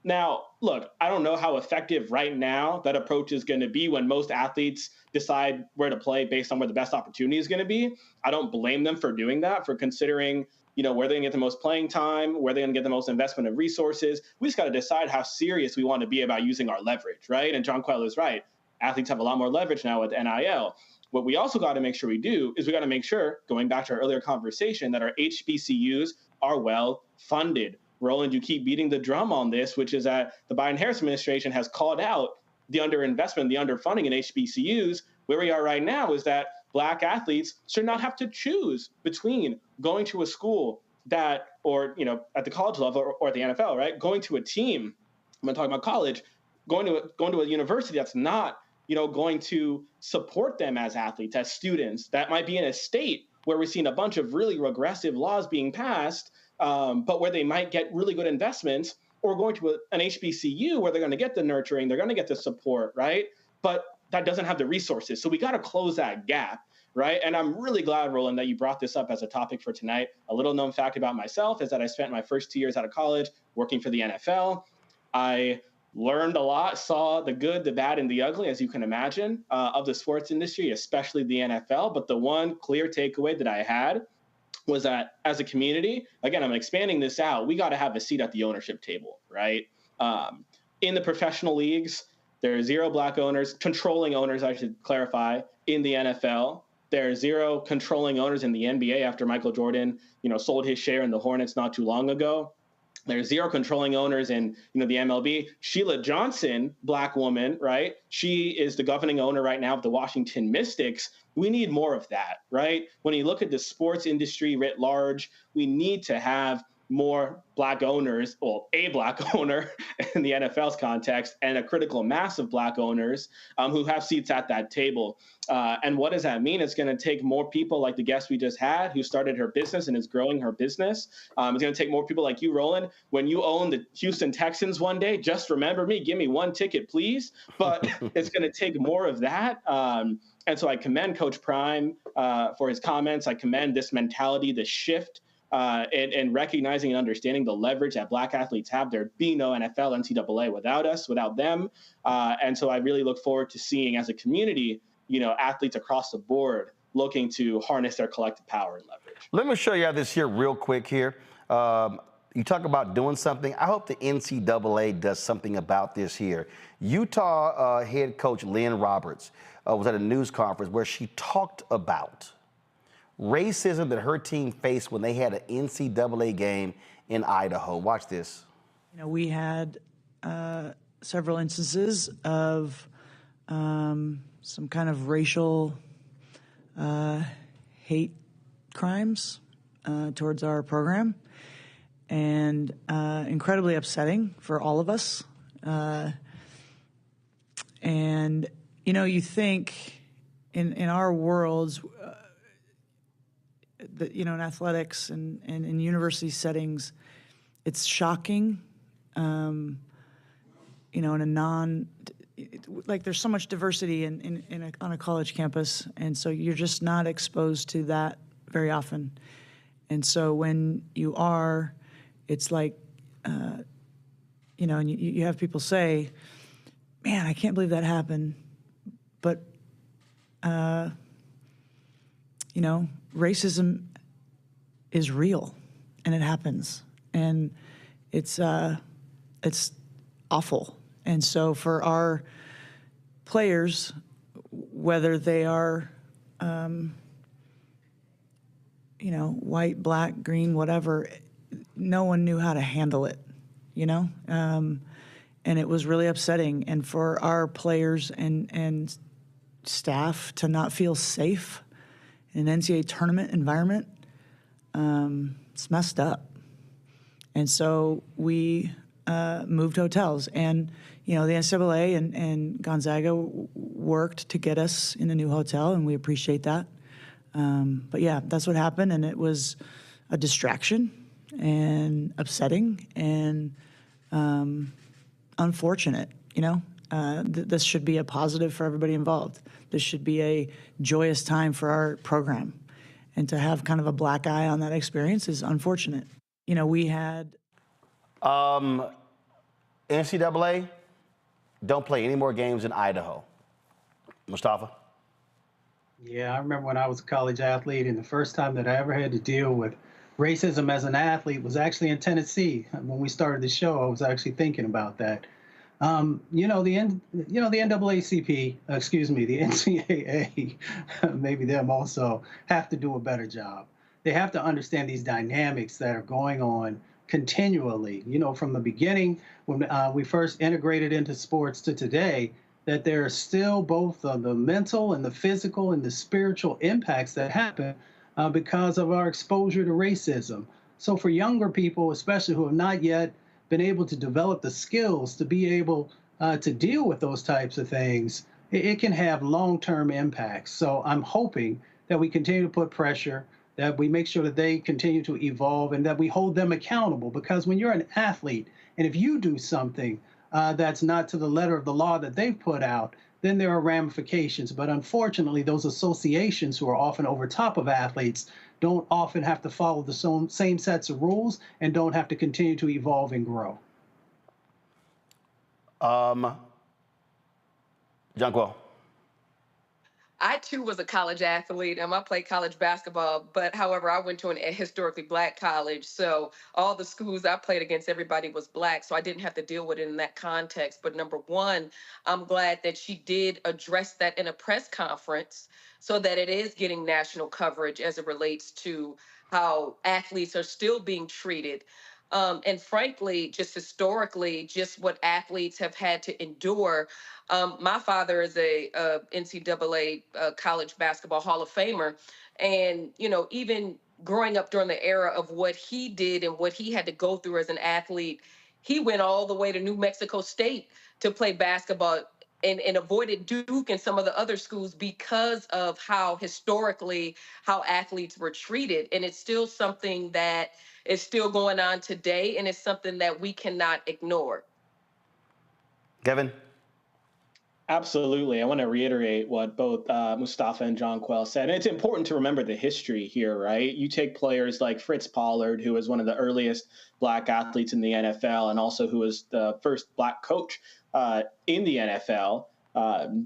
Now, look, I don't know how effective right now that approach is going to be when most athletes decide where to play based on where the best opportunity is going to be. I don't blame them for doing that, for considering, where they're going to get the most playing time, where they're going to get the most investment of resources. We just got to decide how serious we want to be about using our leverage, right? And John Coelho is right. Athletes have a lot more leverage now with NIL. What we also got to make sure we do is we got to make sure, going back to our earlier conversation, that our HBCUs are well funded. Roland, you keep beating the drum on this, which is that the Biden-Harris administration has called out the underinvestment, the underfunding in HBCUs. Where we are right now is that Black athletes should not have to choose between going to a school that, or, at the college level or at the NFL, right? Going to a team, I'm going to talk about college, going to a university that's not, going to support them as athletes, as students, that might be in a state where we're seeing a bunch of really regressive laws being passed, but where they might get really good investments, or going to an HBCU where they're going to get the nurturing, they're going to get the support, right? But that doesn't have the resources. So we got to close that gap, right? And I'm really glad, Roland, that you brought this up as a topic for tonight. A little known fact about myself is that I spent my first 2 years out of college working for the NFL. I learned a lot, saw the good, the bad, and the ugly, as you can imagine, of the sports industry, especially the NFL. But the one clear takeaway that I had was that as a community, again, I'm expanding this out, we got to have a seat at the ownership table, right? In the professional leagues, there are 0 Black owners, controlling owners, I should clarify, in the NFL. There are 0 controlling owners in the NBA after Michael Jordan, sold his share in the Hornets not too long ago. There's 0 controlling owners in, the MLB. Sheila Johnson, Black woman, right? She is the governing owner right now of the Washington Mystics. We need more of that, right? When you look at the sports industry writ large, we need to have more Black owners, well, a Black owner in the NFL's context, and a critical mass of Black owners who have seats at that table. And what does that mean? It's going to take more people like the guest we just had, who started her business and is growing her business. It's going to take more people like you, Roland. When you own the Houston Texans one day, just remember me, give me 1 ticket, please. But it's going to take more of that. And so I commend Coach Prime for his comments. I commend this mentality, this shift, and recognizing and understanding the leverage that Black athletes have. There'd be no NFL, NCAA without us, without them. And so I really look forward to seeing, as a community, athletes across the board looking to harness their collective power and leverage. Let me show you this here real quick here. You talk about doing something. I hope the NCAA does something about this here. Utah head coach Lynn Roberts was at a news conference where she talked about racism that her team faced when they had an NCAA game in Idaho. Watch this. We had several instances of some kind of racial hate crimes towards our program, and incredibly upsetting for all of us. And, you think in our worlds, in athletics and in university settings, it's shocking, in a there's so much diversity on a college campus, and so you're just not exposed to that very often. And so when you are, it's like, and you have people say, man, I can't believe that happened. But, racism is real, and it happens, and it's awful. And so for our players, whether they are, white, black, green, whatever, no one knew how to handle it, and it was really upsetting. And for our players and staff to not feel safe in an NCAA tournament environment, it's messed up. And so we moved hotels, and the NCAA and Gonzaga worked to get us in a new hotel, and we appreciate that. But yeah, that's what happened, and it was a distraction and upsetting and unfortunate. This should be a positive for everybody involved. This should be a joyous time for our program, and to have kind of a black eye on that experience is unfortunate. We had. NCAA, don't play any more games in Idaho. Mustafa? Yeah, I remember when I was a college athlete, and the first time that I ever had to deal with racism as an athlete was actually in Tennessee. When we started the show, I was actually thinking about that. The NAACP, the NCAA, maybe them also have to do a better job. They have to understand these dynamics that are going on continually. From the beginning, when we first integrated into sports to today, that there are still both the mental and the physical and the spiritual impacts that happen because of our exposure to racism. So for younger people, especially who have not yet been able to develop the skills to be able to deal with those types of things, it can have long-term impacts. So I'm hoping that we continue to put pressure, that we make sure that they continue to evolve, and that we hold them accountable. Because when you're an athlete, and if you do something that's not to the letter of the law that they've put out, then there are ramifications. But unfortunately, those associations who are often over top of athletes don't often have to follow the same sets of rules and don't have to continue to evolve and grow. Jonquil. I too was a college athlete. I played college basketball, but however, I went to a historically Black college. So all the schools I played against, everybody was Black. So I didn't have to deal with it in that context. But number one, I'm glad that she did address that in a press conference so that it is getting national coverage as it relates to how athletes are still being treated. And frankly, just historically, just what athletes have had to endure. My father is a NCAA college basketball Hall of Famer. And, even growing up during the era of what he did and what he had to go through as an athlete, he went all the way to New Mexico State to play basketball and avoided Duke and some of the other schools because of how historically how athletes were treated. And it's still something that is still going on today, and it's something that we cannot ignore. Kevin? Absolutely. I want to reiterate what both Mustafa and Jonquil said. And it's important to remember the history here, right? You take players like Fritz Pollard, who was one of the earliest Black athletes in the NFL and also who was the first Black coach in the NFL.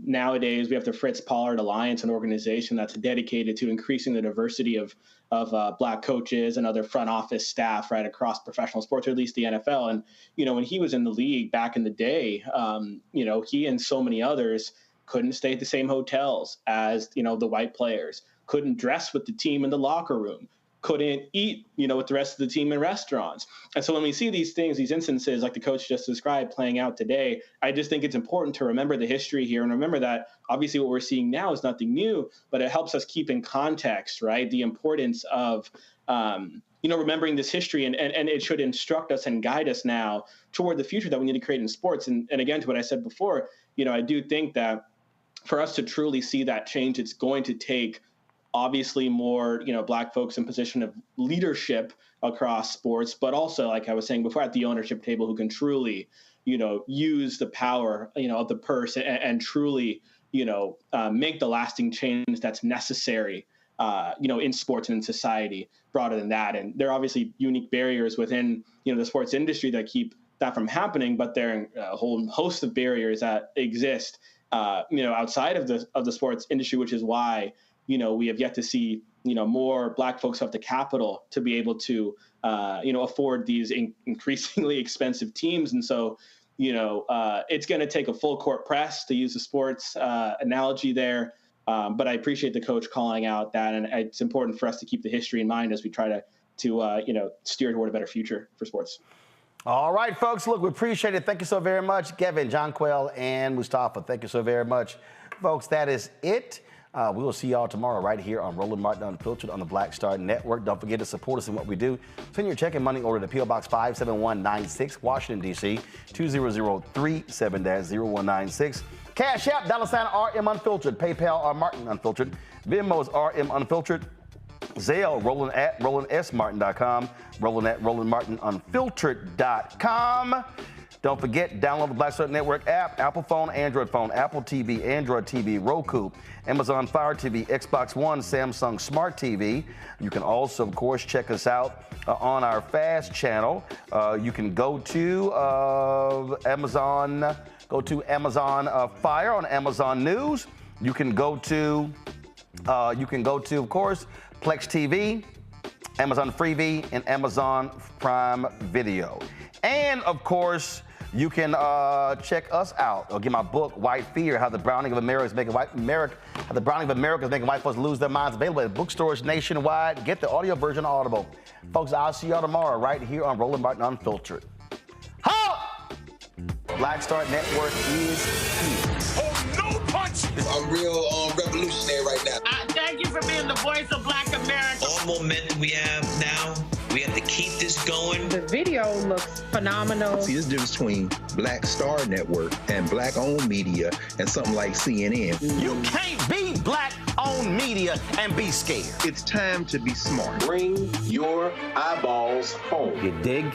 Nowadays, we have the Fritz Pollard Alliance, an organization that's dedicated to increasing the diversity of Black coaches and other front office staff right across professional sports, or at least the NFL. And, when he was in the league back in the day, he and so many others couldn't stay at the same hotels as, the white players, couldn't dress with the team in the locker room, couldn't eat, with the rest of the team in restaurants. And so when we see these things, these instances like the coach just described playing out today, I just think it's important to remember the history here and remember that obviously what we're seeing now is nothing new, but it helps us keep in context, right? The importance of, remembering this history and it should instruct us and guide us now toward the future that we need to create in sports. And again, to what I said before, I do think that for us to truly see that change, it's going to take obviously more, Black folks in position of leadership across sports, but also, like I was saying before, at the ownership table who can truly, use the power, of the purse and truly, make the lasting change that's necessary, in sports and in society broader than that. And there are obviously unique barriers within, the sports industry that keep that from happening, but there are a whole host of barriers that exist, outside of the sports industry, which is why, we have yet to see, more Black folks have the capital to be able to, afford these increasingly expensive teams. And so, it's going to take a full court press, to use the sports analogy there. But I appreciate the coach calling out that. And it's important for us to keep the history in mind as we try to steer toward a better future for sports. All right, folks, look, we appreciate it. Thank you so very much, Kevin, Jonquil, and Mustafa. Thank you so very much. Folks, that is it. We will see y'all tomorrow right here on Roland Martin Unfiltered on the Black Star Network. Don't forget to support us in what we do. Send your check and money order to P.O. Box 57196, Washington, D.C., 20037-0196. Cash App, $RM Unfiltered. PayPal, R Martin Unfiltered. Venmo's RM Unfiltered. Zelle, Roland at RolandSMartin.com. Roland at RolandMartinUnfiltered.com. Don't forget, download the Black Star Network app, Apple phone, Android phone, Apple TV, Android TV, Roku, Amazon Fire TV, Xbox One, Samsung Smart TV. You can also, of course, check us out on our Fast channel. You can go to Amazon Fire on Amazon News. You can go to, of course, Plex TV, Amazon Freevee, and Amazon Prime Video. And of course, you can check us out. I'll get my book, White Fear: How the Browning of America is making white folks lose their minds. Available at bookstores nationwide. Get the audio version Audible. Folks, I'll see y'all tomorrow right here on Roland Martin Unfiltered. Black Star Network is here. Oh, no punch! I'm real revolutionary right now. Thank you for being the voice of Black America. All momentum we have now, we have to keep this going. The video looks phenomenal. See, there's a difference between Black Star Network and Black-owned media and something like CNN. You can't be Black-owned media and be scared. It's time to be smart. Bring your eyeballs home. You dig?